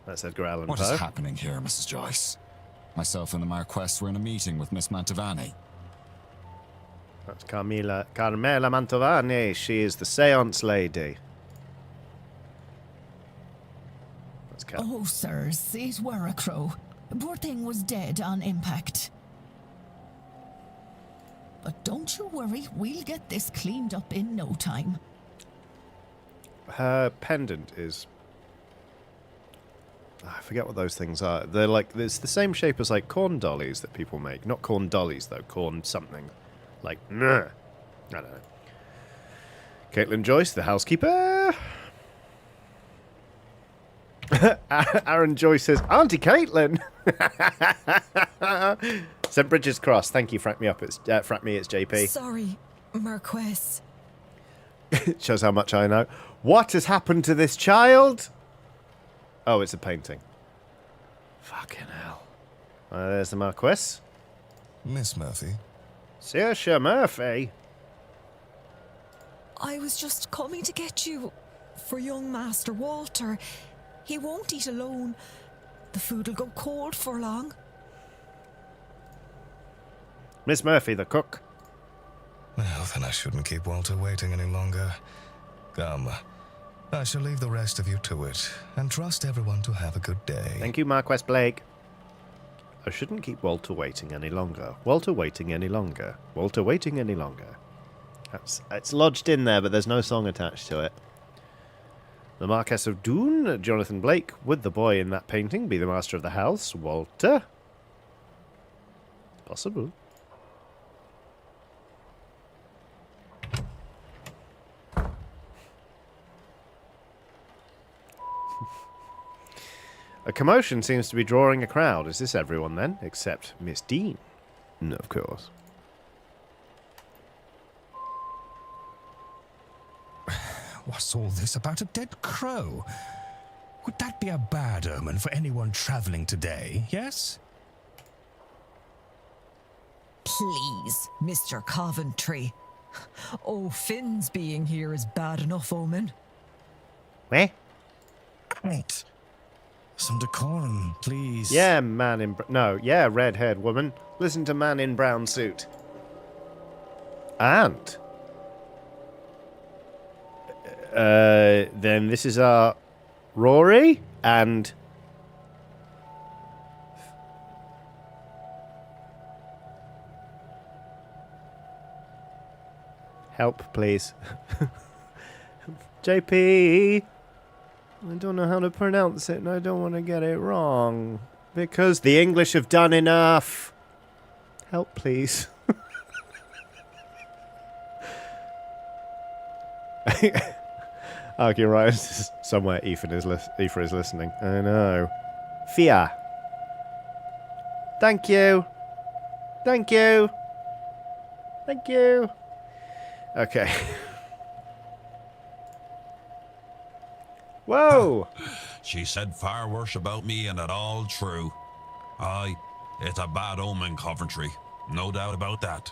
That's Edgar Allan Poe. What is happening here, Mrs. Joyce? Myself and the Marquess were in a meeting with Miss Mantovani. That's Carmela Mantovani. She is the seance lady. That's Oh, sirs, it were a crow. Poor thing was dead on impact. But don't you worry, we'll get this cleaned up in no time. Her pendant is... I forget what those things are. They're like... It's the same shape as like corn dollies that people make. Not corn dollies, though. Corn something. Like... I don't know. Caitlin Joyce, the housekeeper... Aaron Joyce says, Auntie Caitlin! St. Bridget's Cross. Thank you, Frack Me Up. It's JP. Sorry, Marquess. Shows how much I know. What has happened to this child? Oh, it's a painting. Fucking hell. There's the Marquess. Miss Murphy. Saoirse Murphy. I was just coming to get you for young Master Walter. He won't eat alone. The food'll go cold for long. Miss Murphy, the cook. Well, then I shouldn't keep Walter waiting any longer. Come, I shall leave the rest of you to it, and trust everyone to have a good day. Thank you, Marquess Blake. I shouldn't keep Walter waiting any longer. Walter waiting any longer. Walter waiting any longer. It's lodged in there, but there's no song attached to it. The Marquess of Doon, Jonathan Blake. Would the boy in that painting be the master of the house? Walter? Possible. A commotion seems to be drawing a crowd. Is this everyone then? Except Miss Dean. No, of course. What's all this about a dead crow? Would that be a bad omen for anyone traveling today, yes? Please, Mr. Coventry. Oh, Finn's being here is bad enough omen. Where? Right. Some decorum, please. Yeah, man in... No, yeah, red-haired woman. Listen to man in brown suit. And... then this is our Rory and... Help, please. JP! I don't know how to pronounce it and I don't want to get it wrong. Because the English have done enough. Help, please. Okay, right. Somewhere Aoife is listening. I know. Fia. Thank you. Thank you. Thank you. Okay. Whoa! She said far worse about me, and it all true. Aye, it's a bad omen, Coventry. No doubt about that.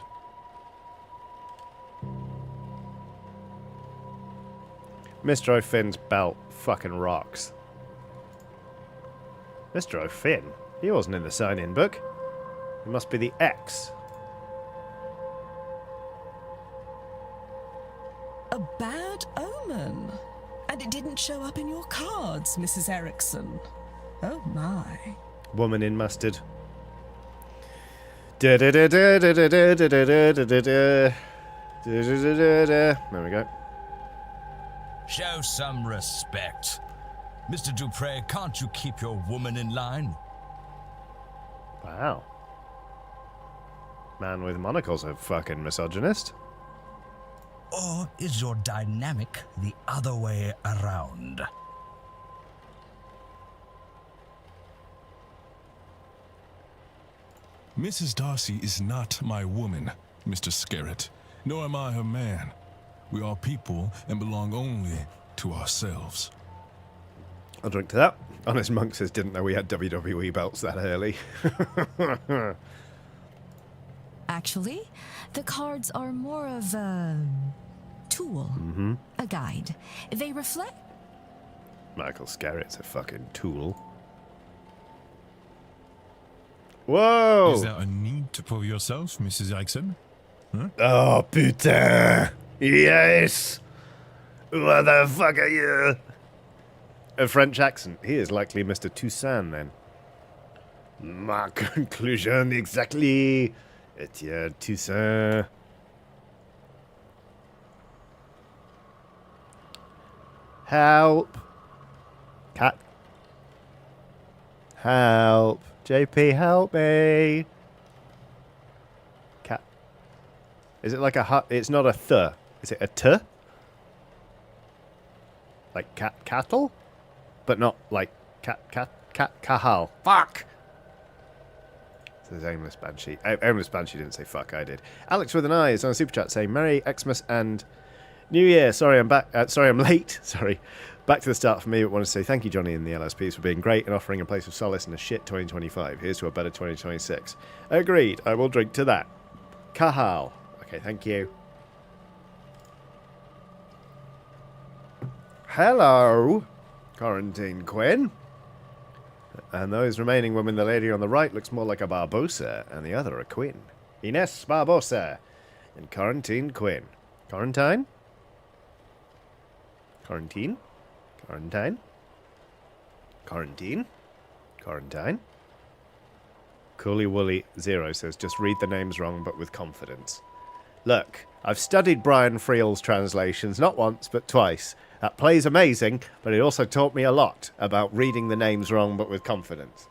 Mr. O'Finn's belt fucking rocks. Mr. O'Finn? He wasn't in the sign-in book. He must be the X. A bad omen? And it didn't show up in your cards, Mrs. Erickson. Oh my. Woman in mustard. There we go. Show some respect. Mr. Dupre, can't you keep your woman in line? Wow. Man with monocle's a fucking misogynist. Or is your dynamic the other way around? Mrs. Darcy is not my woman, Mr. Scarrett, nor am I her man. We are people and belong only to ourselves. I'll drink to that. Honest Monk says didn't know we had WWE belts that early. Actually, the cards are more of a tool, a guide. They reflect... Michael Scarrett's a fucking tool. Whoa! Is there a need to prove yourself, Mrs. Erickson? Huh? Oh, putain! Yes! What the fuck are you? A French accent. He is likely Mr. Toussaint, then. My conclusion exactly. Etienne Toussaint. Help. Cat. Help. JP, help me. Cat. Is it like a hut? It's not a th. Is it a t? Like cattle? But not like kahal. Fuck! Says Aimless Banshee. Aimless Banshee didn't say fuck, I did. Alex with an eye is on a super chat saying Merry Xmas and New Year. Sorry, I'm back. Sorry, I'm late. Sorry. Back to the start for me, but want to say thank you, Johnny and the LSPs, for being great and offering a place of solace in a shit 2025. Here's to a better 2026. Agreed. I will drink to that. Kahal. Okay, thank you. Hello, Quarantine Quinn. And those remaining women, the lady on the right looks more like a Barbosa, and the other a Quinn. Ines Barbosa and Quarantine Quinn. Quarantine? Quarantine? Quarantine? Quarantine? Quarantine? Cooley Woolly 0 says, just read the names wrong, but with confidence. Look, I've studied Brian Friel's translations, not once, but twice. That play's amazing, but it also taught me a lot about reading the names wrong, but with confidence.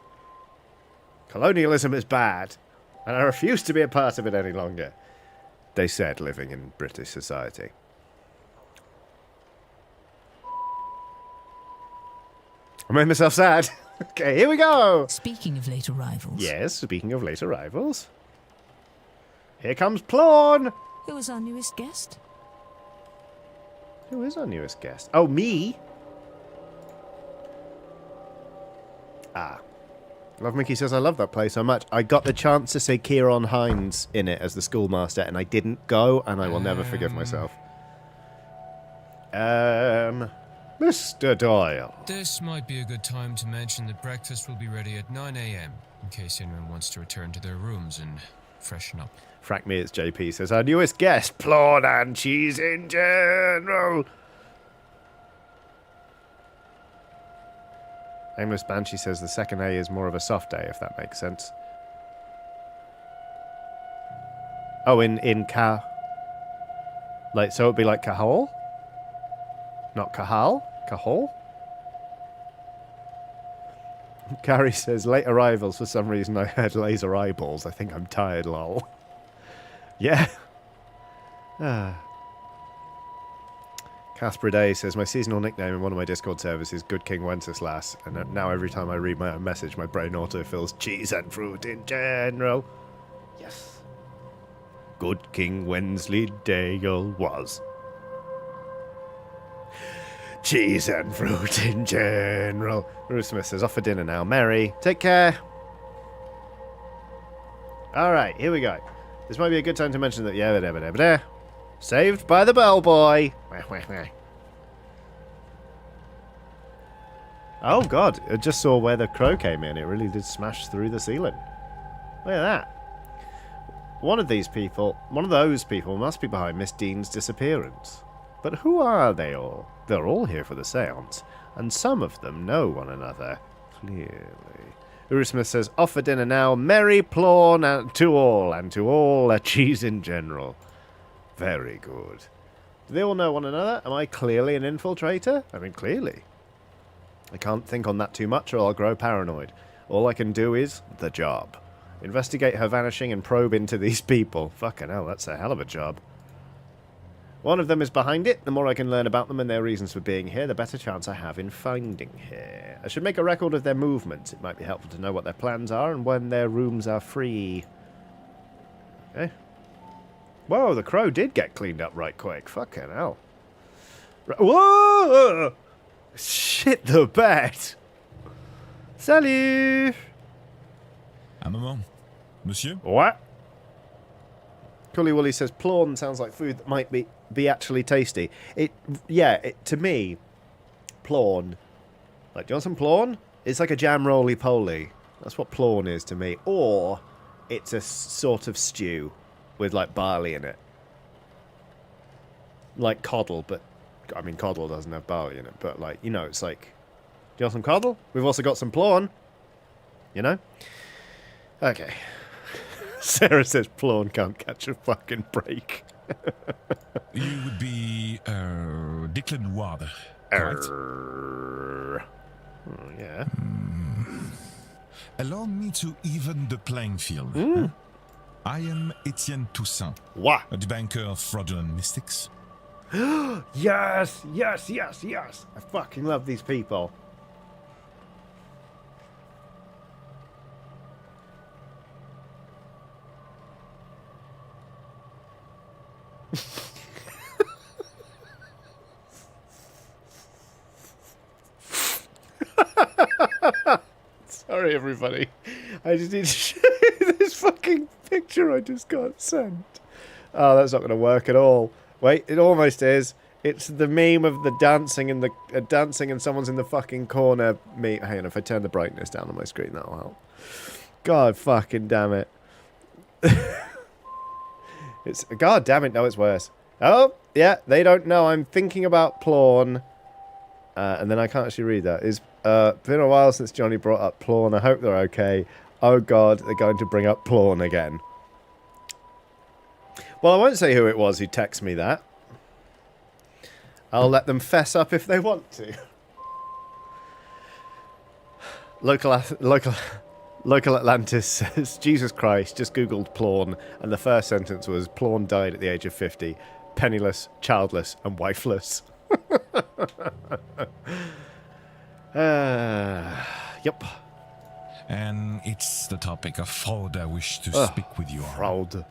Colonialism is bad, and I refuse to be a part of it any longer, they said, living in British society. I made myself sad. Okay, here we go. Speaking of late arrivals. Yes, speaking of late arrivals. Here comes Plawn. Who is our newest guest? Who is our newest guest? Oh, me? Ah. Love Mickey says, I love that play so much. I got the chance to say Kieran Hines in it as the schoolmaster, and I didn't go, and I will never forgive myself. Mr. Doyle. This might be a good time to mention that breakfast will be ready at 9 a.m. in case anyone wants to return to their rooms and freshen up. Frack me, it's JP says, our newest guest, Plawn and cheese in general. Aimless Banshee says the second A is more of a soft A, if that makes sense. Oh, in Ka... Like, so it'd be like Cahol? Not Cahal? Cahol? Carrie says, late arrivals, for some reason I heard laser eyeballs. I think I'm tired, lol. Yeah. Casper Day says, my seasonal nickname in one of my Discord servers is Good King Wenceslas, and now every time I read my own message, my brain autofills cheese and fruit in general. Yes. Good King Wensleydale was. Cheese and fruit in general. Ruth Smith says, off for dinner now. Mary, take care. Alright, here we go. This might be a good time to mention that, saved by the bellboy. Oh god, I just saw where the crow came in. It really did smash through the ceiling. Look at that. One of those people must be behind Miss Dean's disappearance. But who are they all? They're all here for the séance, and some of them know one another. Clearly. Uru Smith says, off for dinner now. Merry Plawn and to all a cheese in general. Very good. Do they all know one another? Am I clearly an infiltrator? I mean, clearly. I can't think on that too much or I'll grow paranoid. All I can do is the job. Investigate her vanishing and probe into these people. Fucking hell, that's a hell of a job. One of them is behind it. The more I can learn about them and their reasons for being here, the better chance I have in finding her. I should make a record of their movements. It might be helpful to know what their plans are and when their rooms are free. Okay. Whoa, the crow did get cleaned up right quick. Fucking hell. Whoa! Shit the bed. Salut! Un moment. Monsieur? What? Cully Wooly says, Plawn sounds like food that might be actually tasty. To me, Plawn, like, do you want some Plawn? It's like a jam roly-poly. That's what Plawn is to me. Or it's a sort of stew with, like, barley in it. Like coddle, but, I mean, coddle doesn't have barley in it. But, like, you know, it's like, do you want some coddle? We've also got some Plawn. You know? Okay. Sarah says Plawn can't catch a fucking break. You would be Declan Water, correct? Yeah. Allow me to even the playing field. Huh? I am Etienne Toussaint. What? A debunker of fraudulent mystics. Yes! I fucking love these people. Sorry, everybody. I just need to show you this fucking picture I just got sent. Oh, that's not going to work at all. Wait, it almost is. It's the meme of the dancing and the dancing and someone's in the fucking corner. Hang on, if I turn the brightness down on my screen, that'll help. God fucking damn it. God damn it, no, it's worse. Oh, yeah, they don't know. I'm thinking about Plawn. And then I can't actually read that. It's been a while since Johnny brought up Plawn. I hope they're okay. Oh god, they're going to bring up Plawn again. Well, I won't say who it was who texted me that. I'll let them fess up if they want to. Local Atlantis says, Jesus Christ, just googled Plawn, and the first sentence was, Plawn died at the age of 50, penniless, childless, and wifeless. Yep. And it's the topic of fraud I wish to speak with you on. Fraud.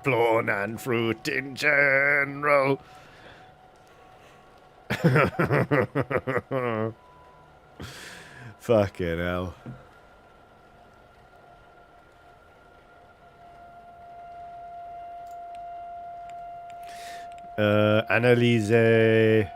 Plawn and fruit in general. Fucking hell. Annalise.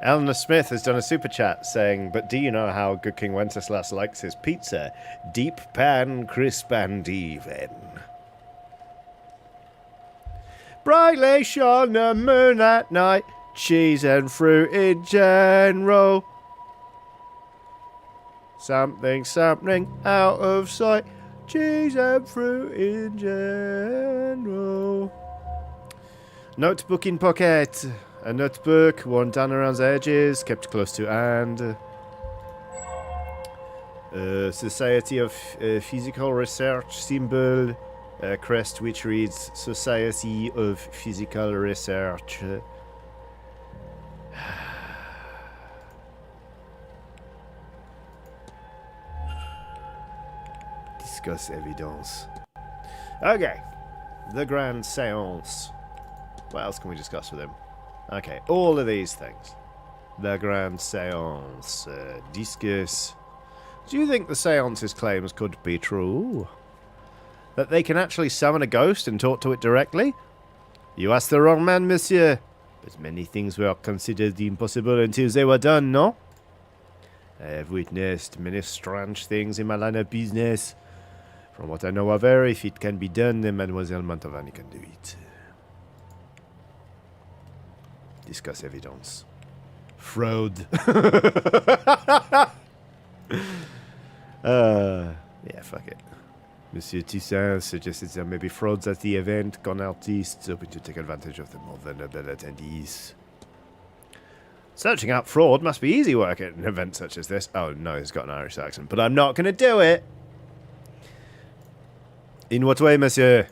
Eleanor Smith has done a super chat saying, but do you know how good King Wenceslas likes his pizza? Deep pan, crisp and even. Brightly shone the moon at night, cheese and fruit in general. Something out of sight, cheese and fruit in general. Notebook in pocket. A notebook worn down around the edges, kept close to hand. Society of Physical Research symbol. A crest which reads Society of Physical Research. Discuss evidence. Okay. The Grand Séance. What else can we discuss with him? Okay, all of these things. The Grand Séance. Discuss. Do you think the Séance's claims could be true? That they can actually summon a ghost and talk to it directly? You asked the wrong man, monsieur. But many things were considered impossible until they were done, no? I have witnessed many strange things in my line of business. From what I know of her, if it can be done, then Mademoiselle Mantovani can do it. Discuss evidence. Fraud. Yeah, fuck it. Monsieur Toussaint suggested there may be frauds at the event, con artists hoping to take advantage of the more vulnerable attendees. Searching out fraud must be easy work at an event such as this. Oh no, he's got an Irish accent, but I'm not going to do it. In what way, monsieur?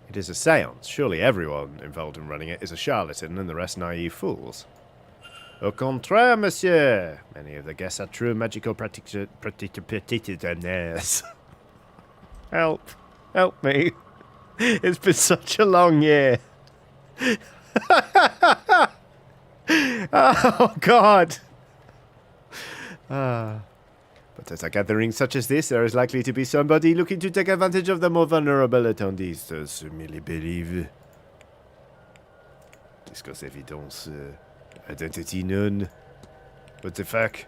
It is a seance. Surely everyone involved in running it is a charlatan and the rest naive fools. Au contraire, monsieur. Many of the guests are true magical practitioners. Help. Help me. It's been such a long year. Oh, God. But at a gathering such as this, there is likely to be somebody looking to take advantage of the more vulnerable attendees. Those who merely believe. Discuss evidence. Identity known. What the fuck?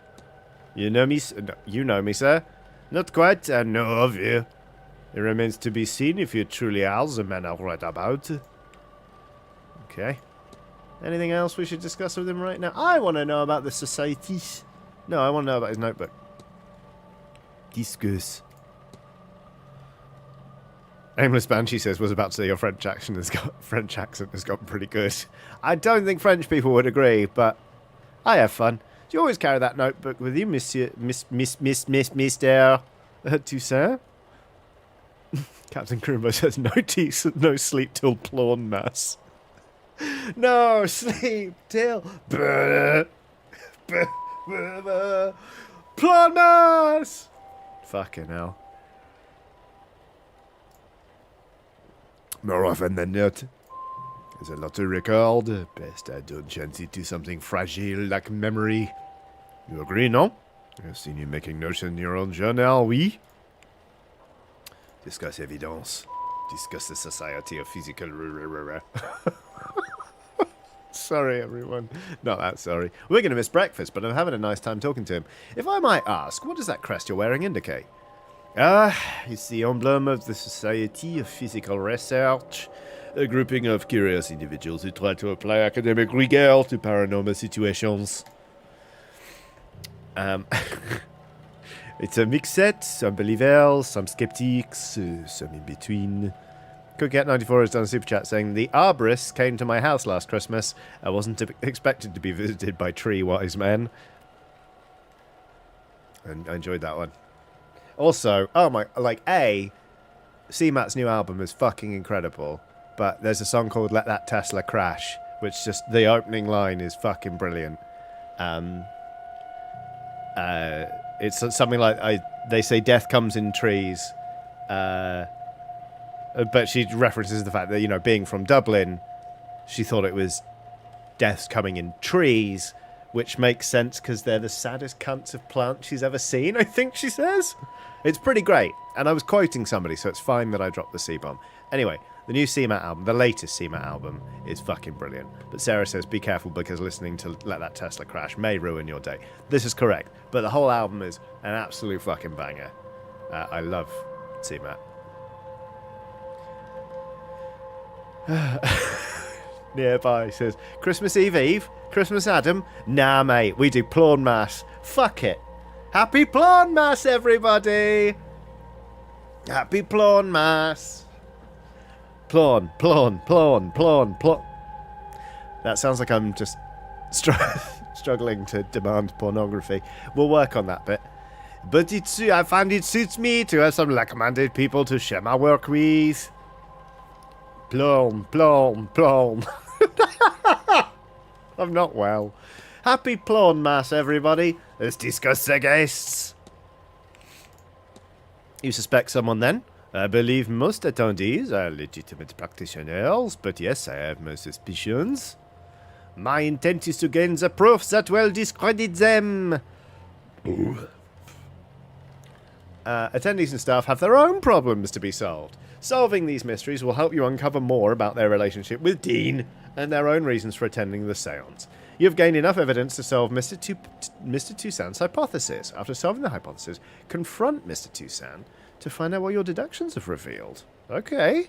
You know me, no, you know me, sir? Not quite, I know of you. It remains to be seen if you truly are the man I write about. Okay. Anything else we should discuss with him right now? I want to know about the society. No, I want to know about his notebook. Discuss. Aimless Banshee says, was about to say your French accent has gotten pretty good. I don't think French people would agree, but I have fun. Do you always carry that notebook with you, Monsieur, Mr. Toussaint? Captain Crumbo says, no sleep till Plawn Mass. No sleep till Plawn Mass! Fucking hell. More often than not, there's a lot to record. Best I don't chance it to something fragile like memory. You agree, no? I've seen you making notes in your own journal, oui? Discuss evidence. Discuss the Society of Physical... Sorry, everyone. Not that sorry. We're going to miss breakfast, but I'm having a nice time talking to him. If I might ask, what does that crest you're wearing indicate? It's the emblem of the Society of Physical Research, a grouping of curious individuals who try to apply academic rigor to paranormal situations. It's a mixette, some believers, some skeptics, some in between. Cookette94 has done a super chat saying, the arborists came to my house last Christmas. I wasn't expected to be visited by tree wise men. And I enjoyed that one. Also, oh my, like, CMAT's new album is fucking incredible. But there's a song called Let That Tesla Crash, which just, the opening line is fucking brilliant. It's something like, they say death comes in trees. But she references the fact that, you know, being from Dublin, she thought it was deaths coming in trees, which makes sense because they're the saddest cunts of plants she's ever seen, I think she says. It's pretty great. And I was quoting somebody, so it's fine that I dropped the C-bomb. Anyway, the new CMAT album, the latest CMAT album, is fucking brilliant. But Sarah says, be careful because listening to Let That Tesla Crash may ruin your day. This is correct. But the whole album is an absolute fucking banger. I love CMAT. Nearby says, Christmas Eve? Christmas Adam? Nah, mate, we do Plawn Mass. Fuck it. Happy Plawn Mass, everybody! Happy Plawn Mass. Plawn. That sounds like I'm just struggling to demand pornography. We'll work on that bit. But I find it suits me to have some like-minded people to share my work with. Plum. I'm not well. Happy Plawn Mass, everybody. Let's discuss the guests. You suspect someone then? I believe most attendees are legitimate practitioners, but yes, I have my suspicions. My intent is to gain the proofs that will discredit them. Attendees and staff have their own problems to be solved. Solving these mysteries will help you uncover more about their relationship with Dean and their own reasons for attending the séance. You have gained enough evidence to solve Mr. Toussaint's hypothesis. After solving the hypothesis, confront Mr. Toussaint to find out what your deductions have revealed. Okay.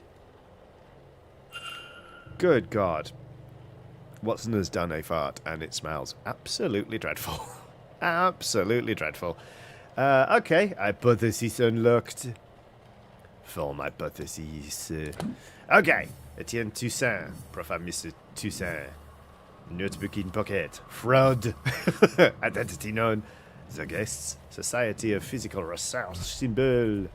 Good God. Watson has done a fart, and it smells absolutely dreadful. Absolutely dreadful. Okay, hypothesis unlocked. Form hypothesis. Okay, Etienne Toussaint, Professor Mr. Toussaint. Notebook in pocket. Fraud. Identity known. The guests. Society of Physical Research symbol.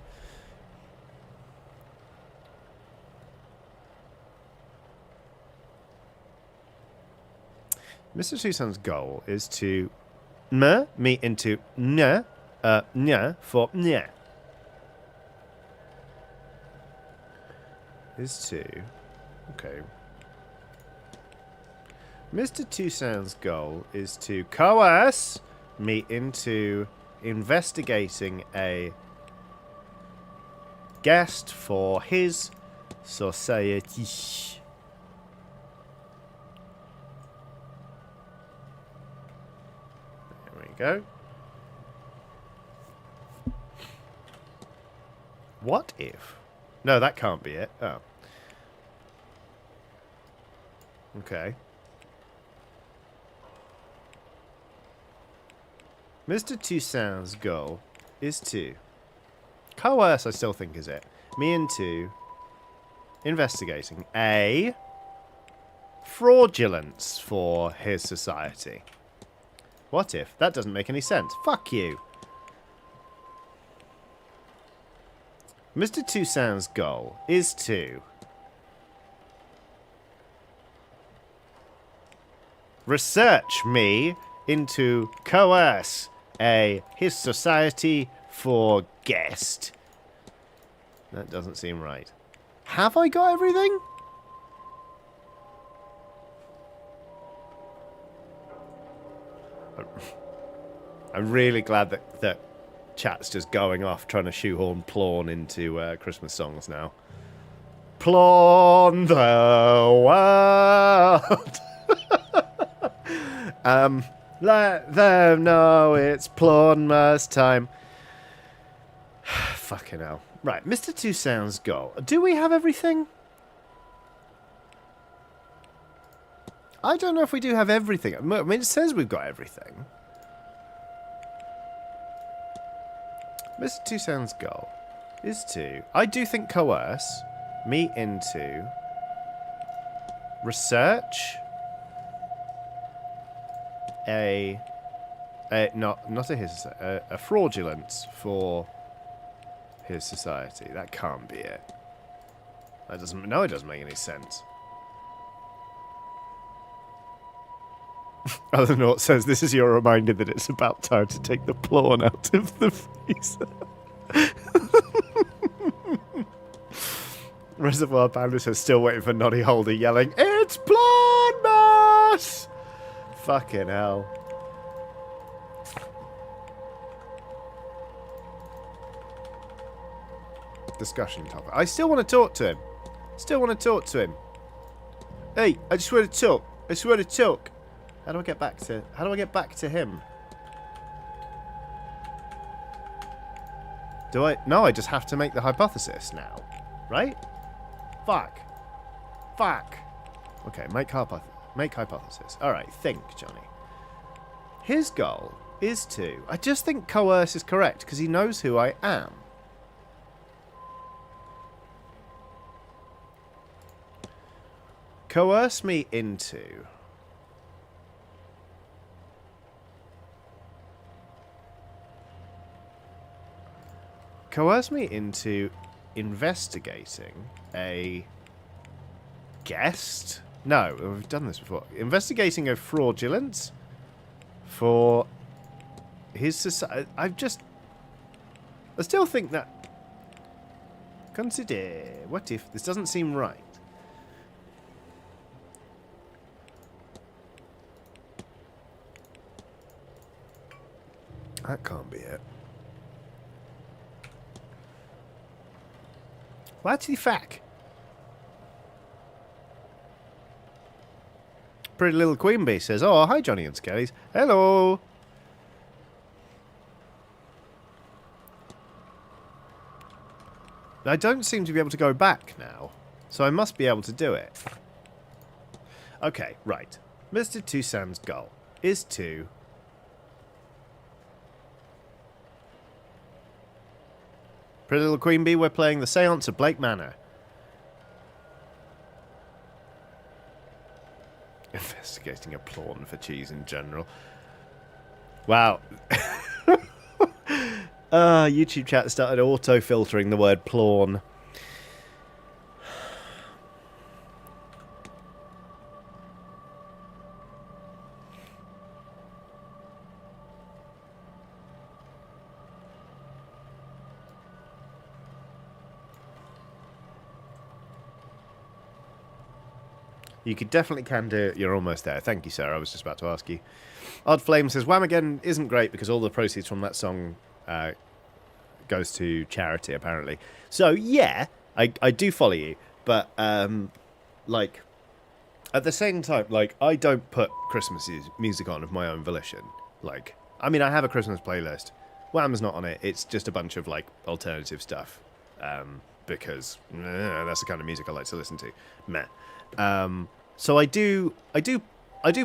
Mr. Toussaint's goal is to me into nya for nya. Is to... Okay. Mr. Toussaint's goal is to coerce me into investigating a guest for his society. There we go. What if? No, that can't be it. Oh. Okay. Mr. Toussaint's goal is to coerce, I still think is it, me into investigating a fraudulence for his society. What if? That doesn't make any sense. Fuck you. Mr. Toussaint's goal is to research me into coerce his society for guest. That doesn't seem right. Have I got everything? I'm really glad that chat's just going off trying to shoehorn Plawn into Christmas songs now. Plawn the world. Let them know it's Plawnmas time. Fucking hell. Right, Mr. Toussaint's goal. Do we have everything? I don't know if we do have everything. I mean, it says we've got everything. Mr. Toussaint's goal is to, I do think, coerce me into research a fraudulence for his society. That can't be it. That doesn't. No, it doesn't make any sense. Other Nought says this is your reminder that it's about time to take the plawn out of the freezer. Reservoir Panda says still waiting for Noddy Holder yelling, "It's Plawnmas!" Fucking hell. Discussion topic. I still want to talk to him. Still want to talk to him. Hey, I just want to talk. I just want to talk. How do I get back to him? Do I? No, I just have to make the hypothesis now. Right? Fuck. Okay, make hypothesis. Alright, think, Johnny. His goal is to... I just think coerce is correct, because he knows who I am. Coerce me into... investigating a guest? No, we've done this before. Investigating a fraudulence for his society. I still think that... Consider... What if... This doesn't seem right. That can't be it. What the fuck? Pretty Little Queen Bee says, "Oh, hi, Johnny and Skellies. Hello." I don't seem to be able to go back now, so I must be able to do it. Okay, right. Mr. Toussaint's goal is to... Pretty Little Queen Bee, we're playing the Séance of Blake Manor. Investigating a plawn for cheese in general. Wow. YouTube chat started auto-filtering the word plawn. You definitely can do it. You're almost there. Thank you, Sarah. I was just about to ask you. Odd Flame says, Wham Again isn't great because all the proceeds from that song goes to charity, apparently. So, yeah, I do follow you. But, like, at the same time, like, I don't put Christmas music on of my own volition. Like, I mean, I have a Christmas playlist. Wham's not on it. It's just a bunch of, like, alternative stuff. Because that's the kind of music I like to listen to. Meh. So I do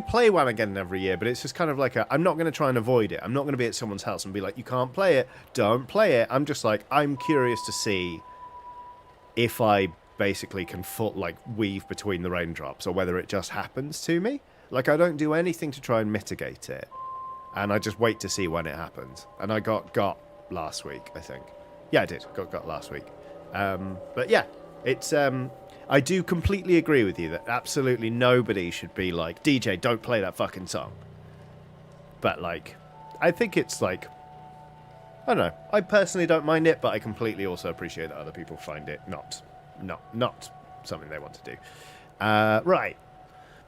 play Wham Again every year, but it's just kind of like I'm not going to try and avoid it. I'm not going to be at someone's house and be like, you can't play it, don't play it. I'm just like, I'm curious to see if I basically can weave between the raindrops or whether it just happens to me. Like, I don't do anything to try and mitigate it, and I just wait to see when it happens. And I got last week, I think. Yeah, I did. Got last week. But yeah, it's I do completely agree with you that absolutely nobody should be like, DJ, don't play that fucking song. But, like, I think it's like, I don't know. I personally don't mind it, but I completely also appreciate that other people find it not something they want to do. Right.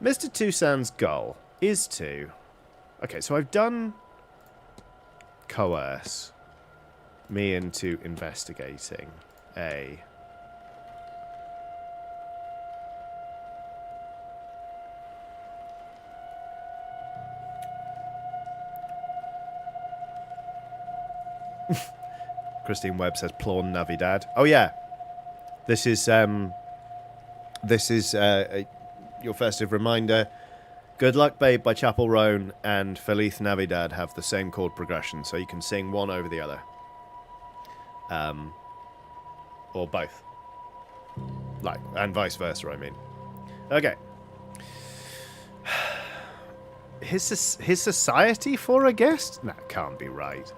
Mr. Toussaint's goal is to... Okay, so I've done coerce me into investigating a... Christine Webb says Plawn Navidad. Oh yeah, this is your festive reminder. Good Luck Babe by Chapel Roan and Feliz Navidad have the same chord progression, so you can sing one over the other. Or both. Like, and vice versa, I mean. Okay. His society for a guest? That can't be right.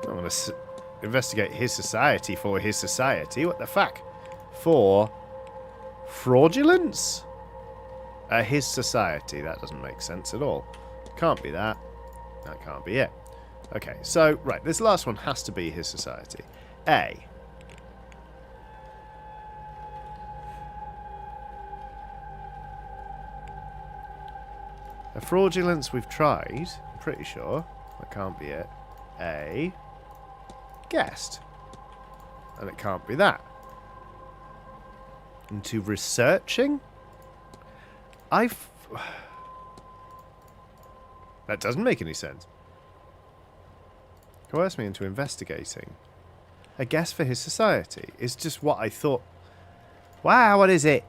I want to investigate his society for his society. What the fuck? For fraudulence? His society. That doesn't make sense at all. Can't be that. That can't be it. Okay, so, right, this last one has to be his society. A. A fraudulence we've tried. I'm pretty sure. That can't be it. A. Guest. And it can't be that. Into researching? That doesn't make any sense. Coerce me into investigating. A guest for his society is just what I thought. Wow, what is it?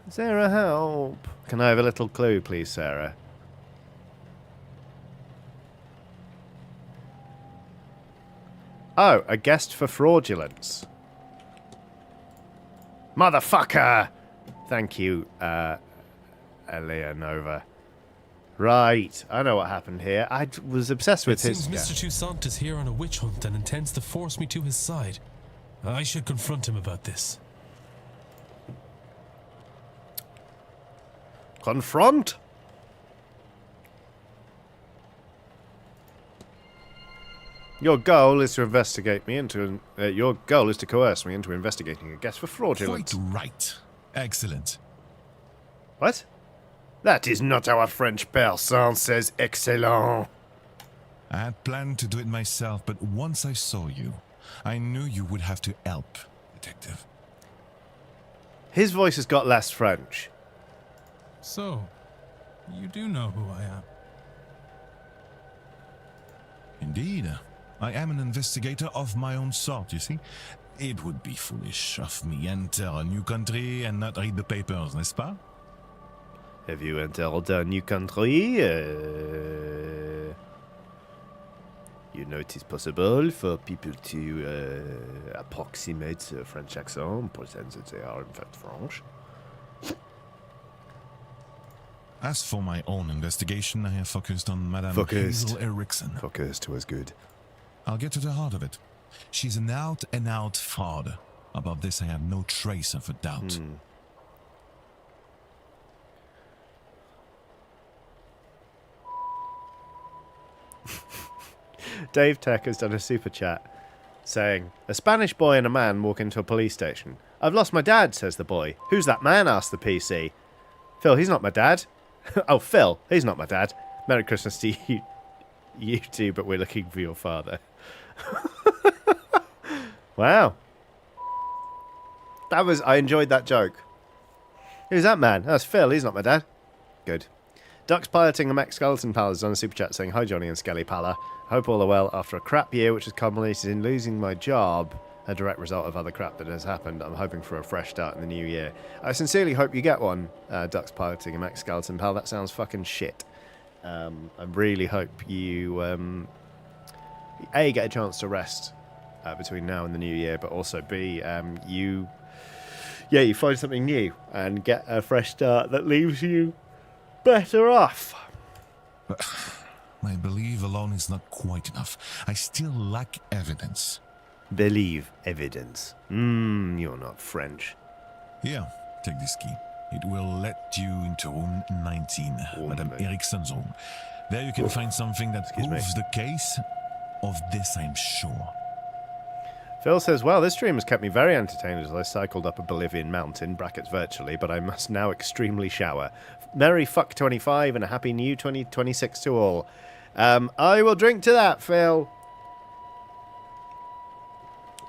Sarah, help. Can I have a little clue, please, Sarah? Oh, a guest for fraudulence. Motherfucker! Thank you, Eleonova. Right, I know what happened here. I was obsessed with his... It seems Mr. Toussaint is here on a witch hunt and intends to force me to his side. I should confront him about this. Confront? Your goal is to investigate me into... your goal is to coerce me into investigating a guest for fraudulence. Quite right. Excellent. What? That is not how a French person says excellent. I had planned to do it myself, but once I saw you, I knew you would have to help, Detective. His voice has got less French. So, you do know who I am? Indeed. I am an investigator of my own sort, you see. It would be foolish of me enter a new country and not read the papers, n'est-ce pas? Have you entered a new country? You know it is possible for people to approximate a French accent, pretend that they are in fact French. As for my own investigation, I have focused on Madame Focused. Hazel Erickson. Focused was good. I'll get to the heart of it. She's an out-and-out fraud. About this, I have no trace of a doubt. Dave Tech has done a super chat saying, a Spanish boy and a man walk into a police station. I've lost my dad, says the boy. Who's that man, asked the PC. Phil, he's not my dad. Oh, Phil, he's not my dad. Merry Christmas to you too, but we're looking for your father. Wow. I enjoyed that joke. Who's that man? That's Phil, he's not my dad. Good. Ducks piloting a mech skeleton pal is on a super chat saying, hi Johnny and Skelly Pala. I hope all are well after a crap year which has culminated in losing my job, a direct result of other crap that has happened. I'm hoping for a fresh start in the new year. I sincerely hope you get one, Ducks piloting a mech skeleton pal. That sounds fucking shit. I really hope you A, get a chance to rest between now and the new year, but also B, you find something new and get a fresh start that leaves you better off. But my belief alone is not quite enough. I still lack evidence. Believe evidence. You're not French. Here, take this key. It will let you into room 19, Madame Erickson's room. There you can find something that proves the case. Of this, I'm sure. Phil says, well, this stream has kept me very entertained as I cycled up a Bolivian mountain, brackets virtually, but I must now extremely shower. Merry fuck 25 and a happy new 2026 to all. I will drink to that, Phil.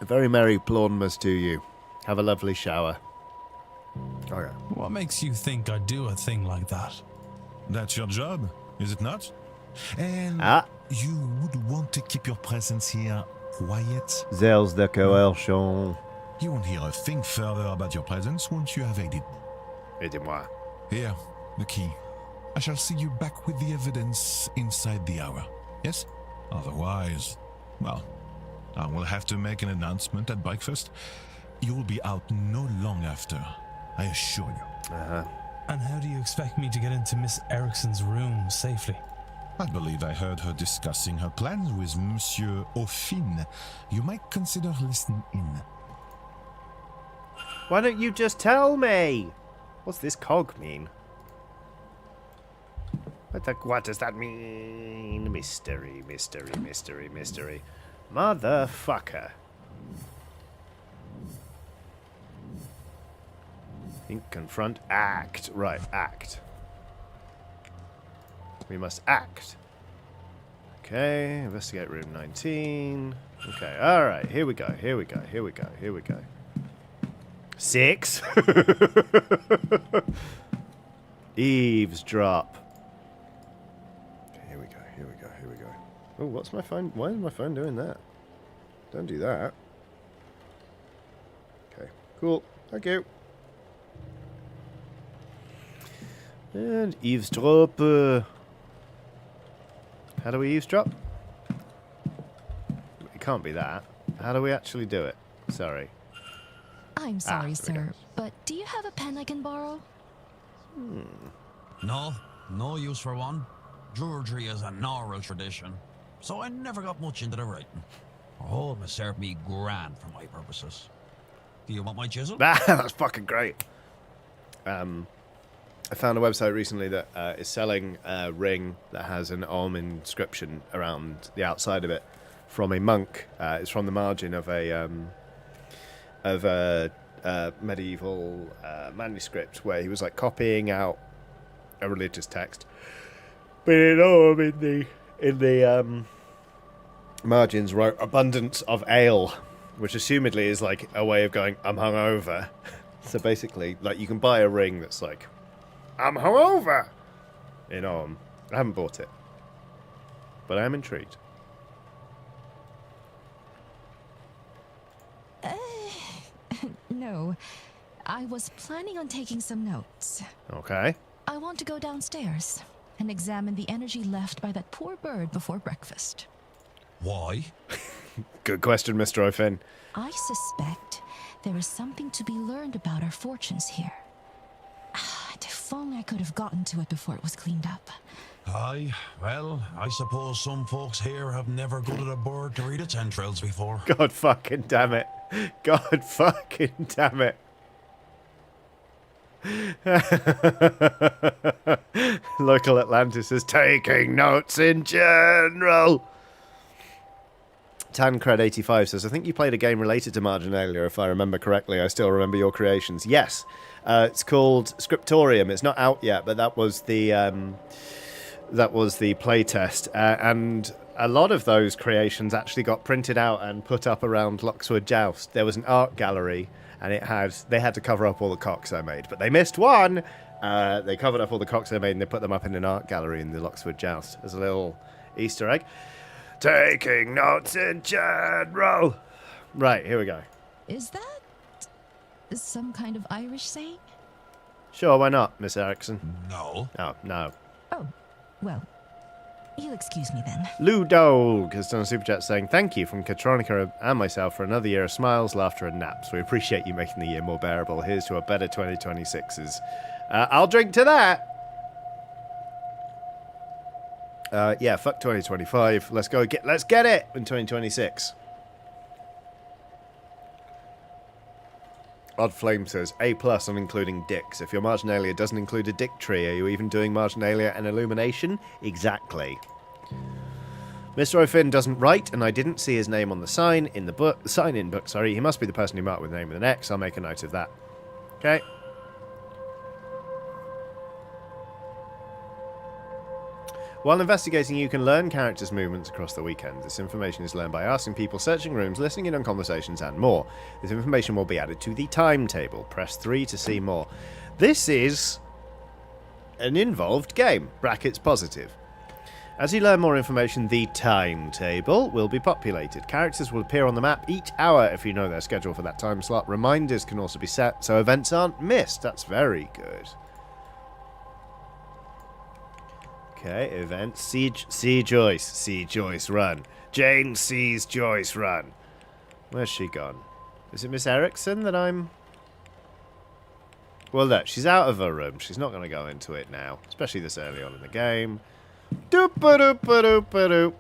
A very merry Plaunmas to you. Have a lovely shower. Okay. What makes you think I'd do a thing like that? That's your job, is it not? And you would want to keep your presence here quiet? There's the coercion. You won't hear a thing further about your presence once you have aided. Aidez-moi. Here, the key. I shall see you back with the evidence inside the hour. Yes? Otherwise, well, I will have to make an announcement at breakfast. You'll be out no long after, I assure you. And how do you expect me to get into Miss Erickson's room safely? I believe I heard her discussing her plans with Monsieur Aufin. You might consider listening in. Why don't you just tell me? What's this cog mean? What does that mean? Mystery, mystery, mystery, mystery. Motherfucker. Think, confront, act. Right, act. We must act. Okay, investigate room 19. Okay, alright, here we go, here we go, here we go, here we go. 6. Eavesdrop. Okay, here we go, here we go, here we go. Oh, what's my phone? Why is my phone doing that? Don't do that. Okay, cool. Thank you. And eavesdrop. How do we eavesdrop? It can't be that. How do we actually do it? Sorry. I'm sorry, sir, but do you have a pen I can borrow? No, no use for one. Drudgery is an oral tradition, so I never got much into the writing. Oh, it served me grand for my purposes. Do you want my chisel? That's fucking great. I found a website recently that is selling a ring that has an Om inscription around the outside of it from a monk. It's from the margin of a medieval manuscript where he was like copying out a religious text, but in Om in the margins wrote abundance of ale, which assumedly is like a way of going I'm hungover. So basically, like you can buy a ring that's like I'm hungover in Om. I haven't bought it, but I am intrigued. No, I was planning on taking some notes. Okay. I want to go downstairs and examine the energy left by that poor bird before breakfast. Why? Good question, Mr. O'Finn. I suspect there is something to be learned about our fortunes here. If only I could have gotten to it before it was cleaned up. Aye, well, I suppose some folks here have never gutted a bird to read its entrails before. God fucking damn it. God fucking damn it. Local Atlantis is taking notes in general. Tancred85 says, I think you played a game related to Marginalia, if I remember correctly. I still remember your creations. Yes. It's called Scriptorium. It's not out yet, but that was the playtest. And a lot of those creations actually got printed out and put up around Loxwood Joust. There was an art gallery, and they had to cover up all the cocks I made. But they missed one. They covered up all the cocks I made, and they put them up in an art gallery in the Loxwood Joust as a little Easter egg. Taking notes in general. Right, here we go. Is that some kind of Irish saying? Sure, why not, Miss Erickson? No. Oh, no. Oh, well, you'll excuse me then. Ludog has done a super chat saying, thank you from Katronica and myself for another year of smiles, laughter, and naps. We appreciate you making the year more bearable. Here's to a better 2026s. I'll drink to that. Yeah, fuck 2025. Let's get it in 2026. Odd Flame says, A+ on including dicks. If your marginalia doesn't include a dick tree, are you even doing marginalia and illumination? Exactly. Mr. O'Finn doesn't write, and I didn't see his name on the sign-in book. Sorry, he must be the person who marked with the name of the X. I'll make a note of that. Okay. While investigating, you can learn characters' movements across the weekend. This information is learned by asking people, searching rooms, listening in on conversations, and more. This information will be added to the timetable. Press 3 to see more. This is an involved game. Brackets positive. As you learn more information, the timetable will be populated. Characters will appear on the map each hour if you know their schedule for that time slot. Reminders can also be set so events aren't missed. That's very good. Okay, event. See Joyce. See Joyce, run. Jane sees Joyce, run. Where's she gone? Is it Miss Erickson that I'm... Well, look, she's out of her room. She's not going to go into it now, especially this early on in the game. Doop-a-doop-a-doop-a-doop.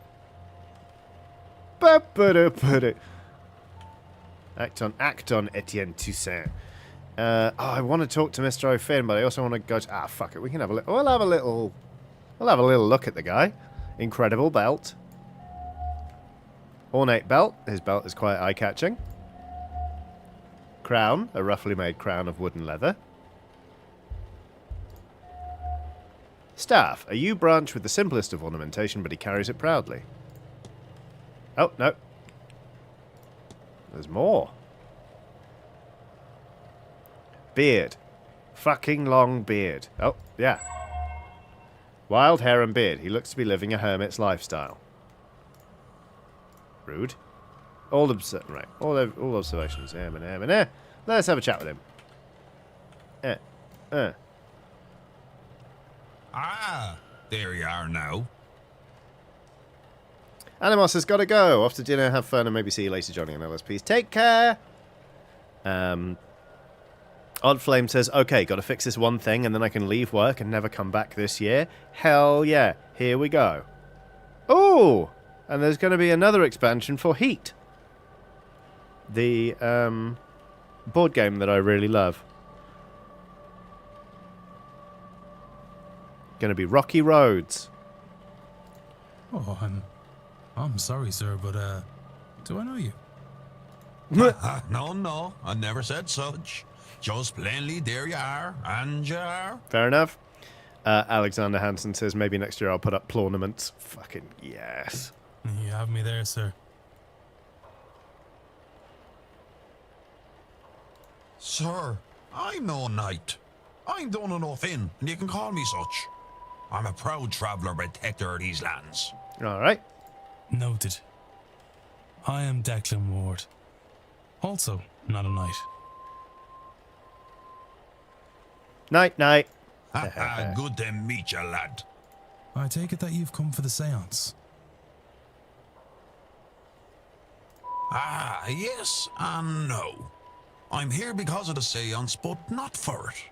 Ba-ba-doop-a-doop. Act on, Etienne Toussaint. I want to talk to Mr. O'Finn, but I also want to go to... fuck it. We can have a little... We'll have a little look at the guy. Incredible belt. Ornate belt. His belt is quite eye-catching. Crown. A roughly made crown of wooden leather. Staff. A yew branch with the simplest of ornamentation, but he carries it proudly. Oh, no. There's more. Beard. Fucking long beard. Oh, yeah. Wild hair and beard. He looks to be living a hermit's lifestyle. Rude. All observations. Let's have a chat with him. Ah, there you are now. Animos has got to go. Off to dinner, have fun, and maybe see you later, Johnny and LSPs. Take care. Odd Flame says, okay, got to fix this one thing, and then I can leave work and never come back this year. Hell yeah. Here we go. Oh, and there's going to be another expansion for Heat. The board game that I really love. Going to be Rocky Roads. Oh, I'm sorry, sir, but do I know you? No, I never said such. Just plainly, there you are, and you are. Fair enough. Alexander Hansen says maybe next year I'll put up tournaments. Fucking yes. You have me there, sir. Sir, I'm no knight. I'm done enough in, and you can call me such. I'm a proud traveller protector of these lands. All right. Noted. I am Declan Ward. Also, not a knight. Night. Good to meet you, lad. I take it that you've come for the séance. Yes and no. I'm here because of the séance, but not for it.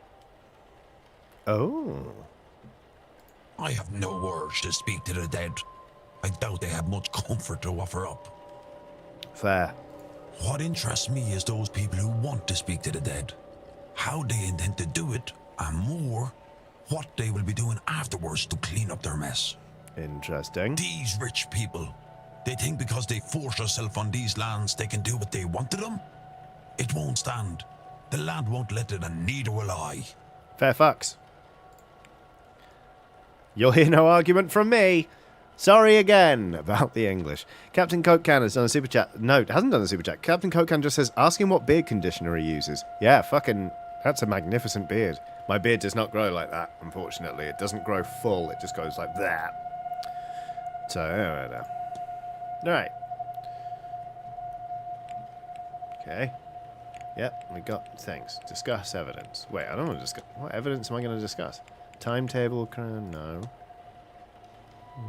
Oh. I have no urge to speak to the dead. I doubt they have much comfort to offer up. Fair. What interests me is those people who want to speak to the dead. How they intend to do it, and more, what they will be doing afterwards to clean up their mess. Interesting. These rich people, they think because they force themselves on these lands they can do what they want to them? It won't stand. The land won't let it, and neither will I. Fair fucks. You'll hear no argument from me. Sorry again about the English. Captain Coke Can has done a super chat. No, it hasn't done a super chat. Captain Coke Can just says, ask him what beard conditioner he uses. Yeah, fucking, that's a magnificent beard. My beard does not grow like that, unfortunately. It doesn't grow full. It just goes like that. So, Alright. Okay. Yep, we got things. Discuss evidence. Wait, I don't want to discuss. What evidence am I going to discuss? Timetable? No.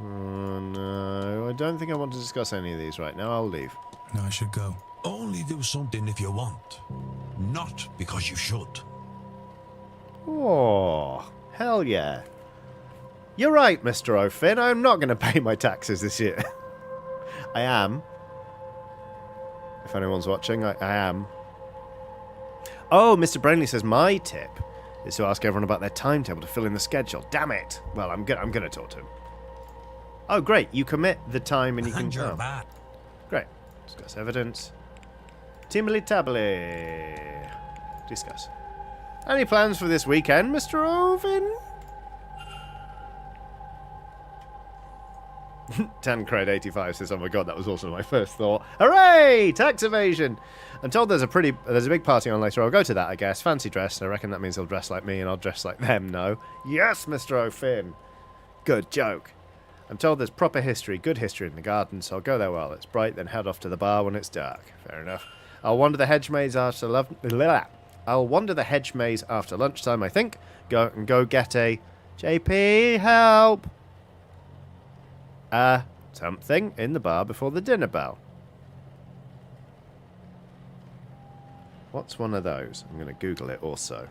No, I don't think I want to discuss any of these right now. I'll leave. No, I should go. Only do something if you want. Not because you should. Oh, hell yeah. You're right, Mr. O'Finn. I'm not going to pay my taxes this year. I am. If anyone's watching, I am. Oh, Mr. Brainley says my tip is to ask everyone about their timetable to fill in the schedule. Damn it. Well, I'm going to talk to him. Oh, great. You commit the time and you can... you're back. Great. Discuss evidence. Timbly tabbly. Discuss. Any plans for this weekend, Mr. Ovin? Tancred85 says, oh my god, that was also my first thought. Hooray! Tax evasion! I'm told there's a big party on later. I'll go to that, I guess. Fancy dress. I reckon that means they'll dress like me and I'll dress like them, no? Yes, Mr. O'Finn! Good joke. I'm told there's proper history, good history in the garden, so I'll go there while it's bright, then head off to the bar when it's dark. Fair enough. I'll wander the hedge maze after lunchtime, I think. Go get a... JP, help! Something in the bar before the dinner bell. What's one of those? I'm going to Google it also.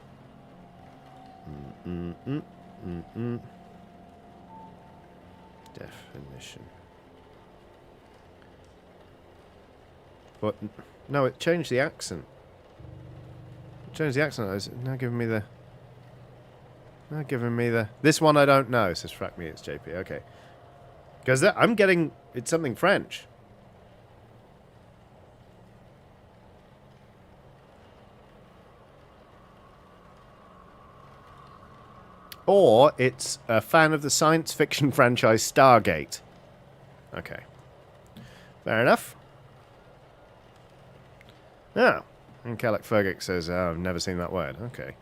Definition. What? No, it changed the accent. It changed the accent. It's now giving me the... Now giving me the... This one I don't know, says Frack Me, it's JP. Okay. Because I'm getting... It's something French. Or it's a fan of the science fiction franchise Stargate. Okay. Fair enough. Oh. And Kellock Fergic says, oh, I've never seen that word. Okay.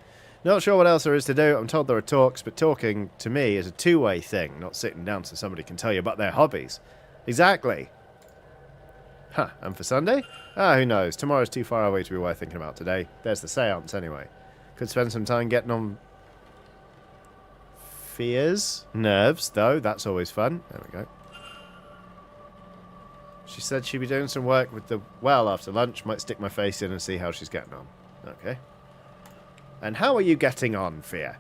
Not sure what else there is to do. I'm told there are talks, but talking to me is a two-way thing, not sitting down so somebody can tell you about their hobbies. Exactly. Huh. And for Sunday? Ah, who knows. Tomorrow's too far away to be worth thinking about today. There's the Séance anyway. Could spend some time getting on... Fears. Nerves, though. That's always fun. There we go. She said she'd be doing some work with the well after lunch. Might stick my face in and see how she's getting on. Okay. And how are you getting on, Fear?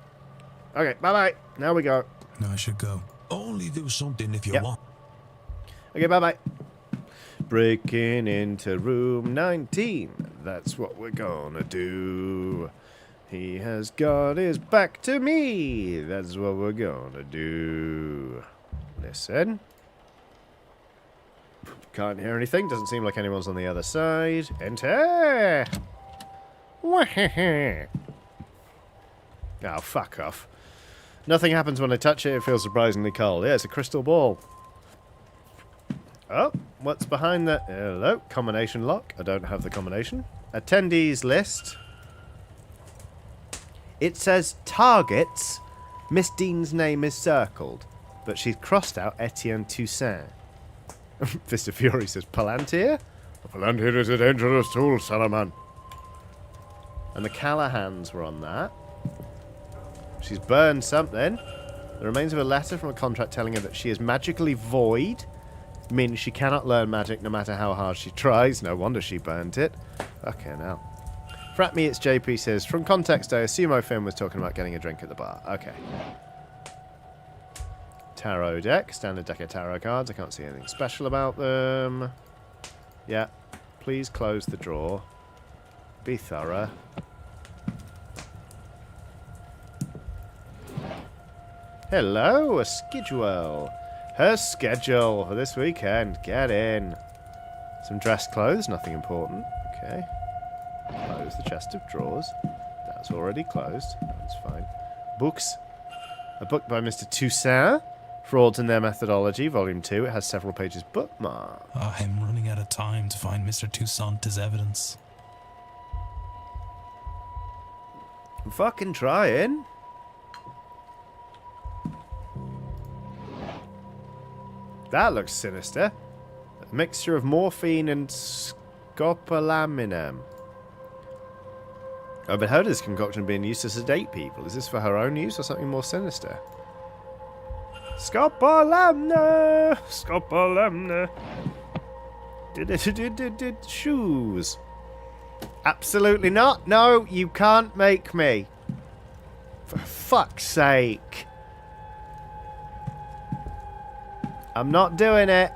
Okay, bye-bye. Now we go. No, I should go. Only do something if you want. Okay, bye-bye. Breaking into room 19. That's what we're gonna do. He has got his back to me. That's what we're gonna do. Listen. Can't hear anything. Doesn't seem like anyone's on the other side. Enter. Oh, fuck off. Nothing happens when I touch it. It feels surprisingly cold. Yeah, it's a crystal ball. Oh, what's behind that? Hello. Combination lock. I don't have the combination. Attendees list. It says targets. Miss Dean's name is circled, but she's crossed out Etienne Toussaint. Fist of Fury says Palantir? Palantir is a dangerous tool, Salaman. And the Callahans were on that. She's burned something. The remains of a letter from a contract telling her that she is magically void, meaning she cannot learn magic no matter how hard she tries. No wonder she burnt it. Okay, now. Frat Me, it's JP says, from context, I assume O'Finn was talking about getting a drink at the bar. Okay. Tarot deck. Standard deck of tarot cards. I can't see anything special about them. Yeah. Please close the drawer. Be thorough. Hello, a schedule. Her schedule for this weekend. Get in. Some dress clothes, nothing important. Okay. Close the chest of drawers. That's already closed. That's fine. Books. A book by Mr. Toussaint. Frauds and Their Methodology, Volume 2. It has several pages bookmarked. I'm running out of time to find Mr. Toussaint as evidence. I'm fucking trying. That looks sinister. A mixture of morphine and scopolamine. I've heard of this concoction being used to sedate people. Is this for her own use or something more sinister? Scopolamine! Scopolamine! Shoes. Absolutely not. No, you can't make me. For fuck's sake. I'm not doing it.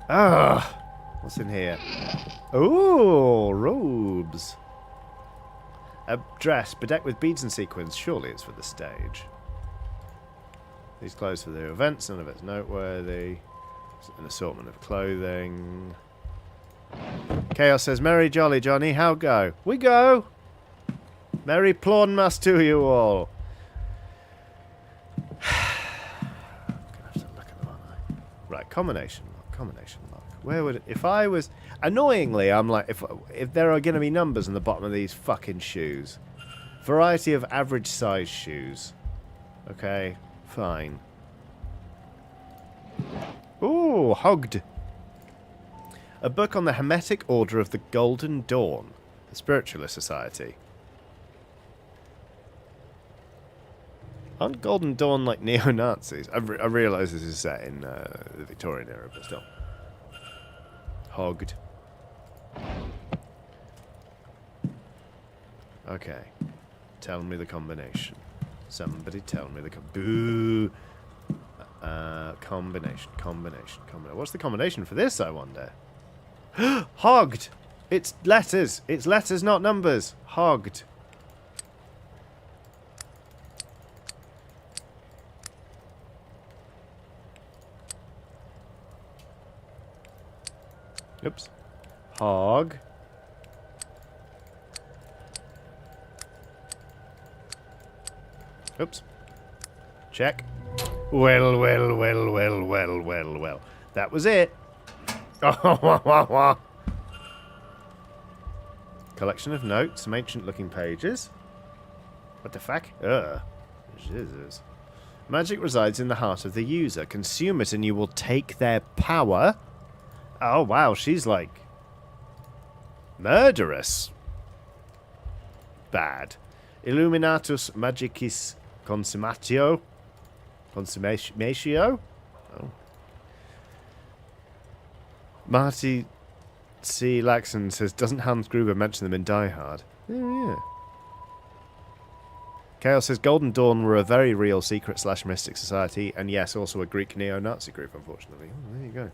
Ugh. What's in here? Ooh, robes. A dress bedecked with beads and sequins. Surely it's for the stage. These clothes for the events. None of it's noteworthy. It's an assortment of clothing. Chaos says, Merry jolly Johnny, how go? We go. Merry Plawnmas to you all. Right, combination lock, combination lock. Where would it, if I was, annoyingly, I'm like, if there are going to be numbers on the bottom of these fucking shoes. Variety of average size shoes. Okay, fine. Ooh, hugged. A book on the Hermetic Order of the Golden Dawn, a spiritualist society. Aren't Golden Dawn like neo-Nazis? I realise this is set in the Victorian era, but still. Hogged. Okay. Tell me the combination. Somebody tell me the combination. What's the combination for this, I wonder? Hogged! It's letters. It's letters, not numbers. Hogged. Oops. Hog. Oops. Check. Well. That was it. Collection of notes, some ancient-looking pages. What the fuck? Jesus. Magic resides in the heart of the user. Consume it and you will take their power. Oh, wow, she's like... murderous. Bad. Illuminatus magicis consummatio. Consummatio? Oh. Marty C. Laxon says, doesn't Hans Gruber mention them in Die Hard? Oh, yeah. Chaos says, Golden Dawn were a very real secret/mystic society, and yes, also a Greek neo-Nazi group, unfortunately. Oh, there you go.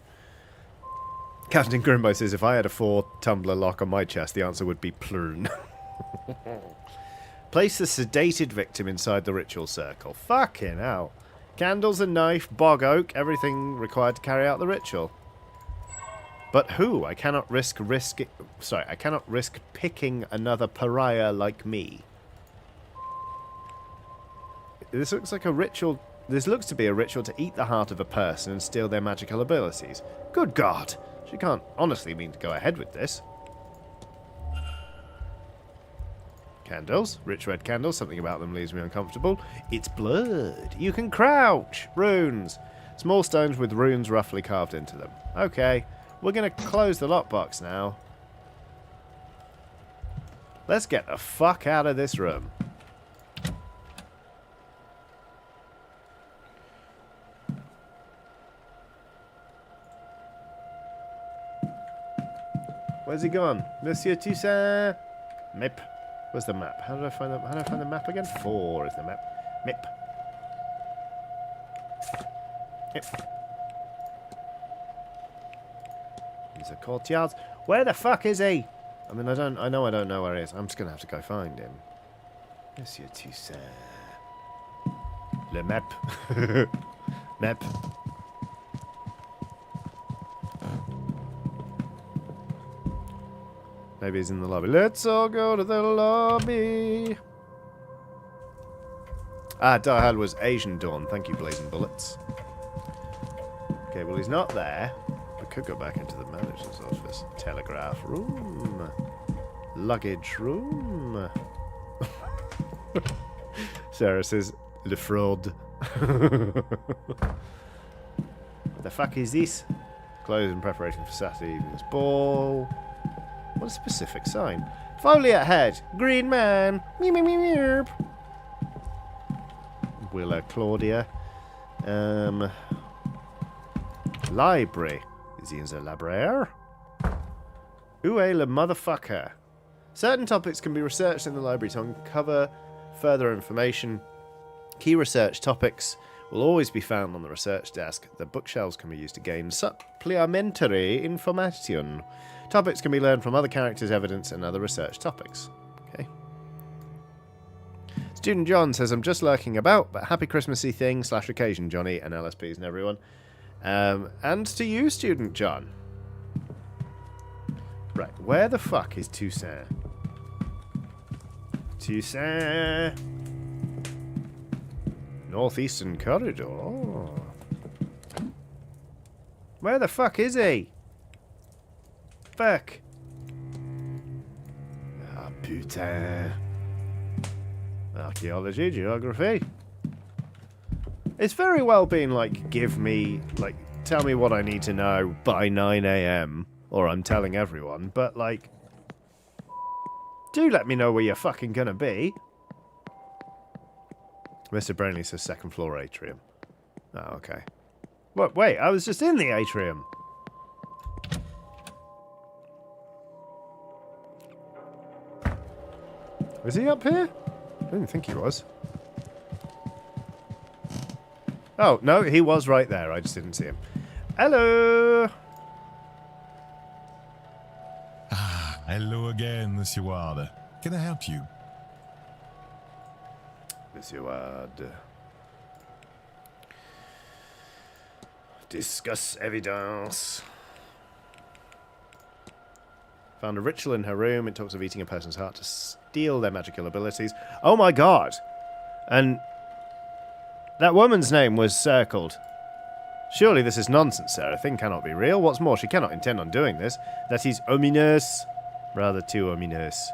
Captain Grimbo says, if I had a 4-tumbler lock on my chest, the answer would be plurn. Place the sedated victim inside the ritual circle. Fucking hell. Candles, a knife, bog oak, everything required to carry out the ritual. But who? I cannot risk picking another pariah like me. This looks like a ritual. This looks to be a ritual to eat the heart of a person and steal their magical abilities. Good God! She can't honestly mean to go ahead with this. Candles. Rich red candles. Something about them leaves me uncomfortable. It's blood. You can crouch. Runes. Small stones with runes roughly carved into them. Okay. We're going to close the lockbox now. Let's get the fuck out of this room. Where's he gone? Monsieur Toussaint? Map. Where's the map? How do I find the map again? 4 is the map. Map. Yep. These are courtyards. Where the fuck is he? I mean, I know I don't know where he is. I'm just gonna have to go find him. Monsieur Toussaint. Le map. Map. Maybe he's in the lobby. Let's all go to the lobby. Ah, Die Hard was Asian Dawn. Thank you, Blazing Bullets. Okay, well, he's not there. We could go back into the manager's office. Telegraph room. Luggage room. Sarah says, Le Fraud. What the fuck is this? Clothes in preparation for Saturday evening's ball. What a specific sign. Foliate head. Green man. Meep, meep, meep, meep. Willa Claudia. Library. Is he in the library? Où est le motherfucker? Certain topics can be researched in the library to uncover further information. Key research topics will always be found on the research desk. The bookshelves can be used to gain supplementary information. Topics can be learned from other characters' evidence and other research topics. Okay. Student John says, I'm just lurking about, but happy Christmassy thing / occasion, Johnny, and LSPs and everyone. And to you, Student John. Right, where the fuck is Toussaint? Toussaint. Northeastern Corridor. Oh. Where the fuck is he? Fuck. Ah, putain. Archaeology, geography. It's very well been like, give me, like, tell me what I need to know by 9 AM. Or I'm telling everyone, but like, do let me know where you're fucking gonna be. Mr. Brainley says second floor atrium. Oh, okay. What? Wait, I was just in the atrium. Was he up here? I didn't think he was. Oh, no, he was right there. I just didn't see him. Hello! Ah, hello again, Monsieur Ward. Can I help you? Monsieur Ward. Discuss evidence. Found a ritual in her room. It talks of eating a person's heart to steal their magical abilities. Oh my god! And that woman's name was circled. Surely this is nonsense, sir. A thing cannot be real. What's more, she cannot intend on doing this. That is ominous. Rather too ominous.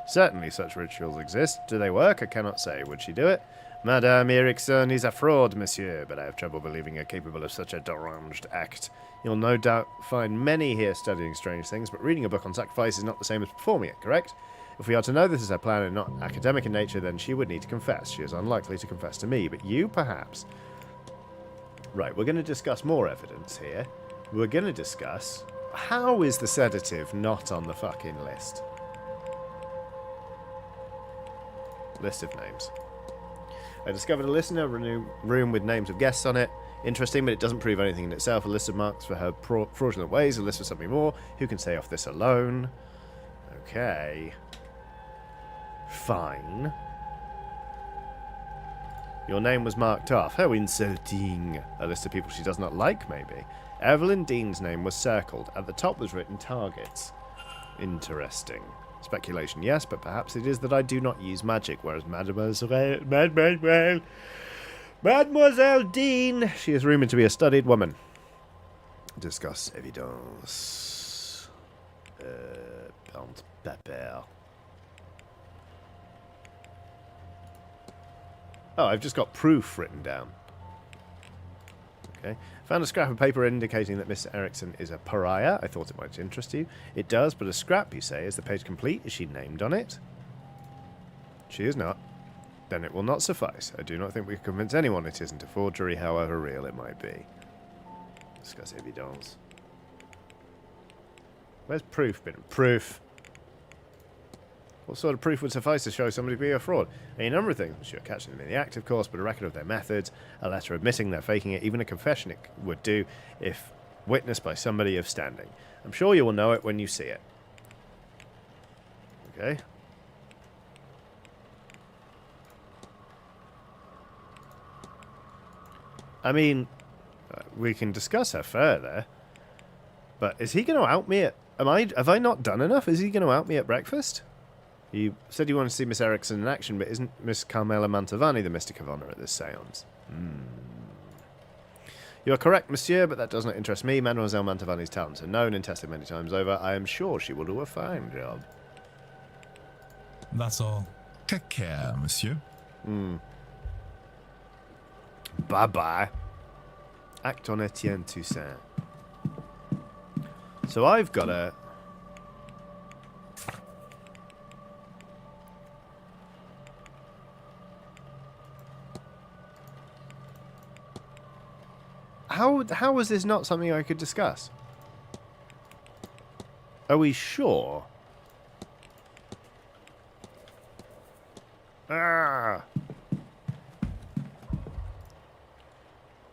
Certainly such rituals exist. Do they work? I cannot say. Would she do it? Madame Eriksson is a fraud, monsieur, but I have trouble believing her capable of such a deranged act. You'll no doubt find many here studying strange things, but reading a book on sacrifice is not the same as performing it, correct? If we are to know this is her plan and not academic in nature, then she would need to confess. She is unlikely to confess to me, but you, perhaps. Right, we're going to discuss more evidence here. We're going to discuss how is the sedative not on the fucking list? List of names. I discovered a list in a room with names of guests on it. Interesting, but it doesn't prove anything in itself. A list of marks for her fraudulent ways, a list for something more. Who can say off this alone? Okay. Fine. Your name was marked off. How insulting. A list of people she does not like, maybe. Evelyn Dean's name was circled. At the top was written targets. Interesting. Speculation, yes, but perhaps it is that I do not use magic, whereas Mademoiselle Dean, she is rumoured to be a studied woman. Discuss evidence. Paper. Oh, I've just got proof written down. Okay. Found a scrap of paper indicating that Miss Eriksson is a pariah. I thought it might interest you. It does, but a scrap, you say. Is the page complete? Is she named on it? She is not. Then it will not suffice. I do not think we can convince anyone it isn't a forgery, however real it might be. Discuss evidence. Where's proof been? Proof. What sort of proof would suffice to show somebody to be a fraud? A number of things. Sure, catching them in the act, of course, but a record of their methods, a letter admitting they're faking it, even a confession it would do if witnessed by somebody of standing. I'm sure you will know it when you see it. Okay. I mean, we can discuss her further, but is he going to out me at... Have I not done enough? Is he going to out me at breakfast? You said you wanted to see Miss Eriksson in action, but isn't Miss Carmela Mantovani the mystic of honour at this séance? You are correct, monsieur, but that does not interest me. Mademoiselle Mantovani's talents are known and tested many times over. I am sure she will do a fine job. That's all. Take care, monsieur. Bye-bye. Act on Etienne Toussaint. So I've got a... How was this not something I could discuss? Are we sure? Ah!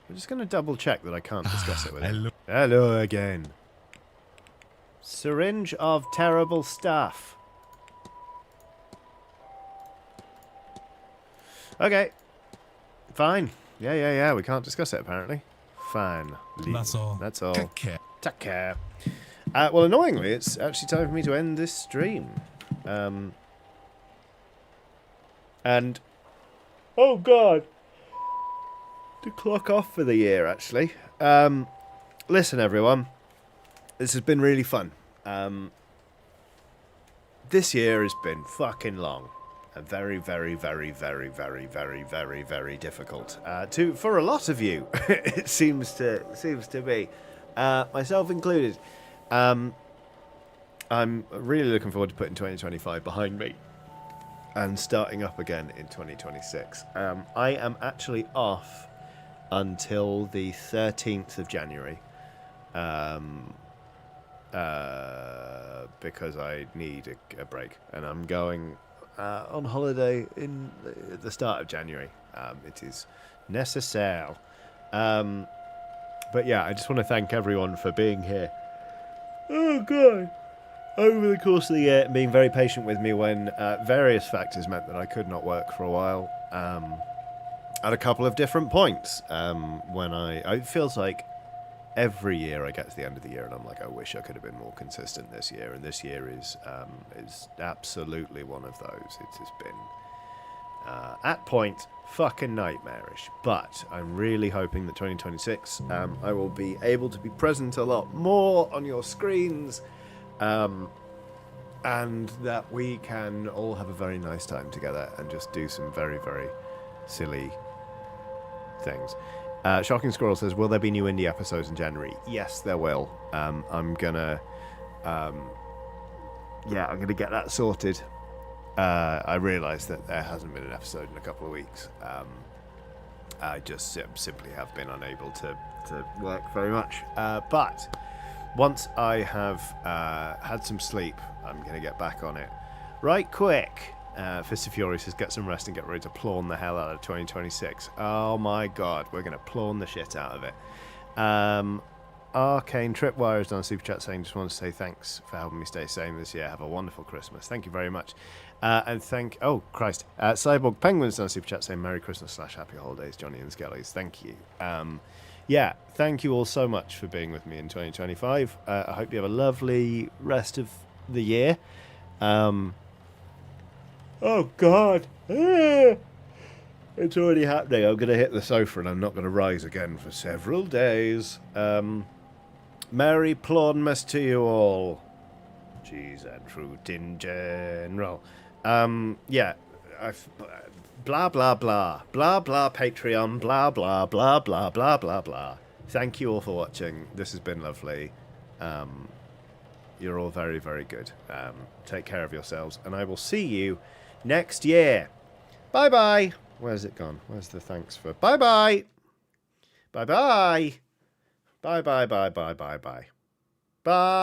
I'm just going to double check that I can't discuss it with him. Hello again. Syringe of terrible stuff. Okay. Fine. Yeah. We can't discuss it, apparently. Fine. That's all. That's all. Take care. Take care. Well, annoyingly, it's actually time for me to end this stream. And... oh, God. To clock off for the year, actually. Listen, everyone. This has been really fun. This year has been fucking long. And very, very, very, very, very, very, very, very difficult. For a lot of you, it seems to be. Myself included. I'm really looking forward to putting 2025 behind me. and starting up again in 2026. I am actually off until the 13th of January. Because I need a break, and I'm going on holiday in the start of January. It is necessaire. But yeah, I just want to thank everyone for being here. Oh god! Over the course of the year, being very patient with me when various factors meant that I could not work for a while. At a couple of different points, when it feels like every year I get to the end of the year and I'm like, I wish I could have been more consistent this year, and this year is absolutely one of those. It has been at point fucking nightmarish, but I'm really hoping that 2026 I will be able to be present a lot more on your screens, and that we can all have a very nice time together and just do some very, very silly things. Shocking Squirrel says, will there be new indie episodes in January? Yes, there will. I'm gonna get that sorted. I realised that there hasn't been an episode in a couple of weeks. I just simply have been unable to work very much. But once I have had some sleep, I'm going to get back on it right quick. Fist of Fury says, get some rest and get ready to plawn the hell out of 2026. Oh my god, we're going to plawn the shit out of it. Arcane Tripwire has done a super chat saying, just want to say thanks for helping me stay sane this year. Have a wonderful Christmas. Thank you very much. Cyborg Penguin's done a super chat saying, Merry Christmas / Happy Holidays, Johnny and Skellies. Thank you. Thank you all so much for being with me in 2025. I hope you have a lovely rest of the year. Oh God, it's already happening. I'm going to hit the sofa and I'm not going to rise again for several days. Merry Plawnmas to you all. Cheese and fruit in general. Blah blah blah blah blah Patreon blah blah blah blah blah blah blah. Thank you all for watching. This has been lovely. You're all very, very good. Take care of yourselves, and I will see you next year. Bye bye. Where's it gone? Where's the thanks for? Bye bye. Bye bye. Bye bye bye bye bye bye. Bye.